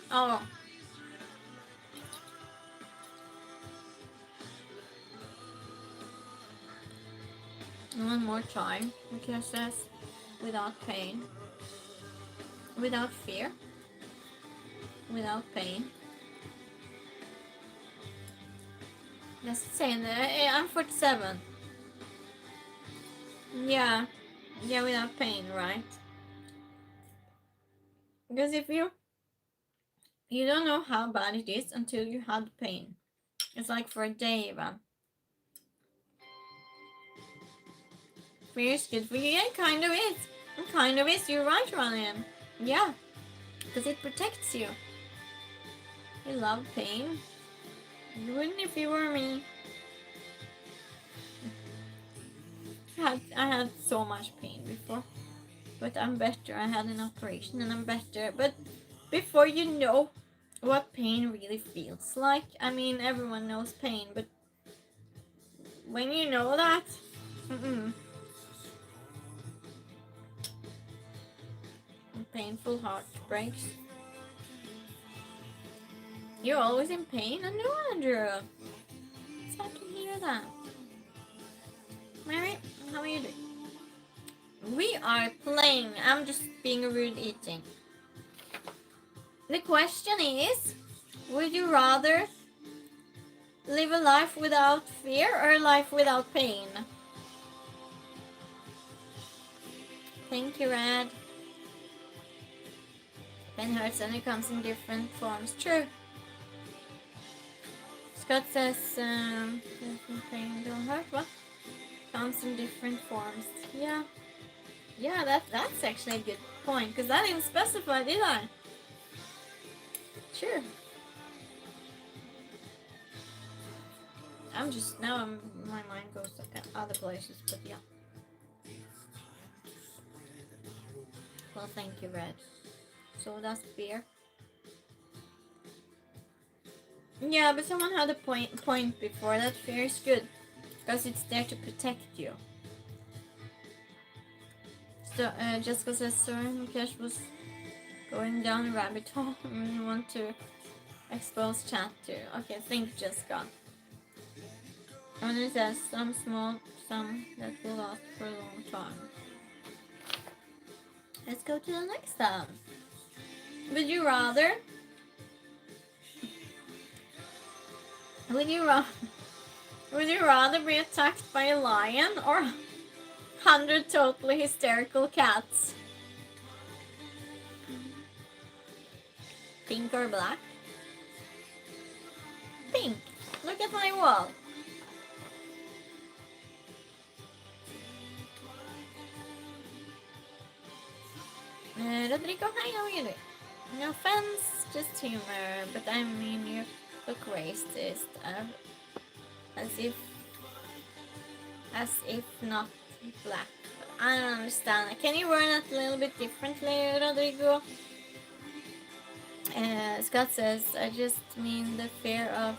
Oh. One more time, because it says without pain, without fear, without pain. Let's say I'm 47. Yeah, without pain, right? Because if you don't know how bad it is until you had pain. It's like for a day even. Fear is good for you. Yeah, it kind of is. It kind of is. You're right, Ryan. Yeah, because it protects you. You love pain. You wouldn't if you were me. I had so much pain before. But I'm better. I had an operation and I'm better. But before you know what pain really feels like, I mean, everyone knows pain, but when you know that, painful heartbreaks. You're always in pain? I know, Andrew. So I can hear that. Mary, how are you doing? We are playing. I'm just being rude eating. The question is, would you rather live a life without fear or a life without pain? Thank you, Red. Pain hurts and it comes in different forms. True. Scott says, pain don't hurt. What? Comes in different forms. Yeah. Yeah, that's actually a good point, because I didn't specify, did I? Sure. My mind goes to other places, but yeah. Well, thank you, Red. So that's fear. Yeah, but someone had a point before that fear is good, because it's there to protect you. So, Jessica says, sorry, Mukesh was going down a rabbit hole and you want to expose chat to. Okay, thank you, Jessica. And it says, some small, some that will last for a long time. Let's go to the next one. Would you rather be attacked by a lion or 100 totally hysterical cats? Pink or black? Pink. Look at my wall. Rodrigo, hi, how are you doing? No offense, just humor, but I mean you look racist. As if not black. I don't understand. Can you word it a little bit differently, Rodrigo? Scott says, I just mean the fear of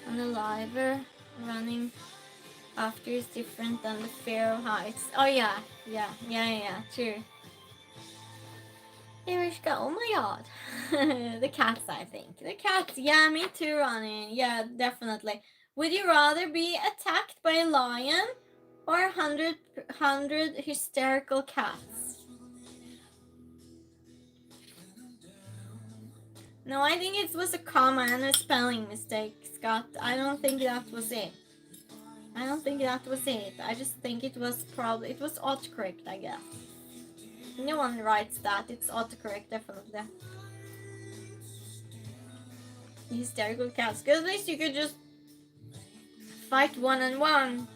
an aliver running after is different than the fear of heights. Oh yeah, true. Erishka, oh my god. The cats, I think. The cats, yeah, me too, Ronnie. Yeah, definitely. Would you rather be attacked by a lion or 100 hysterical cats? No, I think it was a comma and a spelling mistake, Scott. I don't think that was it. I just think it was autocorrect, I guess. No one writes that. It's autocorrect, definitely. Hysterical cats. Because at least you could just fight one-on-one.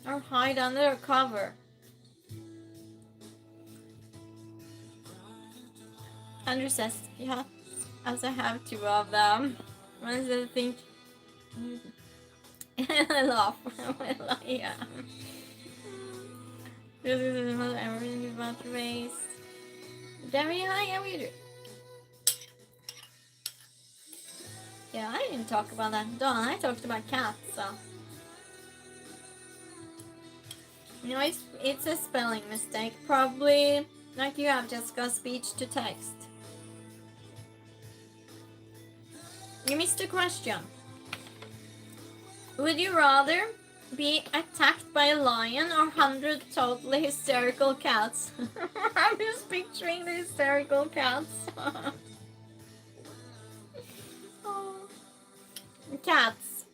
Or hide under a cover. Andrew says, yeah, as I have two of them. What does it think? I laugh. Well, yeah. This is another everything about race. Demi, hi, how are you doing? Yeah, I didn't talk about that. Dawn, I talked about cats, so. You know, it's a spelling mistake. Probably like you have Jessica, speech to text. You missed the question. Would you rather be attacked by a lion or 100 totally hysterical cats? I'm just picturing the hysterical cats. Oh. Cats.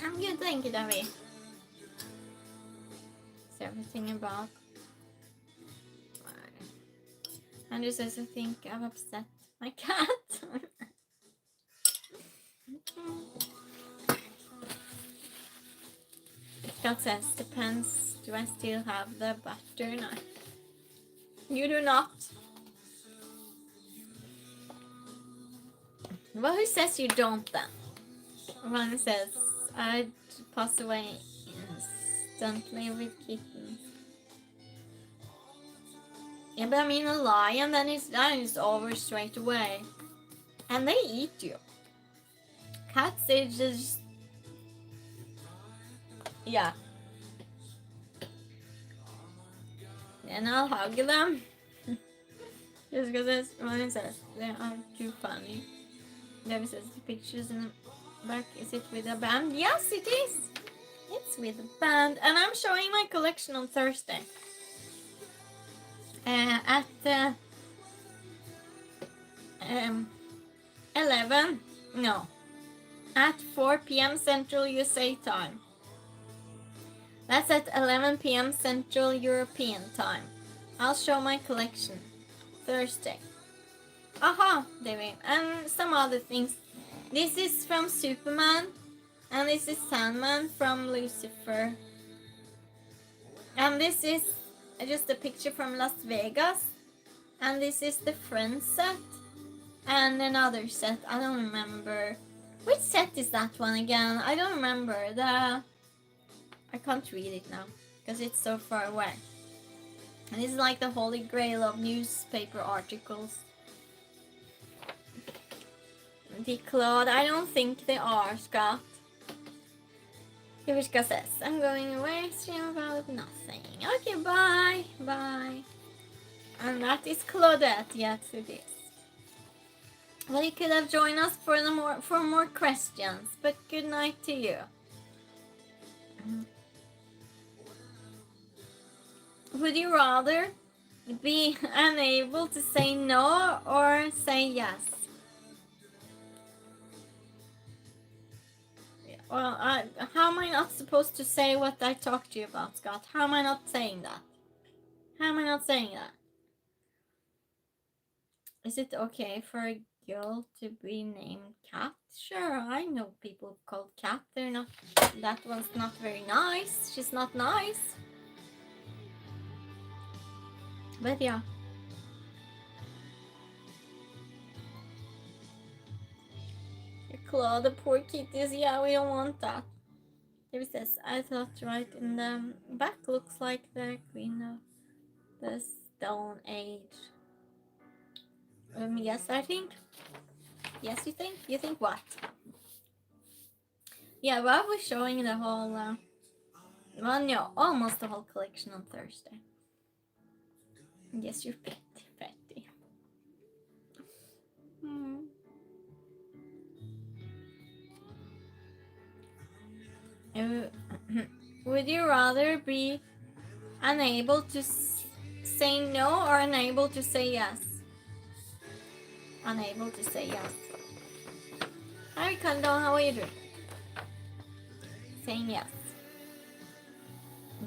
I'm good, thank you, Debbie. Is everything about? Andrew says, I think I've upset my cat. Scott says, depends. Do I still have the butter knife? You do not. Well, who says you don't then? One says, I'd pass away reluctantly with kittens. Yeah, but I mean a lion, then it's over straight away. And they eat you. Cats, they just... Yeah. And I'll hug them. Just because that's what it says. They are too funny. There says the pictures in the back. Is it with a band? Yes, it is. It's with a band. And I'm showing my collection on Thursday. At 11. No. At 4 p.m. Central USA time. That's at 11 p.m. Central European time. I'll show my collection Thursday. Aha, David. And some other things. This is from Superman. And this is Sandman from Lucifer. And this is just a picture from Las Vegas. And this is the Friends set. And another set. I don't remember. Which set is that one again? I don't remember. I can't read it now. Because it's so far away. And this is like the holy grail of newspaper articles. The Claude, I don't think they are, Scott. Yovishka says, I'm going away, stream about nothing. Okay, bye, bye. And that is Claudette, yes it is. Well, you could have joined us for more questions, but good night to you. Would you rather be unable to say no or say yes? Well, how am I not supposed to say what I talked to you about, Scott? How am I not saying that? How am I not saying that? Is it okay for a girl to be named Cat? Sure, I know people called Cat. They're not. That one's not very nice. She's not nice. But yeah. Claw the poor kitties. Yeah, we don't want that. There says, I thought right in the back looks like the Queen of the Stone Age. Yes, I think. Yes, you think? You think what? Yeah, well, I was showing the whole, well, no, almost the whole collection on Thursday. Yes, you're petty. Would you rather be unable to say no or unable to say yes? Unable to say yes. Hi, Kandon, how are you doing? Saying yes.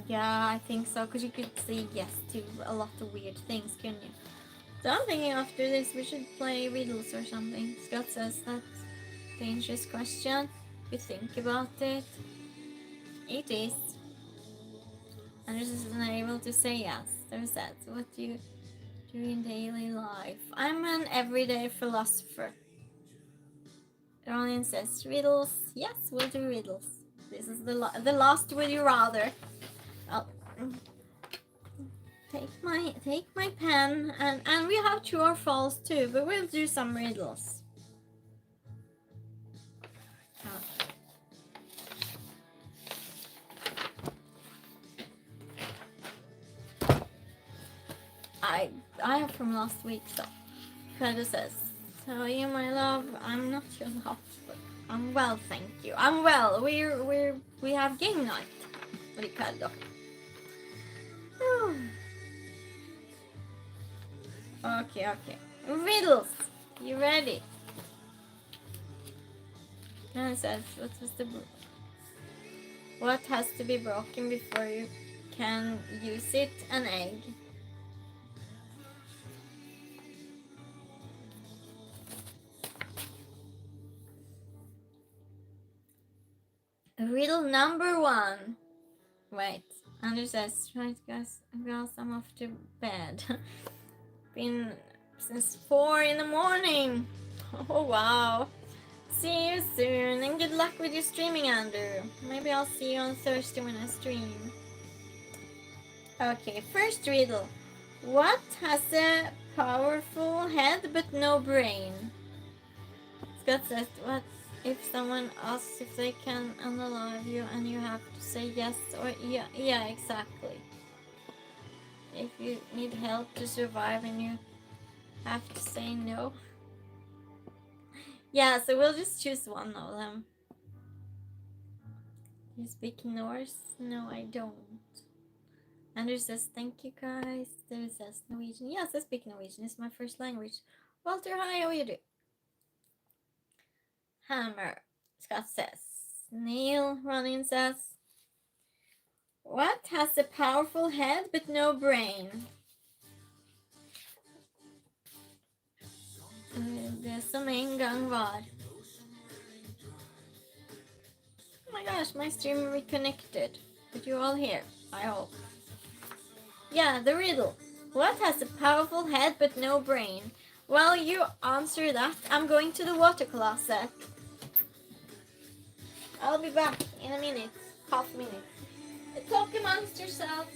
Yeah, I think so, because you could say yes to a lot of weird things, couldn't you? So I'm thinking after this we should play riddles or something. Scott says that's a dangerous question. If you think about it, it is. And this is unable to say yes. There's that. What do you do in daily life? I'm an everyday philosopher. Ronin says riddles. Yes, we'll do riddles. This is the last would you rather. I'll take my pen and we have true or false too, but we'll do some riddles. I have from last week, so Freddy says, so you my love, I'm not your love, but I'm well, thank you. I'm well. We have game night. Ricardo. Okay. Riddles. You ready? And it says, what has to be broken before you can use it? An egg. Riddle number 1. Wait. Andrew says, right guys, I'm off to bed. Been since 4 in the morning. Oh wow. See you soon and good luck with your streaming, Andrew. Maybe I'll see you on Thursday when I stream. Okay, first riddle. What has a powerful head but no brain? Scott says, what if someone asks if they can unalive you and you have to say yes or yeah? Yeah, exactly. If you need help to survive and you have to say no. Yeah, so we'll just choose one of them. You speak Norse? No, I don't. Andrew says, thank you guys. There says Norwegian. Yes, I speak Norwegian. It's my first language. Walter, hi, how are you doing? Hammer. Scott says. Neil Ronin says, what has a powerful head but no brain? Det som en gång var. Oh my gosh, my stream reconnected. But you're all here, I hope. Yeah, the riddle. What has a powerful head but no brain? While you answer that, I'm going to the water closet. I'll be back in a minute. Half a minute. Talk amongst yourselves.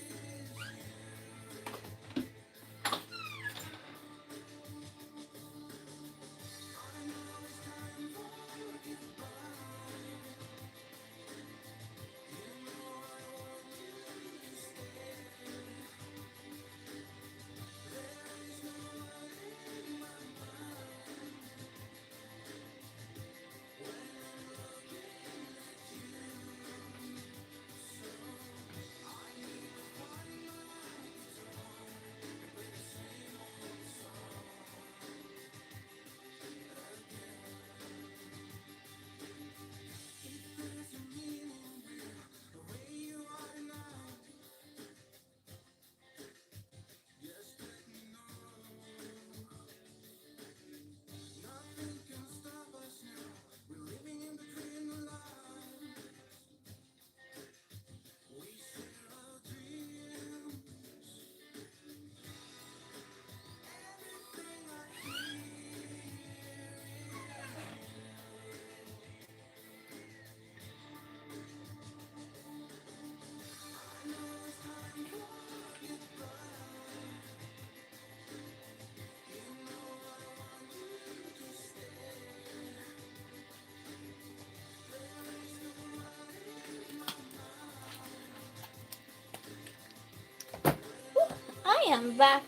I am back.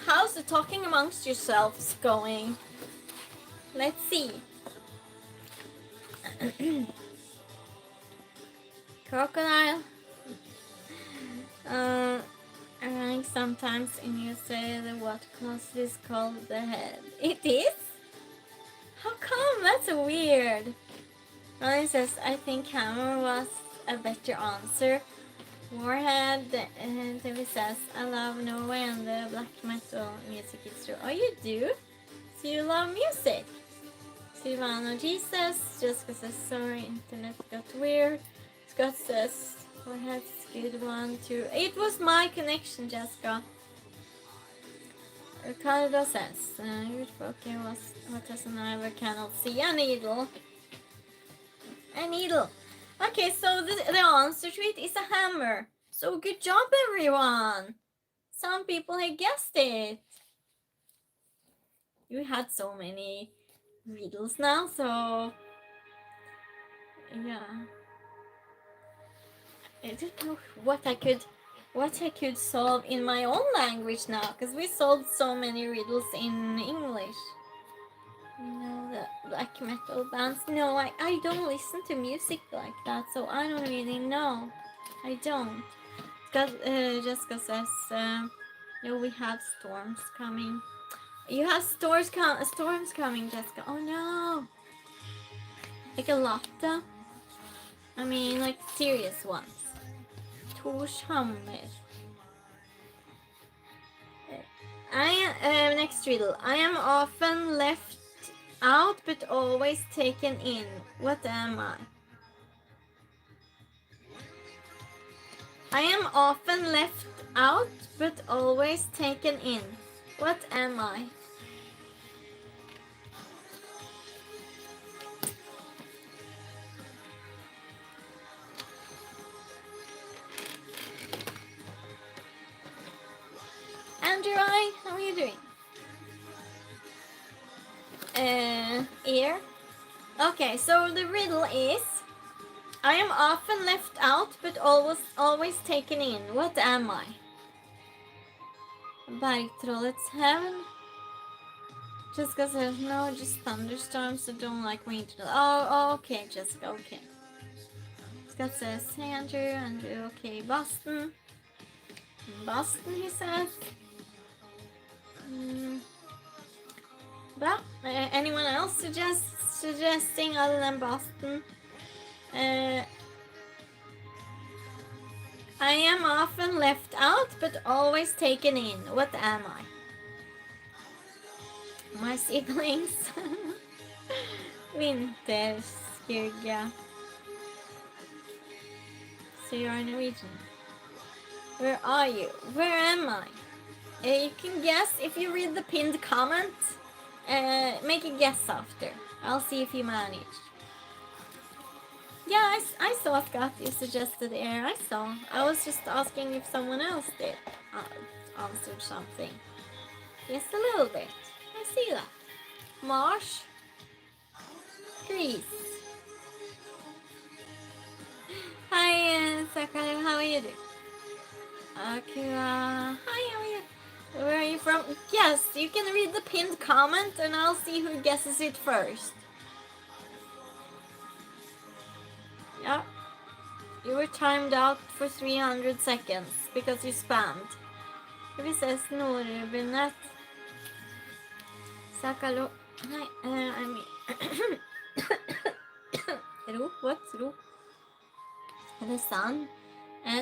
How's the talking amongst yourselves going? Let's see. Crocodile. I think sometimes when you say the water closet is called the head. It is? How come? That's so weird. Ryan says, I think hammer was a better answer. Warhead, and he says, I love Norway and the black metal music is true. Oh, you do? So you love music? Silvano Jesus, Jessica says, sorry, internet got weird. Scott says, Warhead's good one too. It was my connection, Jessica. Ricardo says, you're spoken was what has an eye but cannot see. A needle. A needle. Okay, so the answer to it is a hammer. So good job, everyone. Some people have guessed it. You had so many riddles now, so yeah. I don't know what I could solve in my own language now, because we solved so many riddles in English. You know, the black metal bands. No, I don't listen to music like that, so I don't really know. I don't. Jessica says, no, we have storms coming. You have storms coming, Jessica. Oh no. Like a lot, I mean, like serious ones. Torshammer. Next riddle. I am often left out but always taken in. What am I? I am often left out but always taken in. What am I? Andrew I, how are you doing? Ear. Okay, so the riddle is: I am often left out, but always taken in. What am I? Bergtrollets heaven. Jessica says no, just thunderstorms. I don't like rain. Oh, okay, Jessica. Okay. Scott says, hey Andrew. Okay, Boston. Boston, he says. But anyone else suggesting other than Boston? I am often left out, but always taken in. What am I? My siblings. Vinterskugga. So you are Norwegian. Where are you? Where am I? You can guess if you read the pinned comment. Make a guess after. I'll see if you manage. Yeah, I saw Scott. You suggested air. I saw. I was just asking if someone else did. Answered something. Yes, a little bit. I see that. Marsh. Greece. Hi, Sakura. How are you doing? Akira. Hi, how are you? Where are you from? Yes, you can read the pinned comment and I'll see who guesses it first. Yeah. You were timed out for 300 seconds because you spammed. Vi ses Norrbenet. Sakalo. Hi, I mean. Ro, what's Ro? The sun.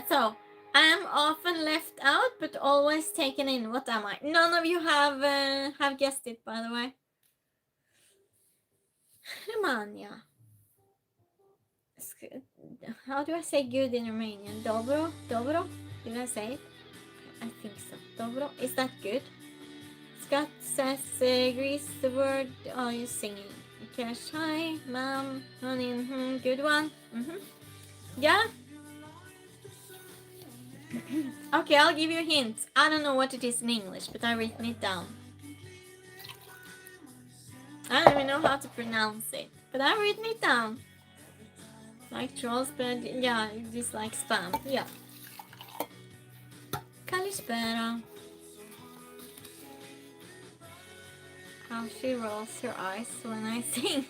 So, I am often left out, but always taken in. What am I? None of you have guessed it, by the way. Romania. How do I say good in Romanian? Dobro? Dobro? Did I say it? I think so. Dobro? Is that good? Scott says Greece, the word. Oh, you're singing. Cash, hi, mom, honey, good one. Yeah? Okay, I'll give you a hint. I don't know what it is in English, but I've written it down. I don't even know how to pronounce it, but I've written it down. Like trolls, but yeah, just like spam. Yeah. Kalispera. How she rolls her eyes when I sing.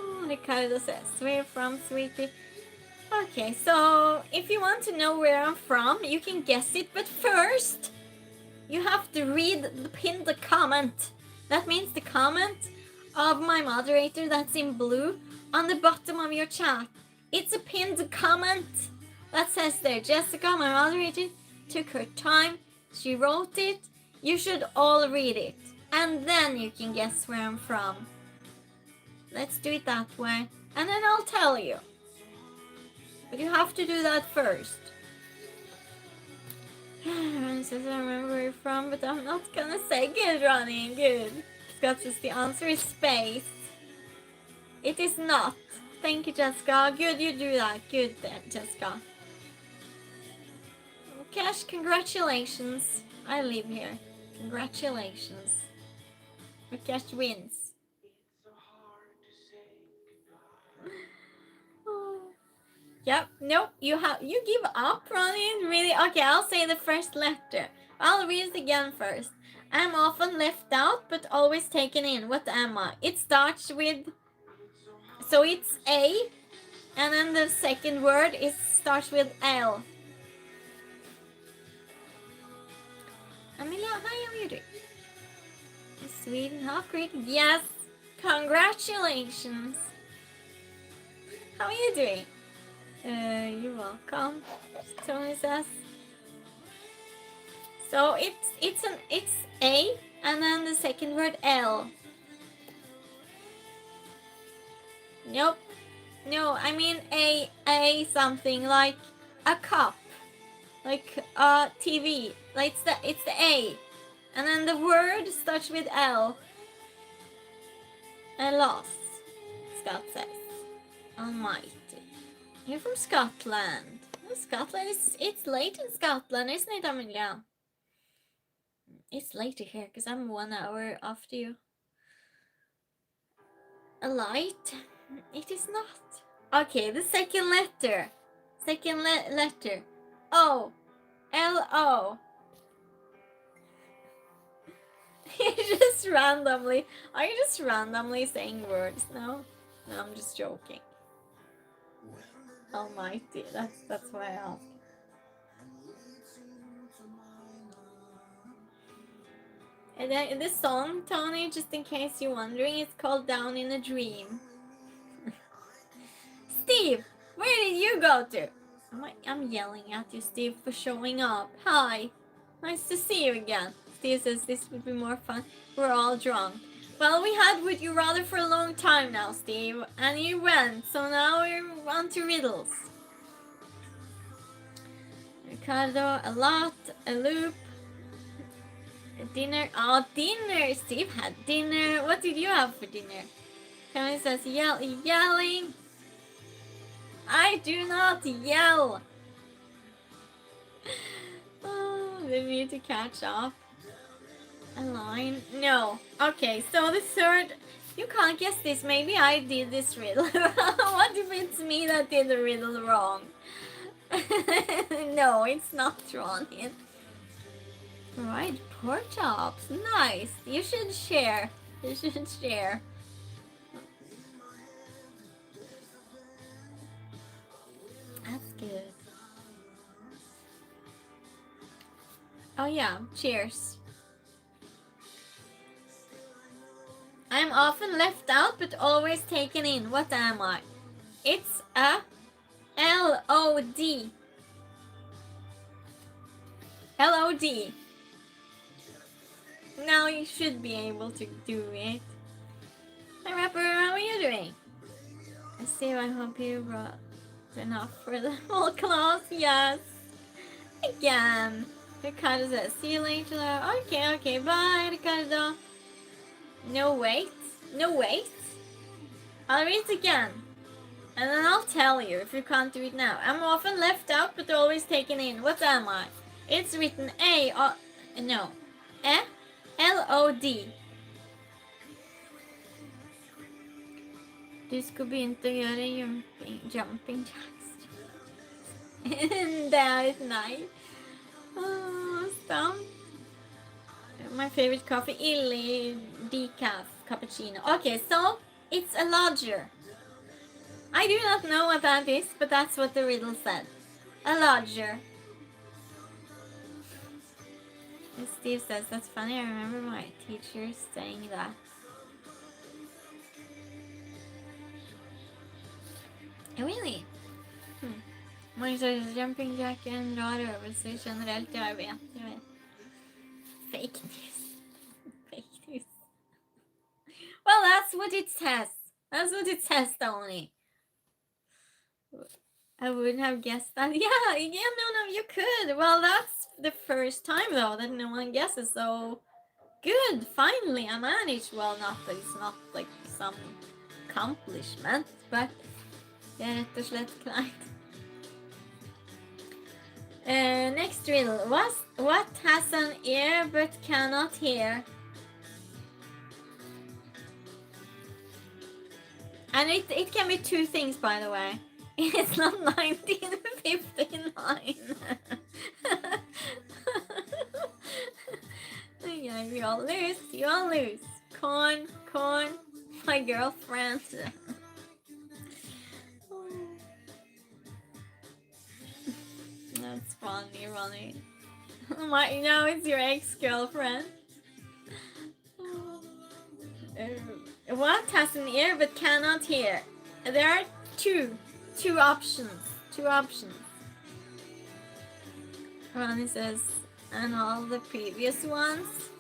Oh, Ricardo says, we're from Sweetie. Okay, so if you want to know where I'm from, you can guess it, but first, you have to read the pinned comment. That means the comment of my moderator that's in blue on the bottom of your chat. It's a pinned comment that says there, Jessica, my moderator, took her time. She wrote it. You should all read it. And then you can guess where I'm from. Let's do it that way. And then I'll tell you. But you have to do that first. Ronnie says, I remember where you're from, but I'm not gonna say good, Ronnie. Good. Scott says the answer is space. It is not. Thank you, Jessica. Good, you do that. Good there, Jessica. Cash, congratulations. I live here. Congratulations. Cash wins. Yep, nope, you give up, Ronnie? Really? Okay, I'll say the first letter. I'll read it again first. I'm often left out, but always taken in. What am I? It starts with... So it's A, and then the second word starts with L. Amelia, hi, how are you doing? Sweden, half Greek? Yes! Congratulations! How are you doing? You're welcome. Tony says. So it's A and then the second word L. Nope. No, I mean a something like a cup, like a TV. Like it's the A, and then the word starts with L. I lost. Scott says. Almighty. You're from Scotland. Scotland it's late in Scotland, isn't it, Amelia? It's later here because I'm 1 hour after you. A light? It is not. Okay, the second letter. Second letter. O. L-O. You're just randomly. Are you just randomly saying words now? No, I'm just joking. Almighty. That's why I asked. And then this song, Tony, just in case you're wondering, it's called Down in a Dream. Steve, where did you go to? I'm yelling at you, Steve, for showing up. Hi. Nice to see you again. Steve says this would be more fun. We're all drunk. Well, we had Would You Rather for a long time now, Steve, and you went, so now we're on to riddles. Ricardo, a lot, a loop, a dinner. Oh, dinner! Steve had dinner. What did you have for dinner? Kevin says yelling. I do not yell. Oh, they need to catch up. A line? No. Okay, so the third... You can't guess this. Maybe I did this riddle. What if it's me that did the riddle wrong? No, it's not Ronnie. Right, pork chops. Nice. You should share. You should share. That's good. Oh yeah, cheers. I'm often left out but always taken in. What am I? It's a L-O-D. L-O-D. Now you should be able to do it. Hi Rapper, how are you doing? Steve, I hope you brought enough for the whole class. Yes. Again. Ricardo says, see you later. Okay, bye Ricardo. No wait. I'll read it again. And then I'll tell you if you can't do it now. I'm often left out but always taken in. What am I? It's written L-O-D. Du skulle begynte å gjøre jumping jacks. Det er et nei. Stamp. My favorite coffee, Illy decaf cappuccino. Okay, so it's a lodger. I do not know what that is, but that's what the riddle said. A lodger. And Steve says, that's funny, I remember my teacher saying that. Really? Man säger jumping jack är en rar rörelse generellt, jag vet. Fake news. Well, that's what it says. Tony. I wouldn't have guessed that. Yeah, no, you could. Well, that's the first time, though, that no one guesses, so... Good, finally, I managed. Well, not that it's not, like, some accomplishment, but... Jag är rätt och slett kleint. Next riddle. What has an ear but cannot hear? And it can be two things, by the way. It's not 1959. Yeah, you all lose. Corn, my girlfriend. That's funny, Ronnie. No, it's your ex-girlfriend. What has an ear but cannot hear? There are two options. Ronnie says, and all the previous ones.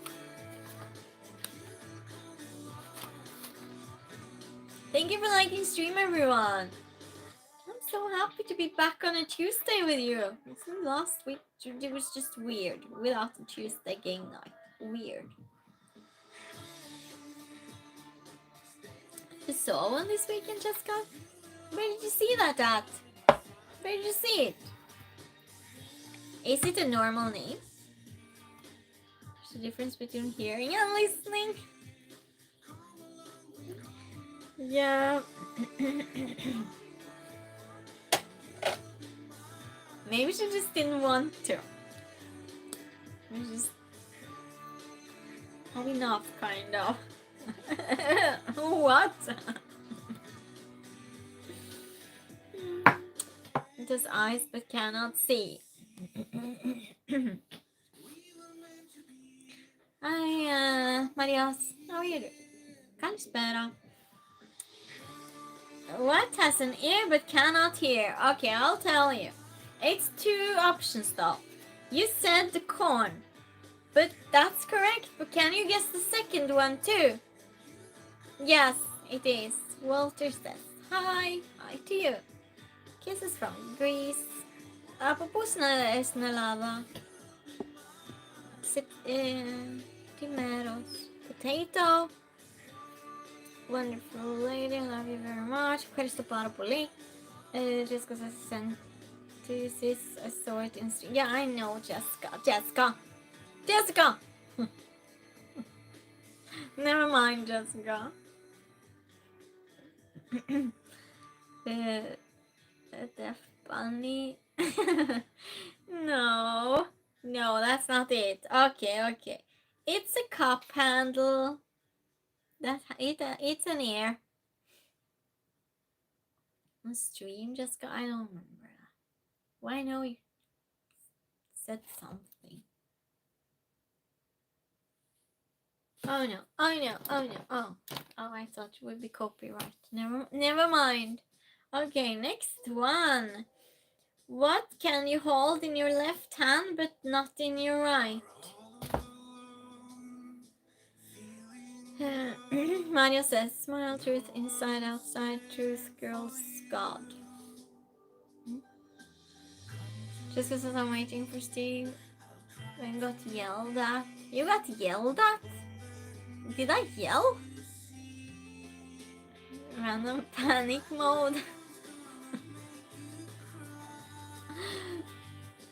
Thank you for liking stream, everyone. I'm so happy to be back on a Tuesday with you. Last week it was just weird without the Tuesday game night. Weird. You saw one this weekend, Jessica? Where did you see that at? Where did you see it? Is it a normal name? the difference between hearing and listening. Yeah. Maybe she just didn't want to. We just had enough, kind of. What? It has eyes but cannot see. Hi, Marias. How are you doing? Kalispera. What has an ear but cannot hear? Okay, I'll tell you. It's two options though. You said the corn, but that's correct. But can you guess the second one too? Yes, it is. Walter says hi. Hi to you. Kisses from Greece. Apropå snälla va. Tomatoes. Potato. Wonderful lady, love you very much. Ευχαριστώ πάρα πολύ. Jessica says synthesis. I saw it in stream. Yeah, I know, Jessica! Never mind, Jessica. Deaf bunny. No, that's not it. Okay. It's a cup handle. It's an ear. On stream, Jessica? I don't remember that. Well, I know you said something. Oh no. Oh, I thought it would be copyright. Never mind. Okay, next one. What can you hold in your left hand but not in your right? Mario says, smile, truth, inside, outside, truth, girls, God. Just because I'm waiting for Steve. I got yelled at. You got yelled at? Did I yell? Random panic mode.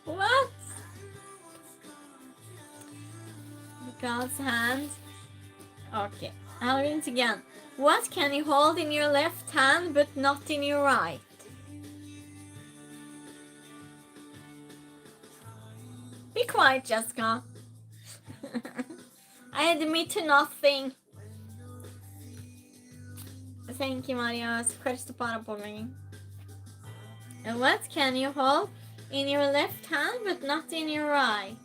What? God's hand. Okay, I'll read it again. What can you hold in your left hand but not in your right? Be quiet, Jessica. I admit to nothing. Thank you, Marios. Ευχαριστώ πάρα πολύ. And what can you hold in your left hand but not in your right?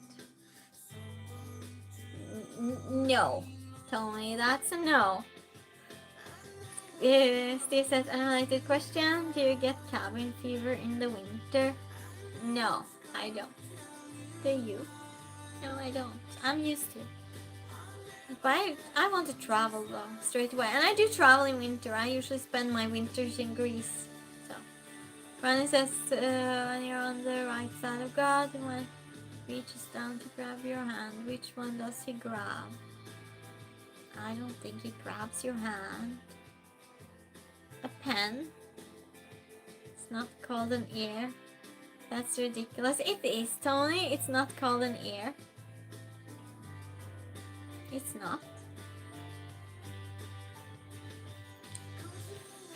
No. Tony, that's a no. Steve says, unrelated question. Do you get cabin fever in the winter? No, I don't. Do you? No, I don't. I'm used to it. But I want to travel though, straight away. And I do travel in winter. I usually spend my winters in Greece. So, Ronnie says, when you're on the right side of God, and when he reaches down to grab your hand, which one does he grab? I don't think he grabs your hand. A pen? It's not called an ear. That's ridiculous. It is, Tony. It's not called an ear. It's not.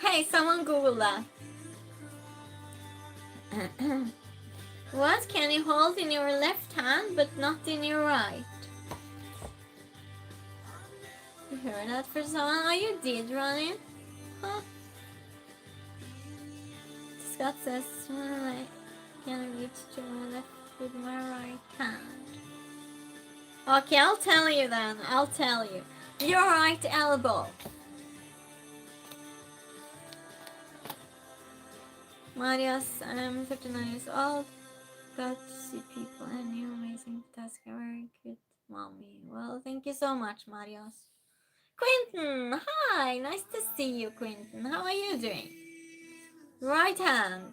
Hey, someone Google that. What can you hold in your left hand but not in your right? You heard that for someone? Oh, you did, Ronnie? Huh? Scott says, I can reach to my left with my right hand. Okay, I'll tell you then. I'll tell you. Your right elbow. Marius, I'm 39 years old. Got to see people and you amazing task. Very good, mommy. Well, thank you so much, Marius. Quentin, hi. Nice to see you, Quentin. How are you doing? Right hand.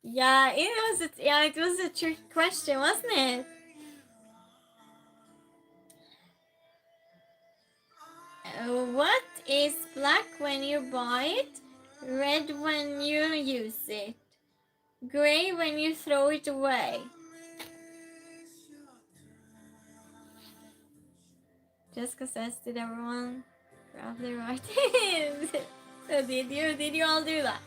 Yeah, it was a trick question, wasn't it? What is black when you buy it, red when you use it, gray when you throw it away? Jessica says, did everyone grab their right? So did you all do that?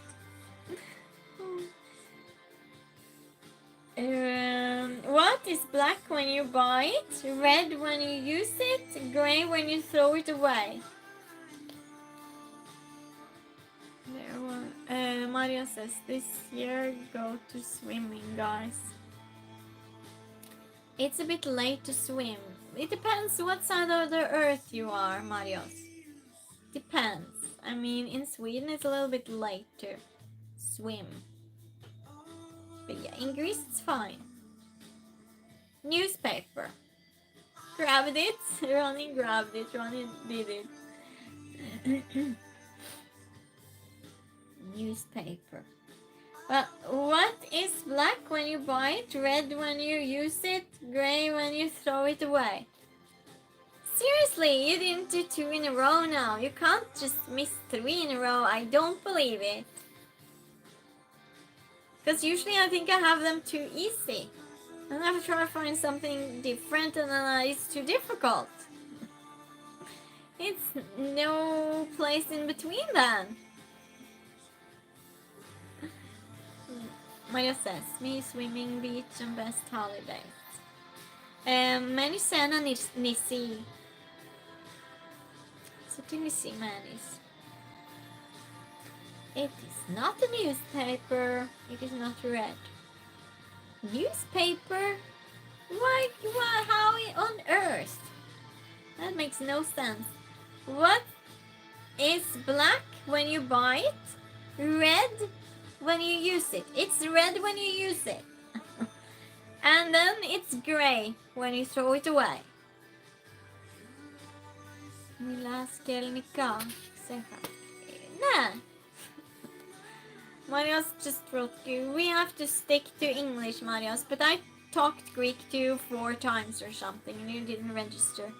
What is black when you buy it, red when you use it, gray when you throw it away? Maria says, this year go to swimming, guys. It's a bit late to swim. It depends what side of the earth you are, Marios. Depends. I mean, in Sweden it's a little bit late to swim. But yeah, in Greece it's fine. Newspaper. Grabbed it. Ronnie grabbed it. Ronnie did it. Newspaper. Well, what is black when you buy it, red when you use it, gray when you throw it away? Seriously, you didn't do 2 in a row now. You can't just miss 3 in a row. I don't believe it. Because usually I think I have them too easy. And I have to try to find something different and then it's too difficult. It's no place in between then. Maria says, me swimming, beach and best holidays. Many sen Nissi. Så till Nissi Manis. It is not a newspaper. It is not red. Newspaper? Why, how on earth? That makes no sense. What is black when you buy it? Red when you use it. It's red when you use it. And then it's gray when you throw it away. Mila Skelnika. Nah. Marios just wrote you. We have to stick to English, Marios. But I talked Greek to you 4 times or something and you didn't register.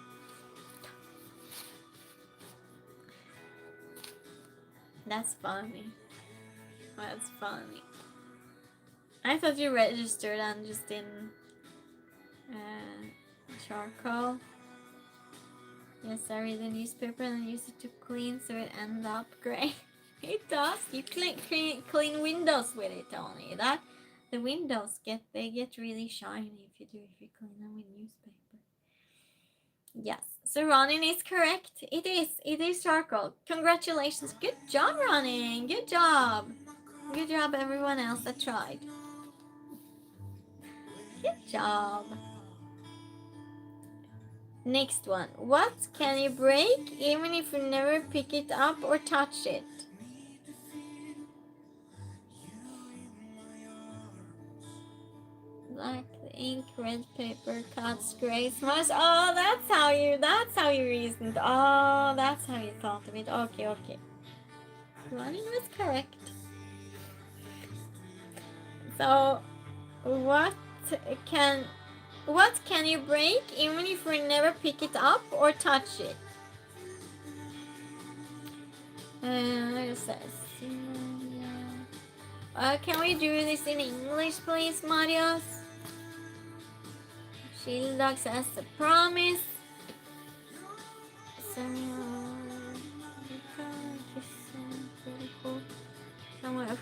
That's funny. That's funny. I thought you registered and just in charcoal. Yes, I read the newspaper and use it to clean so it ends up gray. It does. You clean windows with it only. That the windows get really shiny if you clean them with newspaper. Yes. So Ronin is correct. It is charcoal. Congratulations. Good job, Ronin. Good job. Good job, everyone else that tried. Good job. Next one. What can you break even if you never pick it up or touch it? Black ink, red paper, cuts, gray smudge. Oh, that's how you reasoned. Oh, that's how you thought of it. Okay. Running was correct. So, what can you break even if you never pick it up or touch it? It says, can we do this in English, please, Marios? Shield Dog says a promise. So,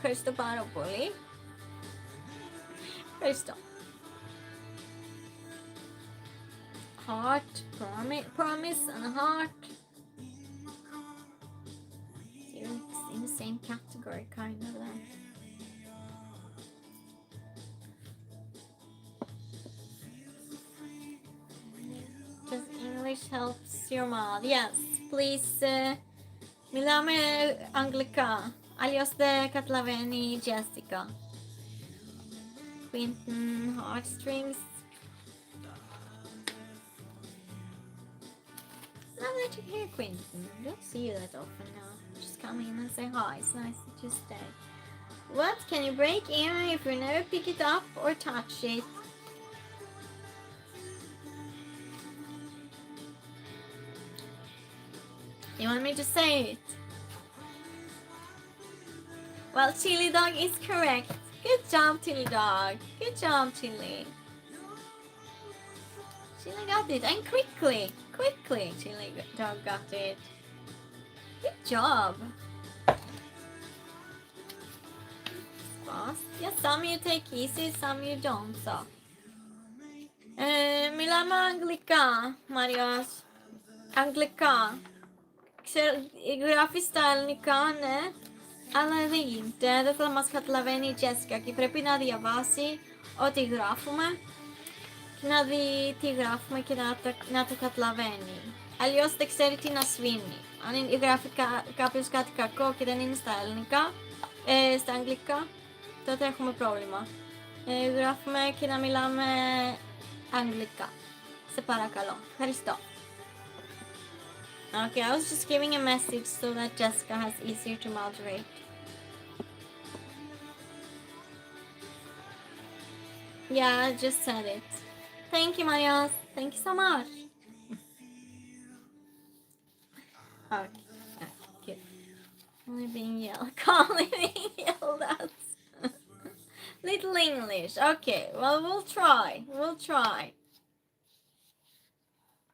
first of all, bully. First off. Heart, promise and heart. It's in the same category, kind of that. Does English helps your mouth? Yes, please. Milame Anglica, alias the Catlaveni Jessica. Quinton, heartstrings. Now that you're here, Quinton, don't see you that often now. Just come in and say hi. It's nice that you stay. What can you break even if you never pick it up or touch it? You want me to say it? Well, Chili Dog is correct. Good job, Chili Dog. Good job, Chili. Chili got it, and quickly. Chili dog got it. Good job. Fast. Yeah, some you take easy, some you don't, so. Milano Anglica, Marios. Anglica. Γράφει στα ελληνικά, ναι, αλλά δεν γίνεται. Δεν θέλω να μας καταλαβαίνει η Jessica και πρέπει να διαβάσει ό,τι γράφουμε και να δει τι γράφουμε και να το καταλαβαίνει. Αλλιώς δεν ξέρει τι να σβήνει. Αν γράφει κάποιος κάτι κακό και δεν είναι στα ελληνικά, στα αγγλικά, τότε έχουμε πρόβλημα. Γράφουμε και να μιλάμε αγγλικά. Σε παρακαλώ. Ευχαριστώ. Okay, I was just giving a message so that Jessica has easier to moderate. Yeah, I just said it. Thank you, Marios. Thank you so much. Okay, good. Only being yelled. Calling being yelled at. Little English. Okay, well, we'll try. We'll try.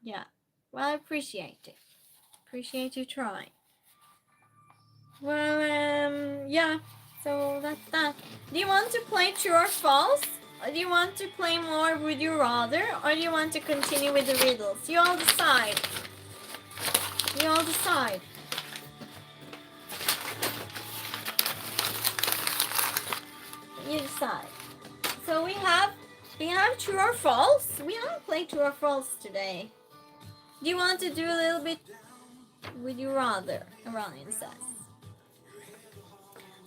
Yeah, well, I appreciate it. Appreciate you trying. Well, yeah, so that's that. Do you want to play true or false? Or do you want to play more would you rather? Or do you want to continue with the riddles? You all decide. You all decide. You decide. So we have true or false. We haven't played true or false today. Do you want to do a little bit would you rather? Ryan says.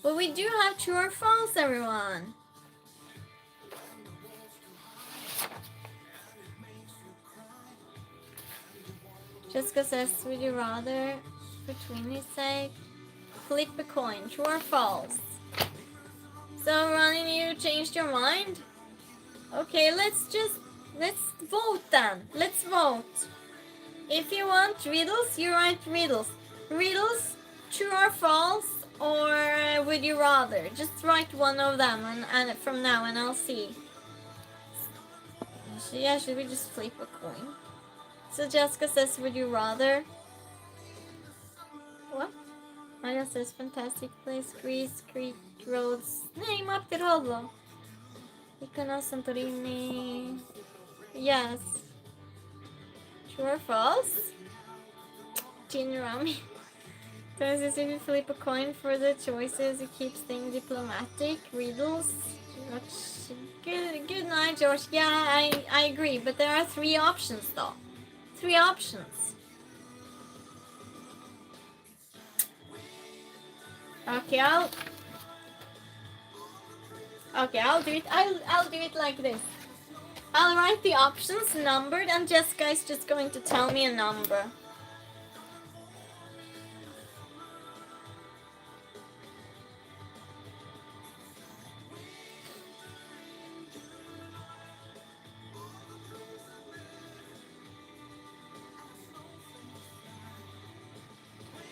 But we do have true or false, everyone. Jessica says, would you rather, for Twinnie's sake, flip a coin, true or false? So, Ronnie, you changed your mind? Okay, let's vote then. Let's vote. If you want riddles, you write riddles. Riddles, true or false, or would you rather? Just write one of them and from now and I'll see. Yeah, should we just flip a coin? So Jessica says, would you rather? What? Maria says, fantastic place, Greece, Crete, Rhodes. Nej, Marte Rollo. Mykonos, Santorini. Yes. True or false? Gin Rami. Does this if you flip a coin for the choices, it keeps things diplomatic. Riddles. Good night, George. Yeah, I agree, but there are 3 options though. 3 options. Okay, I'll do it. I'll do it like this. I'll write the options numbered and Jessica is just going to tell me a number.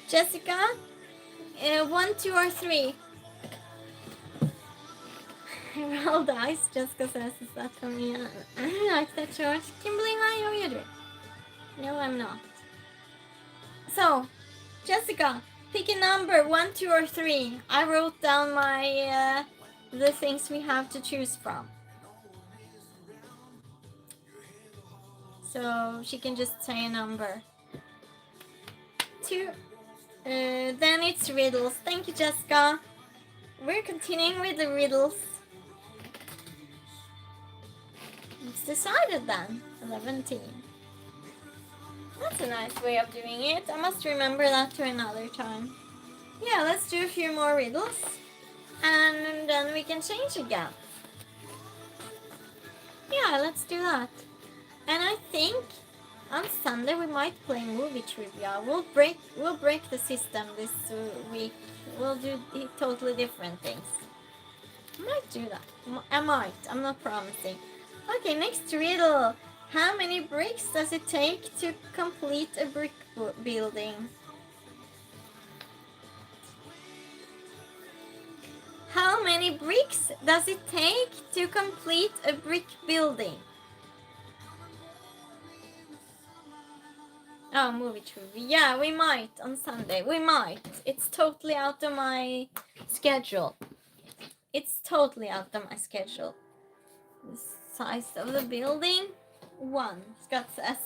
Jessica, 1, 2, or 3? Roll dice, Jessica says, is that for me? I like that, George. Kimberly, hi, how are you doing? No, I'm not. So, Jessica, pick a number, 1, 2, or 3. I wrote down my, the things we have to choose from. So, she can just say a number. 2. Then it's riddles. Thank you, Jessica. We're continuing with the riddles. It's decided then. 11. That's a nice way of doing it. I must remember that to another time. Yeah, let's do a few more riddles. And then we can change again. Yeah, let's do that. And I think on Sunday we might play movie trivia. We'll break the system this week. We'll do totally different things. I might do that. I might. I'm not promising. Okay, next riddle. How many bricks does it take to complete a brick building? How many bricks does it take to complete a brick building? Oh, movie trivia. Yeah, we might on Sunday. We might. It's totally out of my schedule. It's totally out of my schedule. The size of the building? 1, Scott says.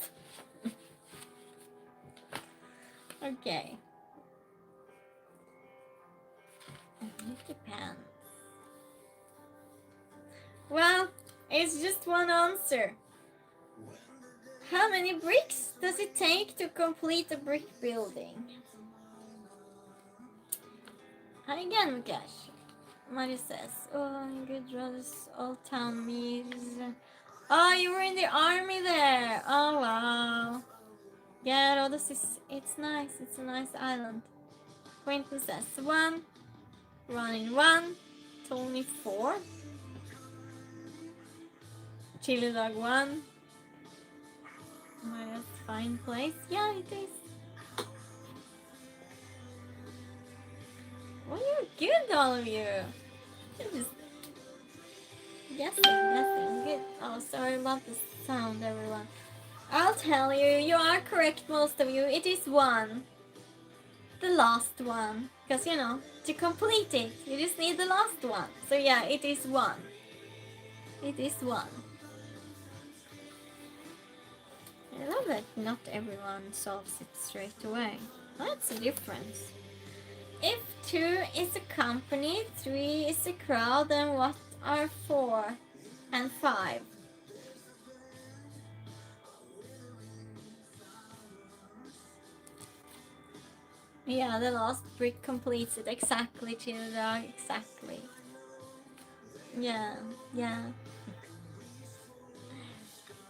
Okay. It depends. Well, it's just one answer. How many bricks does it take to complete a brick building? Again, Mukesh. Mario says, oh, good brothers, old town meals. Oh, you were in the army there. Oh, wow. Yeah, Rhodos is, it's nice. It's a nice island. Quentin says 1. Running 1. Tony 4. Chili Dog 1. Mario's fine place. Yeah, it is. Well, you're good, all of you. You're just guessing. Good. Oh, sorry about the sound, everyone. I'll tell you, you are correct, most of you. It is 1. The last one. Because, you know, to complete it, you just need the last one. So yeah, it is 1. It is 1. I love that not everyone solves it straight away. That's the difference. If 2 is a company, 3 is a crowd, then what are 4 and 5? Yeah, the last brick completes it. Exactly, Childog. Exactly. Yeah.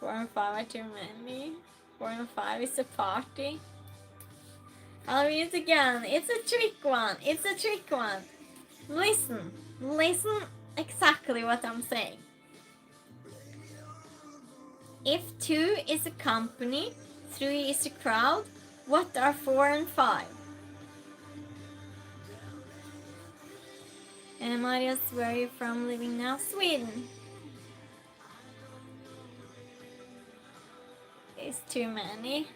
4 and 5 are too many. 4 and 5 is a party. I'll read it again. It's a trick one. Listen exactly what I'm saying. If 2 is a company, 3 is a crowd, what are 4 and 5? And Marius, where are you from living now? Sweden. It's too many.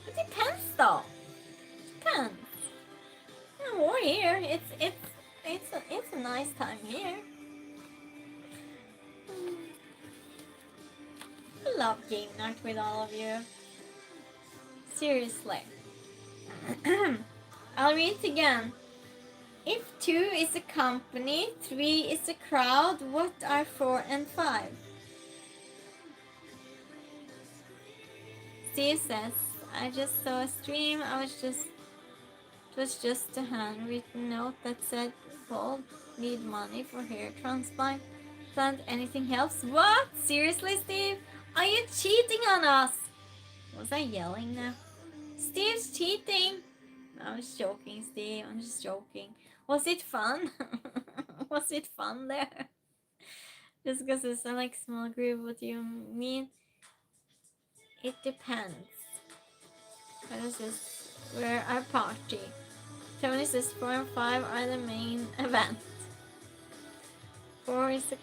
It depends though. Depends. We're here. It's a nice time here. I love game night with all of you. Seriously. I'll read it again. If 2 is a company, 3 is a crowd, what are 4 and 5? Steve says, I just saw a stream, it was just a handwritten note that said, Paul, need money for hair transplant, anything helps. What? Seriously, Steve? Are you cheating on us? Was I yelling now? Steve's cheating. I was joking, Steve. I'm just joking. Was it fun? Was it fun there? Just because it's not like small group, what do you mean? It depends. What is this? We're our party. Tony says 4 and 5 are the main event. 4 is a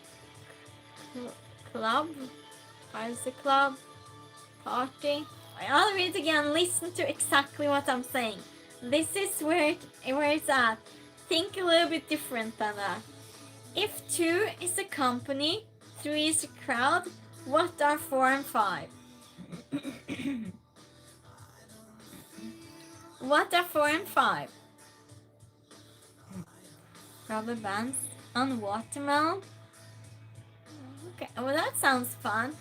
club. 5 is a club. Party. I'll read it again. Listen to exactly what I'm saying. This is where it's at. Think a little bit different than that. If 2 is a company, 3 is a crowd, what are 4 and 5? What are 4 and 5? Rubber bands on watermelon? Okay, well that sounds fun.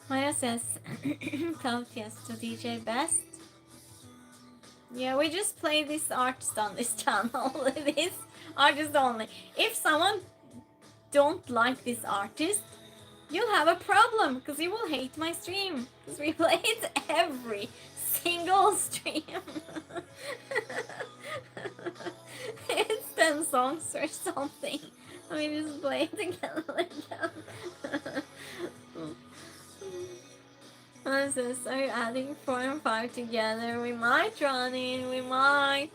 Maya says, Cloud yes to DJ Best. Yeah, we just play this artist on this channel. This artist only. If someone don't like this artist, you'll have a problem because you will hate my stream. Because we play it every single stream. It's 10 songs or something. We just play it together like that. What is this? Are you adding 4 and 5 together? We might, Ronnie. We might.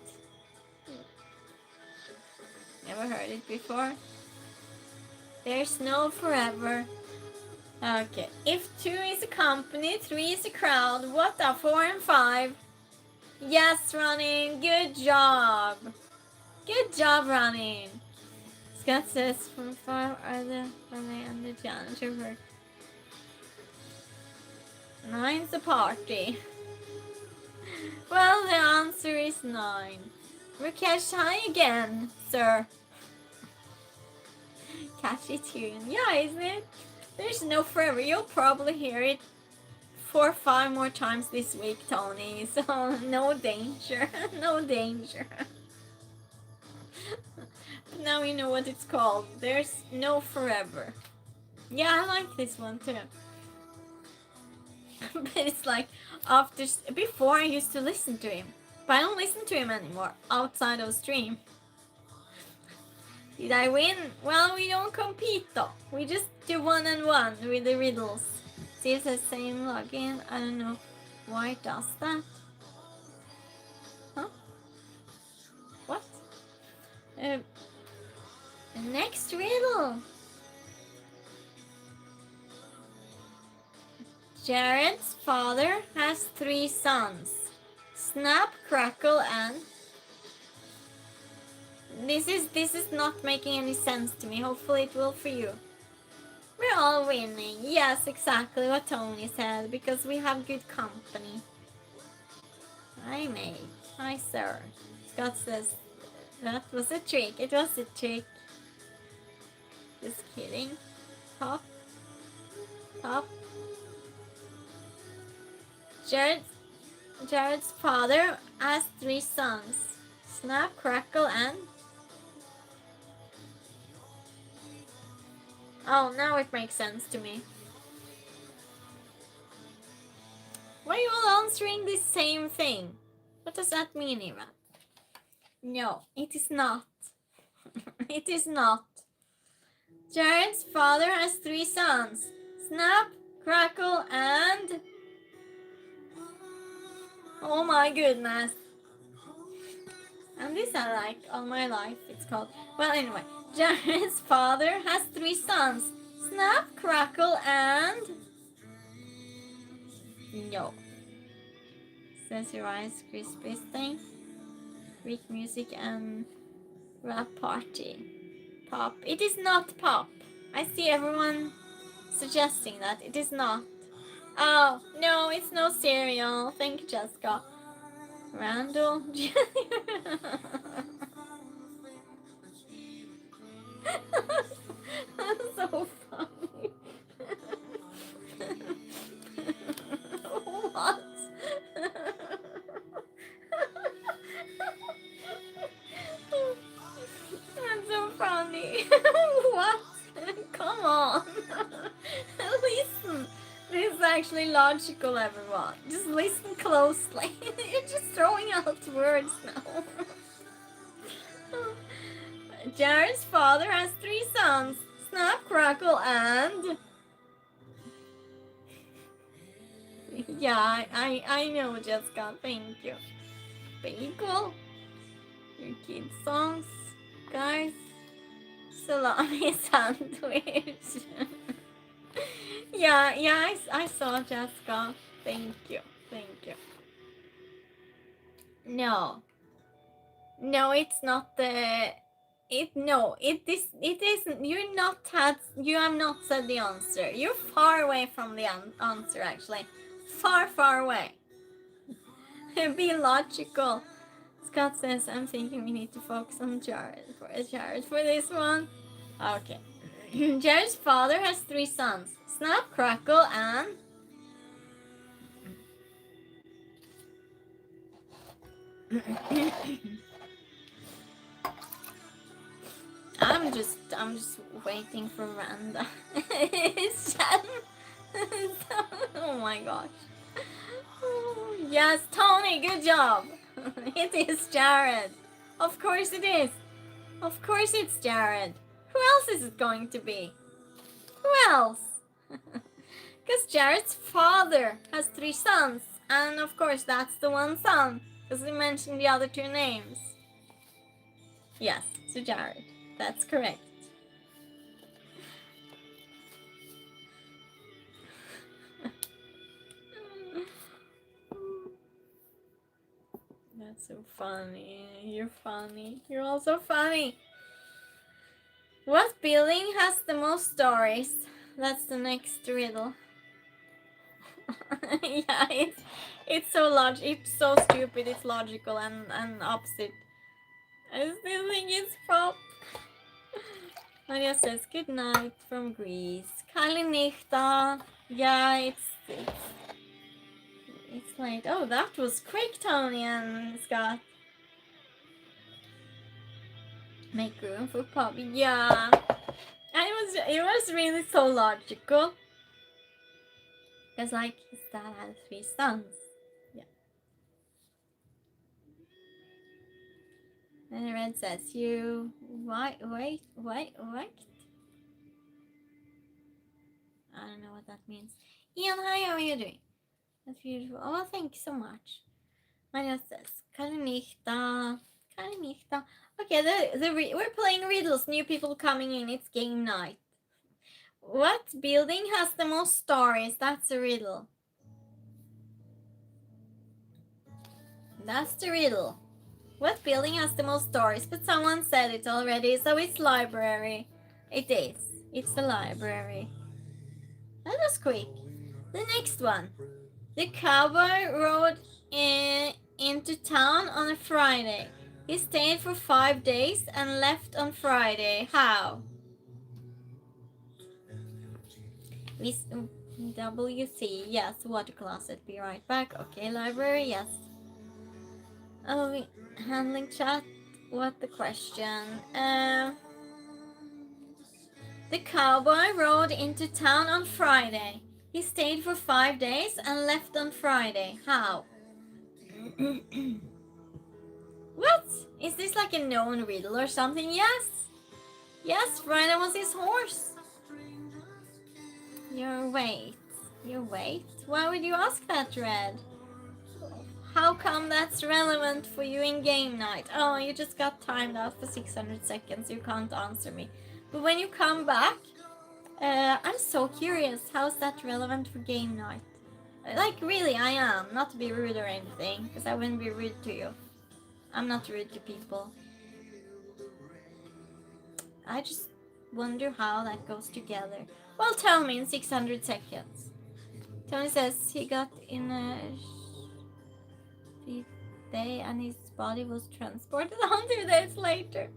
Never heard it before. There's no forever. Okay, if 2 is a company, 3 is a crowd, what are 4 and 5? Yes, Running, good job. Good job, Running. Scott says from 5 are the funny and the janitor work. 9's a party. Well, the answer is 9. Rakesh, hi again, sir. Catchy tune. Yeah, isn't it? There's no forever. You'll probably hear it 4 or 5 more times this week, Tony. So no danger. No danger. But now you know what it's called. There's no forever. Yeah, I like this one too. But it's like before I used to listen to him. But I don't listen to him anymore outside of stream. Did I win? Well, we don't compete though. We just do 1-on-1 with the riddles. See if it's the same login. I don't know why it does that. Huh? What? The next riddle. Jared's father has 3 sons. Snap, crackle, and... This is not making any sense to me. Hopefully it will for you. We're all winning. Yes, exactly what Tony said, because we have good company. Hi, mate. Hi, sir. Scott says, that was a trick. It was a trick. Just kidding. Top. Top. Jared's father has 3 sons. Snap, crackle, and... Oh, now it makes sense to me. Why are you all answering the same thing? What does that mean, Eva? No, it is not. It is not. Jared's father has 3 sons. Snap, crackle, and... Oh my goodness. And this I like all my life, it's called. Well, anyway. Jared's father has 3 sons. Snap, crackle, and... No. Says your Rice Krispies thing. Greek music and rap party. Pop. It is not pop. I see everyone suggesting that. It is not. Oh, no, it's no cereal. Thank you, Jessica. Randall. That's so funny. What? That's so funny. What? Come on. Listen. This is actually logical, everyone. Just listen closely. You're just throwing out words now. Jared's father has 3 sons. Snap, crackle, and... Yeah, I know, Jessica. Thank you. Bagel. Your kids' songs. Guys. Salami sandwich. Yeah, I saw, Jessica. Thank you. No, it's not the... It isn't. You have not said the answer. You're far away from the answer, actually. Far away. Be logical. Scott says, I'm thinking we need to focus on Jared for this one. Okay. Jared's father has 3 sons. Snap, crackle, and... I'm just waiting for Randa. It's just... Oh my gosh. Yes, Tony, good job. It is Jared. Of course it is. Of course it's Jared. Who else is it going to be? Who else? Because Jared's father has 3 sons. And of course that's the one son. Because we mentioned the other 2 names. Yes, so Jared. That's correct. So funny. You're funny. You're also funny. What building has the most stories? That's the next riddle. Yeah, it's so it's so stupid. It's logical and opposite. I still think it's prop. Maria says good night from Greece. Kalinichta. Yeah, it's late. Oh, that was quick, Tony and Scott. Make room for Poppy. Yeah, it was really so logical. Because like his dad had 3 sons. Yeah. And Red says you wait. I don't know what that means. Ian, hi, how are you doing? That's beautiful. Oh, thank you so much. Maria says Kalinichta. Okay, we're playing riddles. New people coming in. It's game night. What building has the most stories? That's a riddle. That's the riddle. What building has the most stories? But someone said it already, so it's library. It is. It's the library. That was quick. The next one. The cowboy rode into town on a Friday. He stayed for 5 days and left on Friday. How? WC, yes. Water closet, be right back. Okay, library, yes. Oh, handling chat. What the question? The cowboy rode into town on Friday. He stayed for 5 days and left on Friday. How? What? Is this like a known riddle or something? Yes. Yes, Friday was his horse. Your weight. Your weight? Why would you ask that, Red? How come that's relevant for you in game night? Oh, you just got timed out for 600 seconds. You can't answer me. But when you come back, I'm so curious. How's that relevant for game night? Like, really, I am. Not to be rude or anything, because I wouldn't be rude to you. I'm not rude to people. I just wonder how that goes together. Well, tell me in 600 seconds. Tony says he got in a day and his body was transported on 2 days later.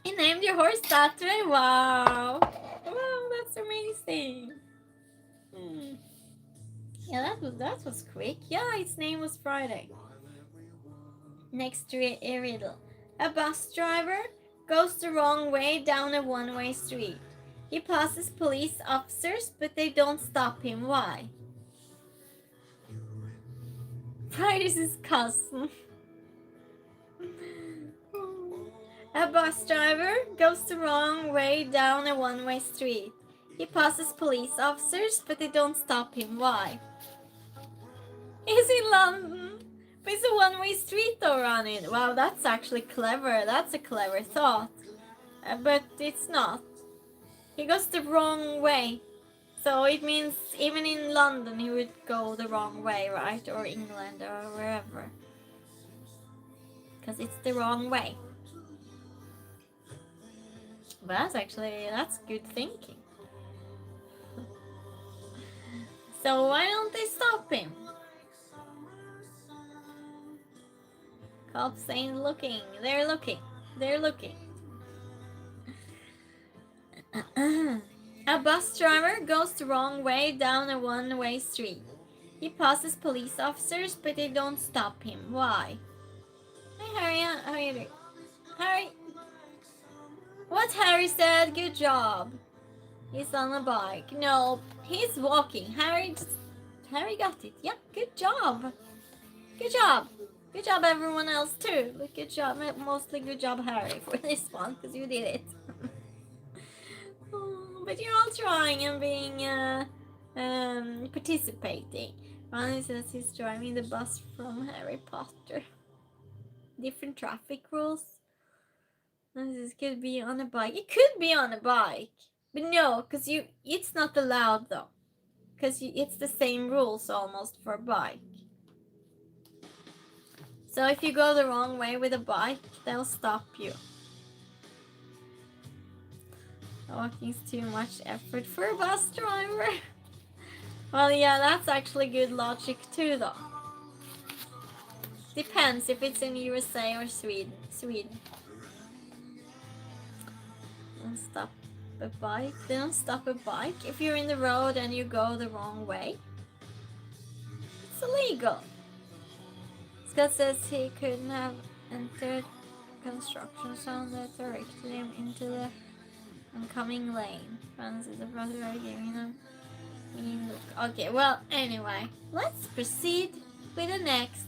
He named your horse Saturday? Wow. Wow, that's amazing. Yeah, that was quick. Yeah, its name was Friday. Next riddle. A bus driver goes the wrong way down a one-way street. He passes police officers, but they don't stop him. Why? Friday's his cousin. A bus driver goes the wrong way down a one-way street. He passes police officers, but they don't stop him. Why? He's in London. But it's a one-way street though, Ronnie. Wow, that's actually clever. That's a clever thought. But it's not. He goes the wrong way. So it means even in London he would go the wrong way, right? Or England or wherever. Because it's the wrong way. But that's good thinking. So why don't they stop him? Cops ain't looking. They're looking. They're looking. A bus driver goes the wrong way down a one-way street. He passes police officers, but they don't stop him. Why? Hey, Harry. How are you doing? Harry. What Harry said? Good job. He's on a bike. No, he's walking. Harry got it. Yeah, good job. Good job. Good job, everyone else too. But good job, mostly good job, Harry, for this one, because you did it. But you're all trying and being participating. Ronnie says he's driving the bus from Harry Potter. Different traffic rules. This could be on a bike. It could be on a bike, but no, because it's not allowed though, because it's the same rules almost for a bike. So if you go the wrong way with a bike, they'll stop you. Walking's too much effort for a bus driver. Well, yeah, that's actually good logic too, though. Depends if it's in USA or Sweden. Don't stop a bike. They don't stop a bike if you're in the road and you go the wrong way. It's illegal. Scott says he couldn't have entered construction zone that directed him into the oncoming lane. Francis, the brother are giving him mean look. Okay, well, anyway, let's proceed with the next.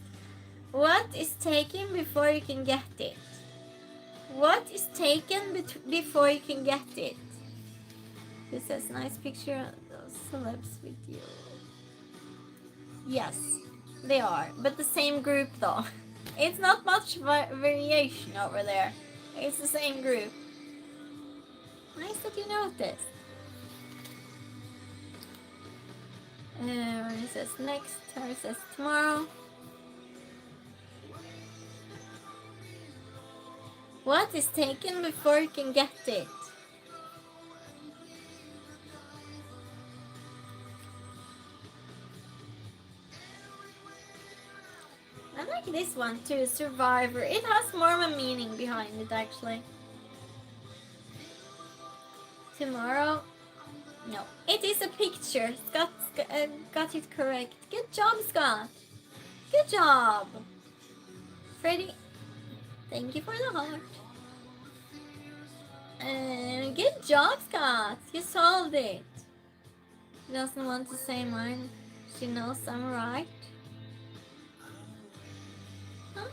What is taken before you can get it? What is taken before you can get it? This says nice picture of those celebs with you. Yes, they are, but the same group though. It's not much variation over there. It's the same group. Nice that you noticed. It says next, or it says tomorrow. What is taken before you can get it? I like this one too, Survivor. It has more of a meaning behind it actually. Tomorrow? No. It is a picture. Scott got it correct. Good job, Scott. Good job. Freddy, thank you for the heart. Good job, Scott. You solved it. She doesn't want to say mine. She knows I'm right. Huh?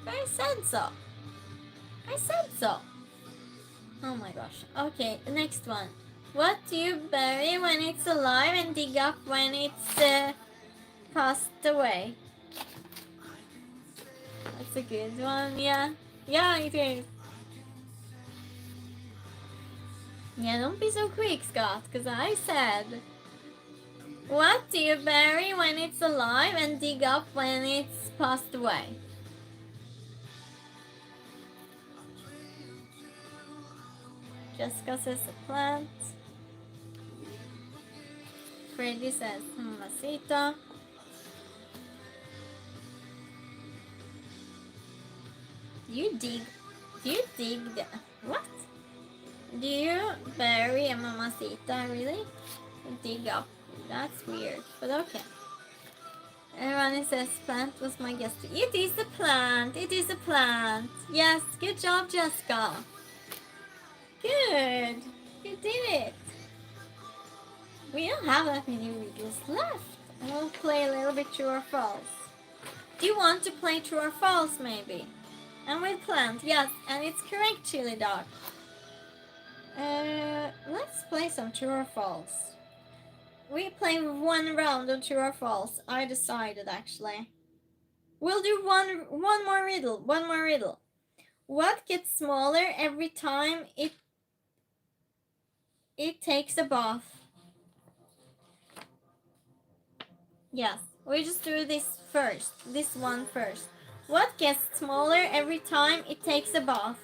I said so. I said so. Oh my gosh. Okay, the next one. What do you bury when it's alive and dig up when it's passed away? That's a good one, yeah. Yeah, it is. Yeah, don't be so quick, Scott, because I said, what do you bury when it's alive and dig up when it's passed away? Jessica says a plant. Freddy says mamacita. Do you dig the... What? Do you bury a mamacita, really? Dig up. That's weird, but okay. Ronnie says plant was my guess. It is a plant. It is a plant. Yes, good job, Jessica. Good. You did it. We don't have that many riddles left. I will play a little bit true or false. Do you want to play true or false, maybe? And with plant, yes, and it's correct, Chili Dog. Let's play some true or false. We play one round of true or false. I decided, actually. We'll do one more riddle. One more riddle. What gets smaller every time it takes a bath? Yes, we just do this first. This one first. What gets smaller every time it takes a bath?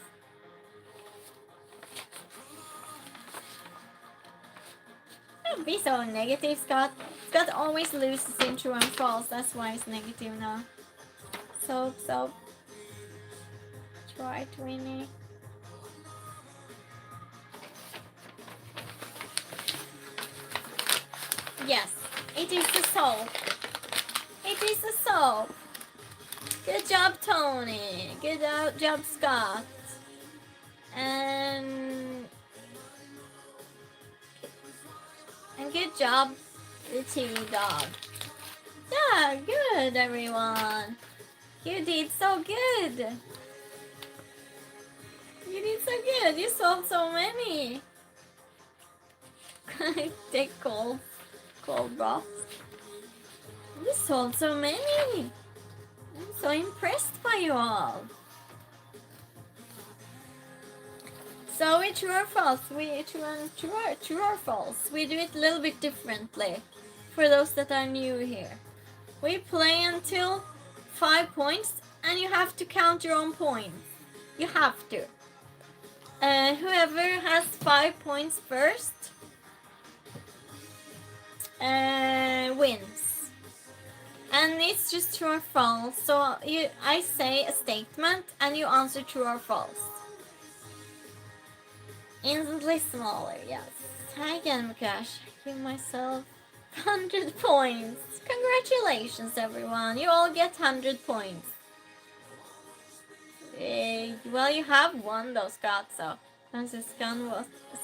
Don't be so negative, Scott. Scott always loses in true and false. That's why it's negative now. Soap. Try it, Winnie. Yes, it is the soap. It is the soap. Good job, Tony. Good job, Scott. And good job, the chili dog. Yeah, good, everyone. You did so good. You did so good. You solved so many. Take cold broth. You solved so many. I'm so impressed by you all. So we true or false? True or false? We do it a little bit differently for those that are new here. We play until 5 points and you have to count your own points. You have to. Whoever has 5 points first wins. And it's just true or false. So I say a statement and you answer true or false. Instantly smaller, yes. Hi again, Mukesh. Give myself 100 points. Congratulations, everyone. You all get 100 points. Well, you have won though, Scott, so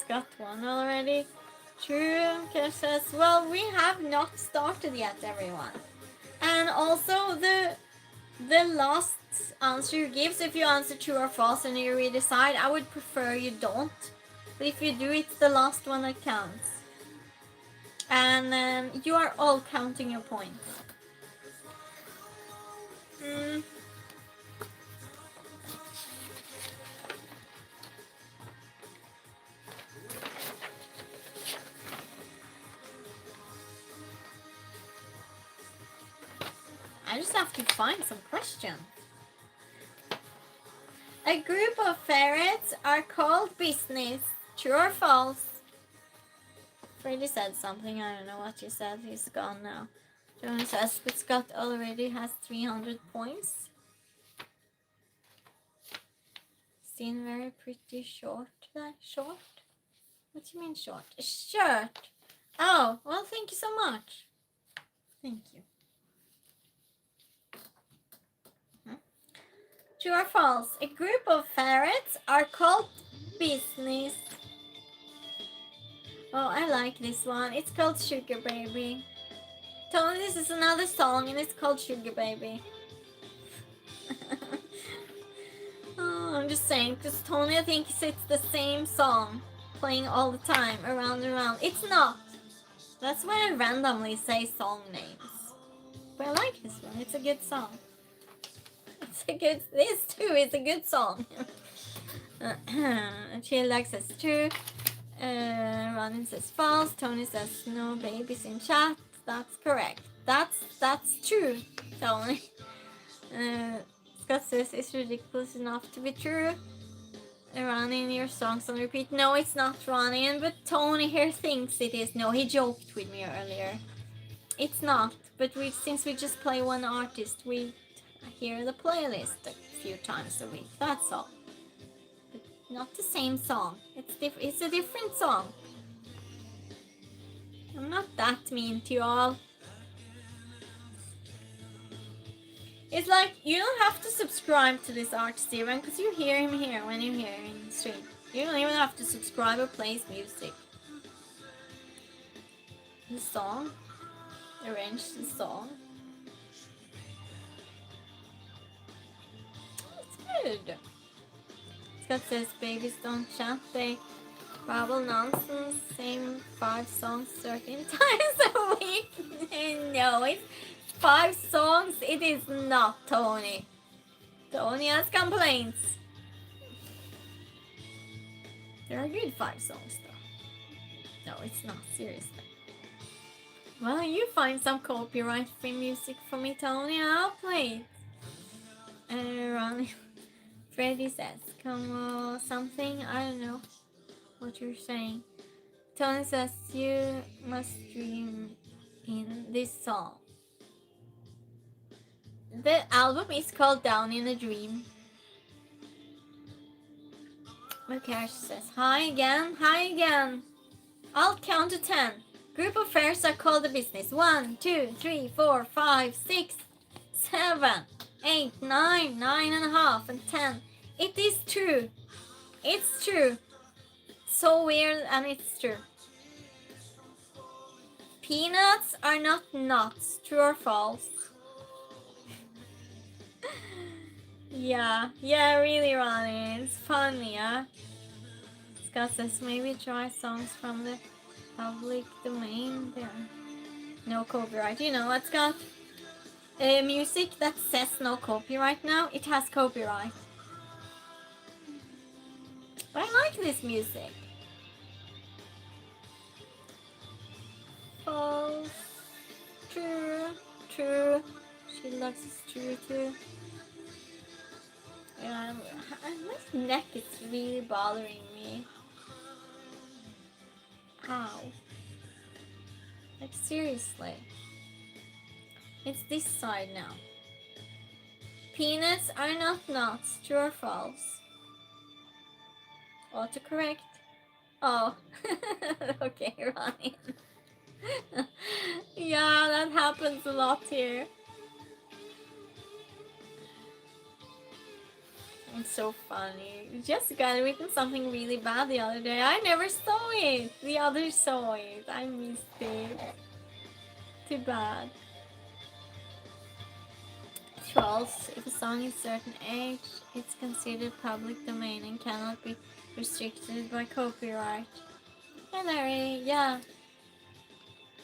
Scott won already. True, Mukesh says, well, we have not started yet, everyone. And also, the last answer you give, so if you answer true or false and you redecide, I would prefer you don't. But if you do, it's the last one that counts. And you are all counting your points. I just have to find some questions. A group of ferrets are called business. True or false? Freddy said something. I don't know what you said. He's gone now. Johnny says, but Scott already has 300 points. Seen very pretty short. Short? What do you mean short? A shirt. Oh, well, thank you so much. Thank you. True or false? A group of ferrets are called business. Oh, I like this one. It's called Sugar Baby. Tony, this is another song and it's called Sugar Baby. Oh, I'm just saying, because Tony thinks it's the same song playing all the time, around and around. It's not. That's why I randomly say song names. But I like this one. It's a good song. This too is a good song. Chillax says true. Ronin says false. Tony says no babies in chat. That's correct. That's true, Tony. Scott says it's ridiculous enough to be true. Ronin, your song's on repeat. No, it's not Ronin, but Tony here thinks it is. No, he joked with me earlier. It's not, but since we just play one artist, we hear the playlist a few times a week. That's all. But not the same song. It's a different song. I'm not that mean to y'all. It's like, you don't have to subscribe to this artist even, because you hear him here when you hear him in the stream. You don't even have to subscribe or play his music. The song. Arrange the song. It's good. Scott says babies don't chat, they babble nonsense, same 5 songs 13 times a week. No, it's 5 songs. It is not, Tony. Tony has complaints. There are good 5 songs though. No, it's not, seriously. Well, you find some copyright-free music for me, Tony. I'll play it. Ronnie. Freddy says, come on, something, I don't know what you're saying. Tony says, you must dream in this song. The album is called Down in a Dream. Mukesh says, hi again, hi again. I'll count to 10. Group of fairs are called a business. 1, 2, 3, 4, 5, 6, 7, 8, 9, 9.5, and 10. It is true. It's true. So weird, and it's true. Peanuts are not nuts. True or false? Yeah, really, Ronnie. It's funny, yeah. Scott says maybe try songs from the public domain. There, no copyright. You know what, Scott? Music that says no copyright now, it has copyright. But I like this music. False. True. She loves it's true too. Yeah, my neck is really bothering me. Ow. Like, seriously. It's this side now. Peanuts are not nuts. True or false? Autocorrect. Oh. Okay, Ronnie. Yeah, that happens a lot here. It's so funny. Jessica had written something really bad the other day. I never saw it. The others saw it. I missed it. Too bad. Trolls. If a song is certain age, it's considered public domain and cannot be restricted by copyright. Hey Larry, yeah.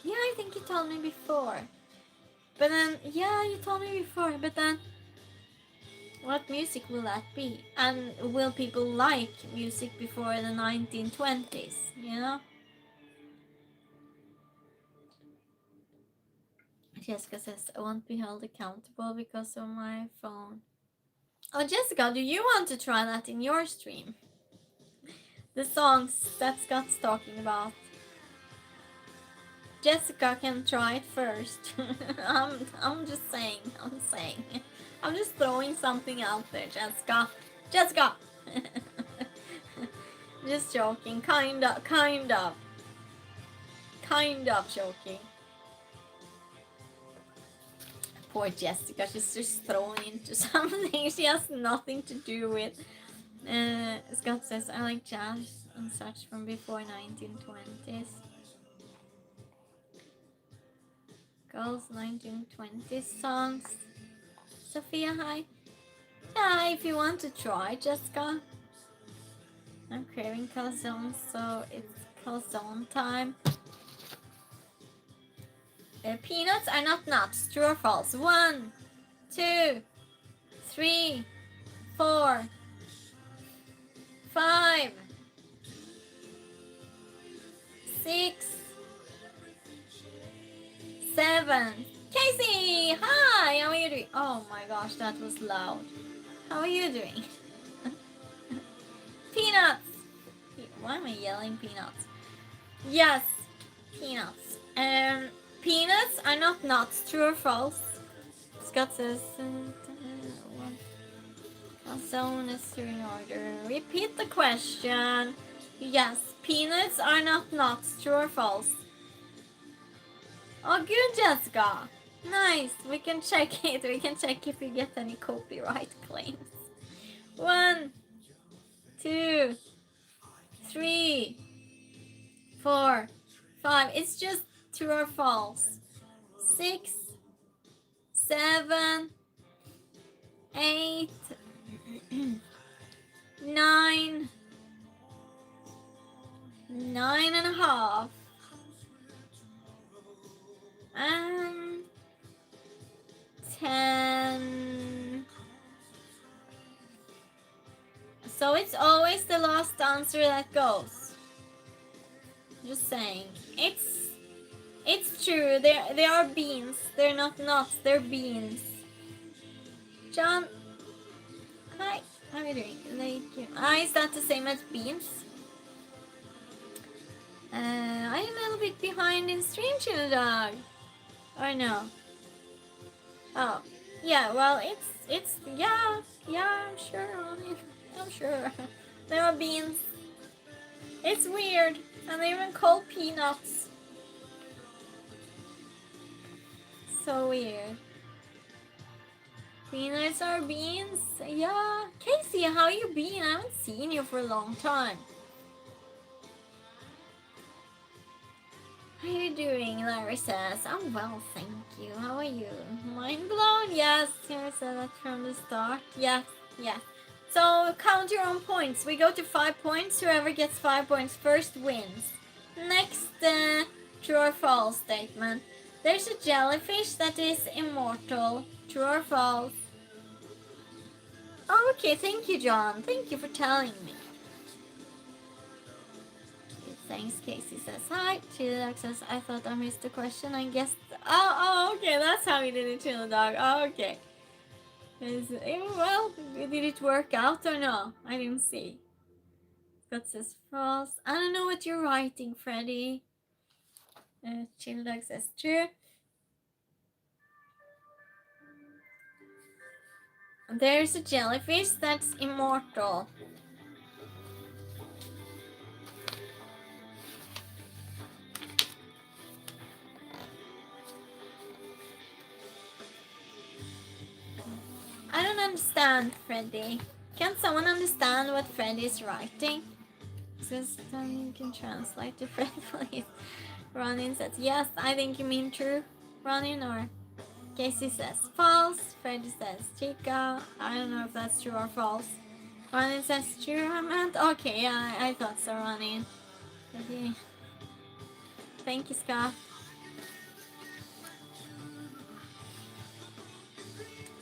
Yeah, I think you told me before. But then, yeah, you told me before, but then what music will that be? And will people like music before the 1920s, you know? Jessica says, I won't be held accountable because of my phone. Oh, Jessica, do you want to try that in your stream? The songs that Scott's talking about. Jessica can try it first. I'm just saying. I'm just throwing something out there, Jessica. Jessica! Just joking. Kind of joking. Poor Jessica, she's just thrown into something she has nothing to do with. Scott says, I like jazz and such from before 1920s. Girls 1920s songs. Sophia, hi. Yeah, if you want to try, Jessica. I'm craving calzone, so it's calzone time. Peanuts are not nuts. True or false? 1, 2, 3, 4, 5, 6, 7. Casey! Hi! How are you doing? Oh my gosh, that was loud. How are you doing? Peanuts! Why am I yelling peanuts? Yes, peanuts. Peanuts are not nuts. True or false? Scott says... Calzone is in order. Repeat the question. Yes, peanuts are not nuts. True or false? Oh, good, Jessica. Nice. We can check it. We can check if we get any copyright claims. 1, 2, 3, 4, 5. It's just true or false. 6, 7, 8, 9, 9.5. 10. So it's always the last answer that goes. Just saying. It's true. They are beans. They're not nuts. They're beans. John, hi. How are you doing? Thank you. Is that the same as beans? I'm a little bit behind in stream, Chino Dog. Or no? Oh, yeah. Well, it's yeah. I'm sure. I'm sure. There are beans. It's weird, and they even call peanuts. So weird. Peanuts are beans. Yeah. Casey, how you been? I haven't seen you for a long time. How are you doing? Larry says, I'm well, thank you. How are you? Mind blown? Yes, I said that from the start. Yes. So count your own points. We go to 5 points. Whoever gets 5 points first wins. Next, true or false statement. There's a jellyfish that is immortal. True or false? Oh, okay, thank you, John. Thank you for telling me. Thanks, Casey says hi. Chili says, I thought I missed the question. I guess. Oh, okay, that's how you did it, Chili Dog. Oh, okay. Well, Did it work out or no? I didn't see. Scott says false. I don't know what you're writing, Freddy. Chill Dog says true. There's a jellyfish that's immortal. I don't understand, Freddy. Can someone understand what Freddy is writing? Says you can translate to Freddy, please. Ronin says yes, I think you mean true, Ronin, or Casey says false. Freddy says Chica. I don't know if that's true or false. Ronin says true, I meant. Okay, yeah, I thought so, Ronin. Okay. Thank you, Scott.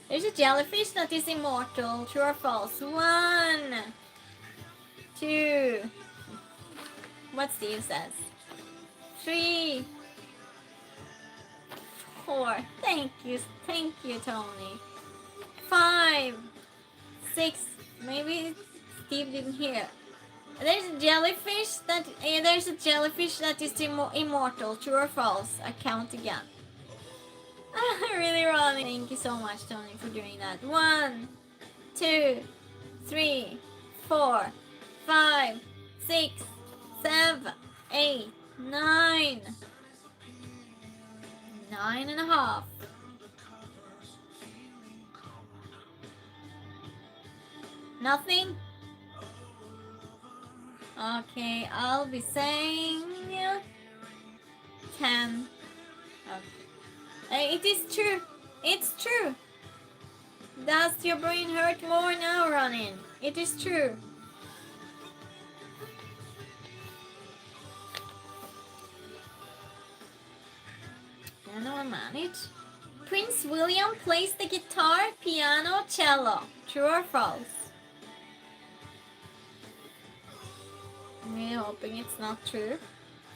There's a jellyfish that is immortal. True or false? 1, 2. What Steve says. 3, 4. Thank you, Tony. 5, 6. Maybe Steve didn't hear. There's a jellyfish that is immortal. True or false? I count again. Really, Ronnie. Thank you so much, Tony, for doing that. 1, 2, 3, 4, 5, 6, 7, 8, 9. 9.5. Nothing? Okay, I'll be saying 10. Okay. It is true. It's true. Does your brain hurt more now, Ronin? It is true. Can no one manage? Prince William plays the guitar, piano, cello. True or false? I'm really hoping it's not true.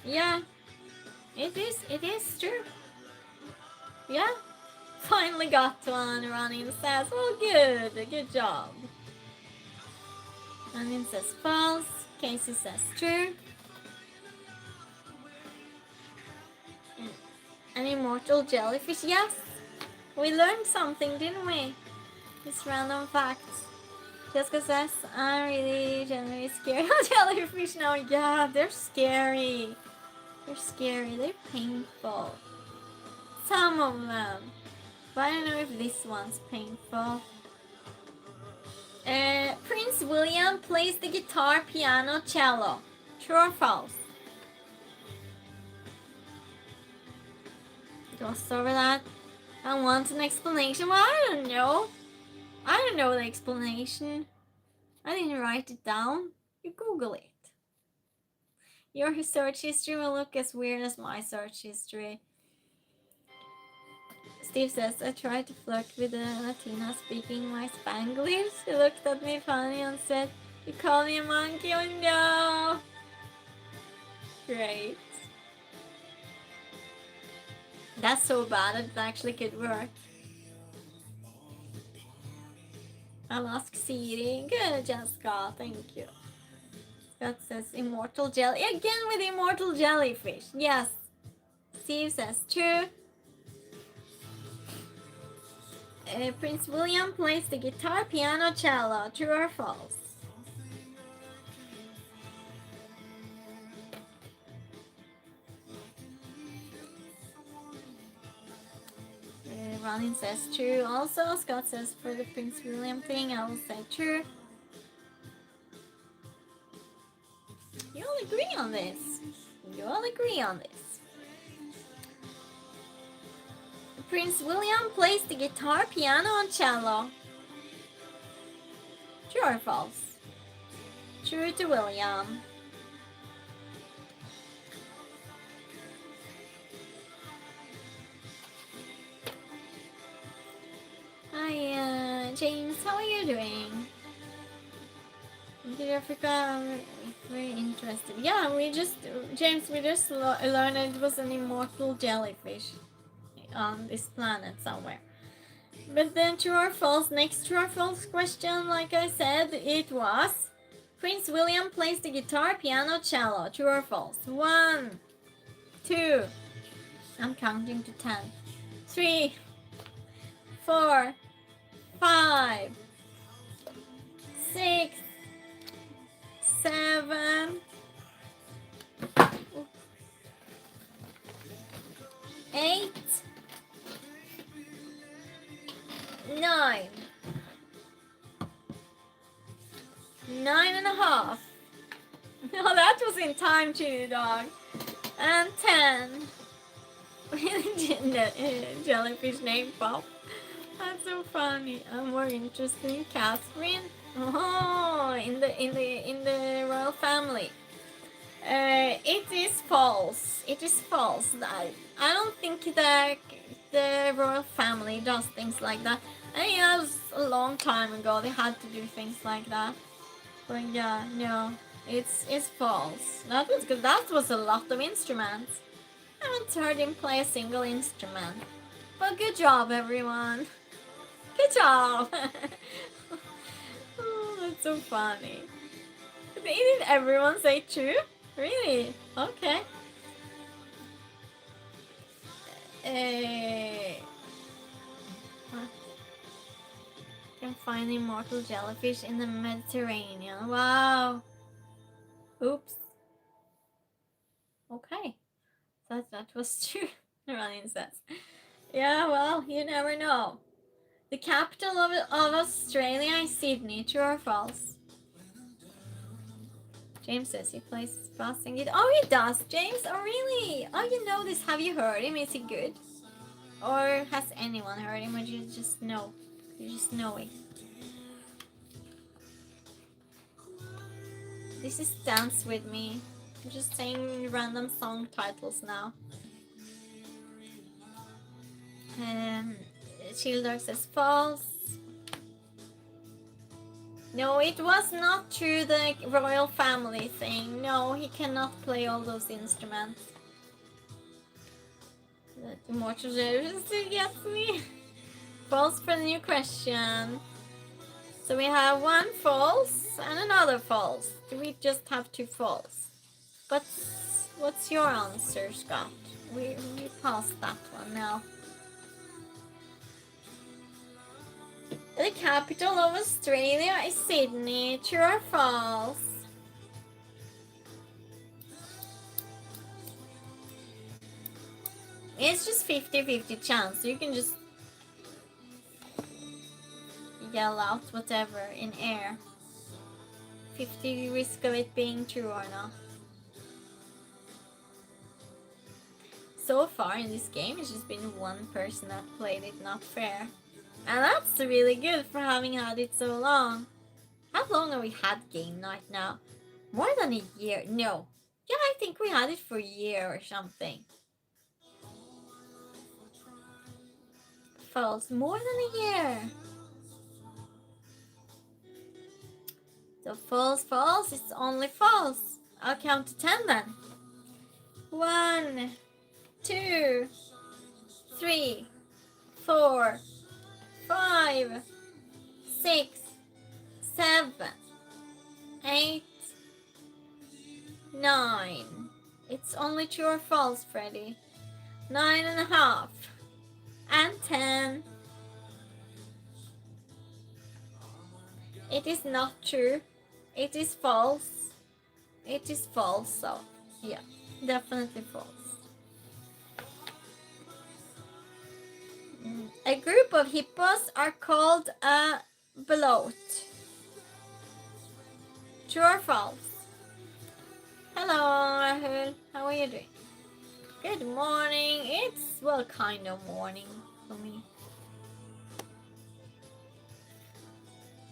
Yeah, it is. It is true. Yeah, finally got one. Ronin says, well, good job. Ronin says false. Casey says true. An immortal jellyfish, yes. We learned something, didn't we? It's random facts. Jessica says, I'm really genuinely scared of jellyfish now. Yeah, they're scary. They're scary. They're painful. Some of them. But I don't know if this one's painful. Prince William plays the guitar, piano, cello. True or false? Gloss over that. I want an explanation. Well, I don't know. I don't know the explanation. I didn't write it down. You Google it. Your search history will look as weird as my search history. Steve says, I tried to flirt with a Latina speaking my Spanglish. She looked at me funny and said, you call me a monkey? Oh no! Great. That's so bad that it actually could work. I'll ask Siri. Good, Jessica. Thank you. Scott says immortal jelly. Again with immortal jellyfish. Yes. Steve says true. Prince William plays the guitar, piano, cello. True or false? Ronin says true also. Scott says for the Prince William thing, I will say true. You all agree on this. You all agree on this. Prince William plays the guitar, piano, and cello. True or false? True to William. Hi, James. How are you doing? Did Africa? I'm very interested. Yeah, James, we just learned it was an immortal jellyfish on this planet somewhere. But then true or false, next true or false question, like I said, it was Prince William plays the guitar, piano, cello. True or false? 1, 2, I'm counting to 10. 3, 4, 5, 6, 7, 8, 9. 9.5. Oh, that was in time, Chili Dog. And 10. Jellyfish name pop. That's so funny. I'm more interested in Catherine. Oh, in the royal family. It is false. It is false. I don't think that the royal family does things like that. I mean, that was a long time ago. They had to do things like that. But yeah, no, it's false. That was good. That was a lot of instruments. I haven't heard him play a single instrument. But good job, everyone. Good job. Oh, that's so funny. Did everyone say true? Really? Okay. Can find immortal jellyfish in the Mediterranean. Wow. Oops. Okay. That was true. Running says. Yeah, well, you never know. The capital of Australia is Sydney. True or false? James says he plays bassing it. Oh, he does, James. Oh, really? Oh, you know this. Have you heard him? Is he good? Or has anyone heard him? Or you just know? You just know it. This is Dance With Me. I'm just saying random song titles now. Shieldar says false. No, it was not true, the royal family thing. No, he cannot play all those instruments. The immortal still gets me. False for the new question. So we have one false and another false. We just have two false. But what's your answer, Scott? We passed that one now. The capital of Australia is Sydney. True or false? It's just 50-50 chance. You can just yell out whatever in air. 50 risk of it being true or not. So far in this game, it's just been one person that played it not fair. And that's really good for having had it so long. How long have we had game night now? More than a year? No. Yeah, I think we had it for a year or something. False. More than a year. So false, false. It's only false. I'll count to 10 then. 1, 2, 3, 4, 5, 6, 7, 8, 9. It's only true or false, Freddy. 9.5. And 10. It is not true. It is false. It is false, so yeah, definitely false. A group of hippos are called a bloat. True or false? Hello, Rahul. How are you doing? Good morning. It's, well, kind of morning for me.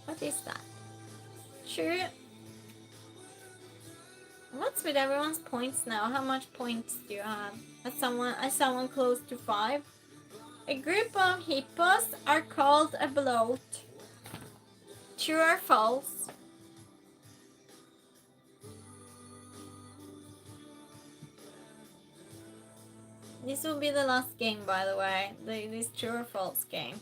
What is that? True. What's with everyone's points now? How much points do you have? Is someone close to 5? A group of hippos are called a bloat. True or false? This will be the last game, by the way. This true or false game.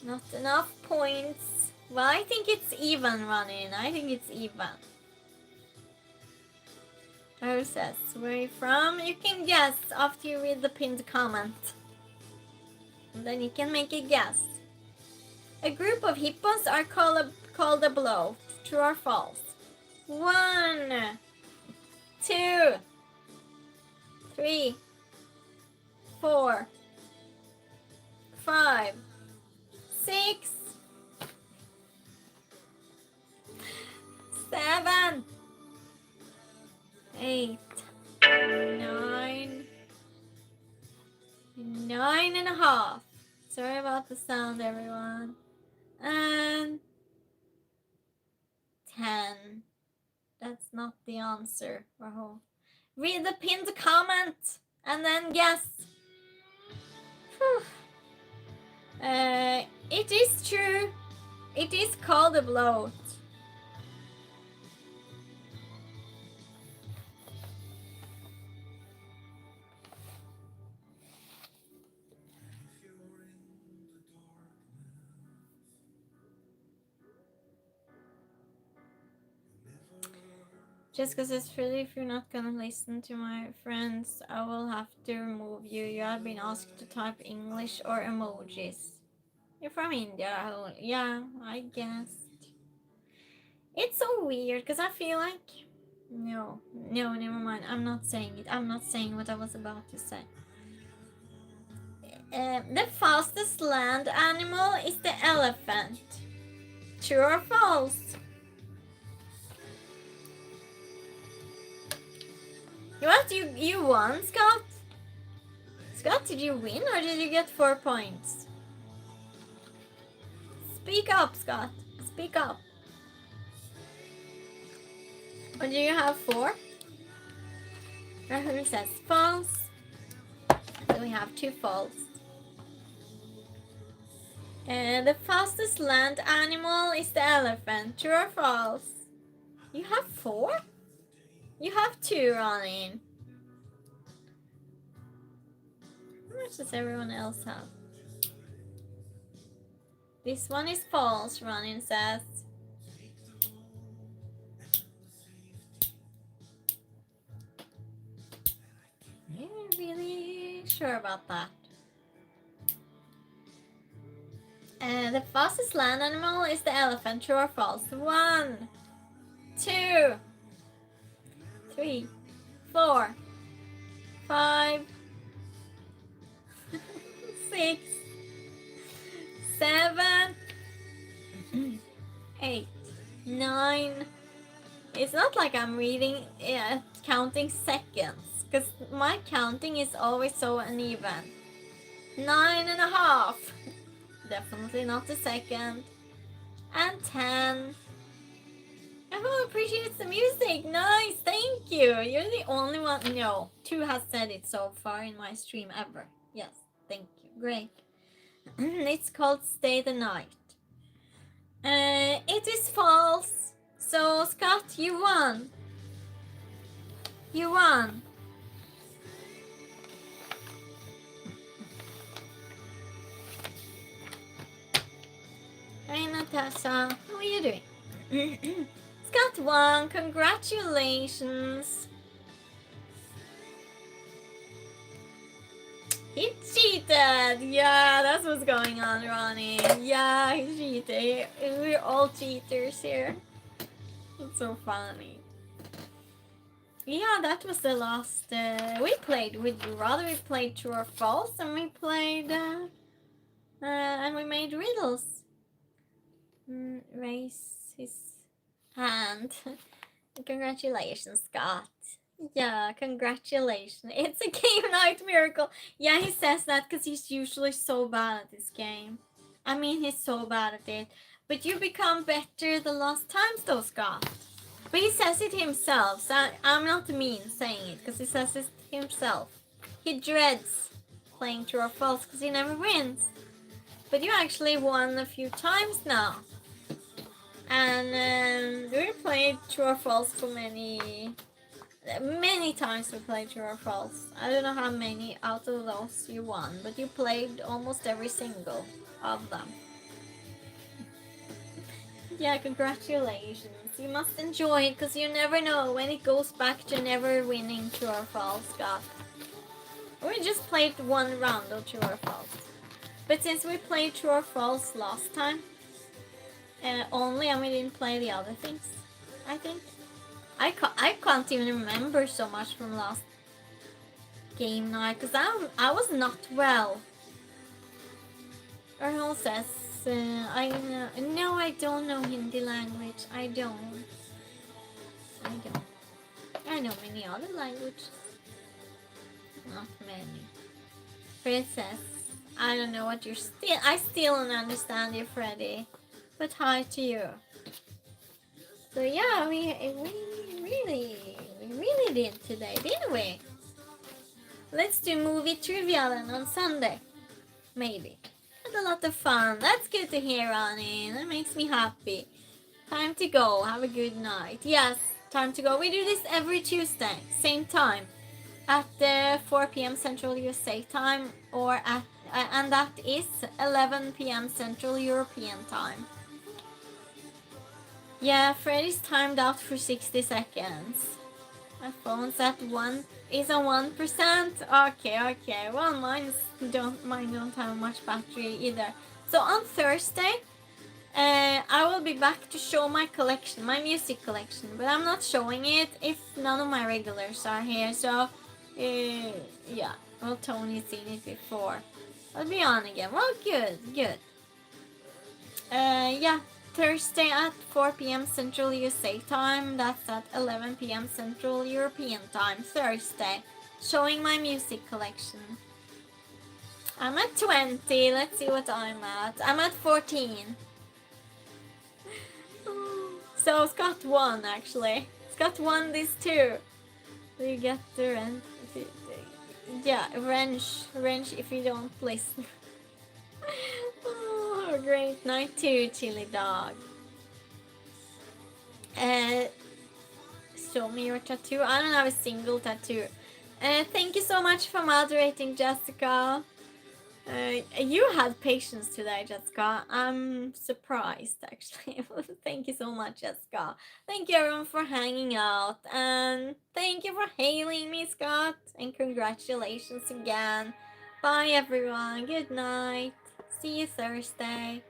Not enough points. Well, I think it's even, running. I think it's even. Who says where are you from? You can guess after you read the pinned comment. And then you can make a guess. A group of hippos are called a bloat. True or false? 1, 2, 3, 4, 5, 6, 7, 8, 9, 9.5. Sorry about the sound, everyone. And 10. That's not the answer. Wow. Read the pinned comment and then guess. It is true. It is called a bloat. Just because it's free, if you're not gonna listen to my friends, I will have to remove you. You have been asked to type English or emojis. You're from India. Yeah, I guessed. It's so weird because I feel like... No, never mind. I'm not saying it. I'm not saying what I was about to say. The fastest land animal is the elephant. True or false? What? You won, Scott? Scott, did you win or did you get 4 points? Speak up, Scott. Speak up. Or do you have 4? Who says false? So we have 2 false. The fastest land animal is the elephant. True or false? You have 4? You have 2, Ronnie. How much does everyone else have? This one is false, Ronnie says. You're really sure about that? The fastest land animal is the elephant. True or false? 1, 2, 3, 4, 5, 6, 7, 8, 9. It's not like I'm reading, counting seconds, because my counting is always so uneven. 9.5. Definitely not a second. And 10. Everyone appreciates the music. Nice, thank you. You're the only one. No, 2 has said it so far in my stream ever. Yes, thank you. Great. It's called Stay the Night. It is false. So, Scott, you won. You won. Hey, Natasha. How are you doing? Scott won. Congratulations. He cheated! Yeah, that's what's going on, Ronnie. Yeah, he cheated. We're all cheaters here. It's so funny. Yeah, that was the last... we played Would You Rather, we played True or False, and we played... and we made riddles. Raise his hand. Congratulations, Scott. Yeah, congratulations. It's a game night miracle. Yeah, he says that because he's usually so bad at this game. I mean, he's so bad at it. But you become better the last times though, Scott. But he says it himself, so I'm not mean saying it, because he says it himself. He dreads playing True or False because he never wins. But you actually won a few times now. And we played True or False for many times we played True or False. I don't know how many out of those you won, but you played almost every single of them. Yeah, congratulations. You must enjoy it because you never know when it goes back to never winning true or false, Scott. We just played one round of true or false. But since we played true or false last time, only, and we didn't play the other things, I think. I can't even remember so much from last game night because I was not well. Earl says, I know. No, I don't know Hindi language. I don't. I know many other languages. Not many. Princess, I don't know what you're still. I still don't understand you, Freddy. But hi to you. So yeah, we really did today, didn't we? Let's do movie trivia then on Sunday. Maybe. Had a lot of fun. That's good to hear, Ronnie. That makes me happy. Time to go. Have a good night. Yes, time to go. We do this every Tuesday, same time, at 4 p.m. Central USA time, or at and that is 11 p.m. Central European time. Yeah, Freddy's timed out for 60 seconds. My phone's at is on 1%. Okay. Well, mine don't have much battery either. So on Thursday, I will be back to show my collection, my music collection, but I'm not showing it if none of my regulars are here. So, yeah. Well, Tony's seen it before. I'll be on again. Well, good. Yeah. Thursday at 4 p.m. Central USA time. That's at 11 p.m. Central European time. Thursday. Showing my music collection. I'm at 20. Let's see what I'm at. I'm at 14. So Scott won, actually. Scott won this too. You get the rent. Yeah, wrench if you don't listen. Oh, great night too, Chili Dog. Show me your tattoo. I don't have a single tattoo. Thank you so much for moderating, Jessica. You had patience today, Jessica. I'm surprised, actually. Thank you so much, Jessica. Thank you, everyone, for hanging out. And thank you for hailing me, Scott. And congratulations again. Bye, everyone. Good night. See you Thursday.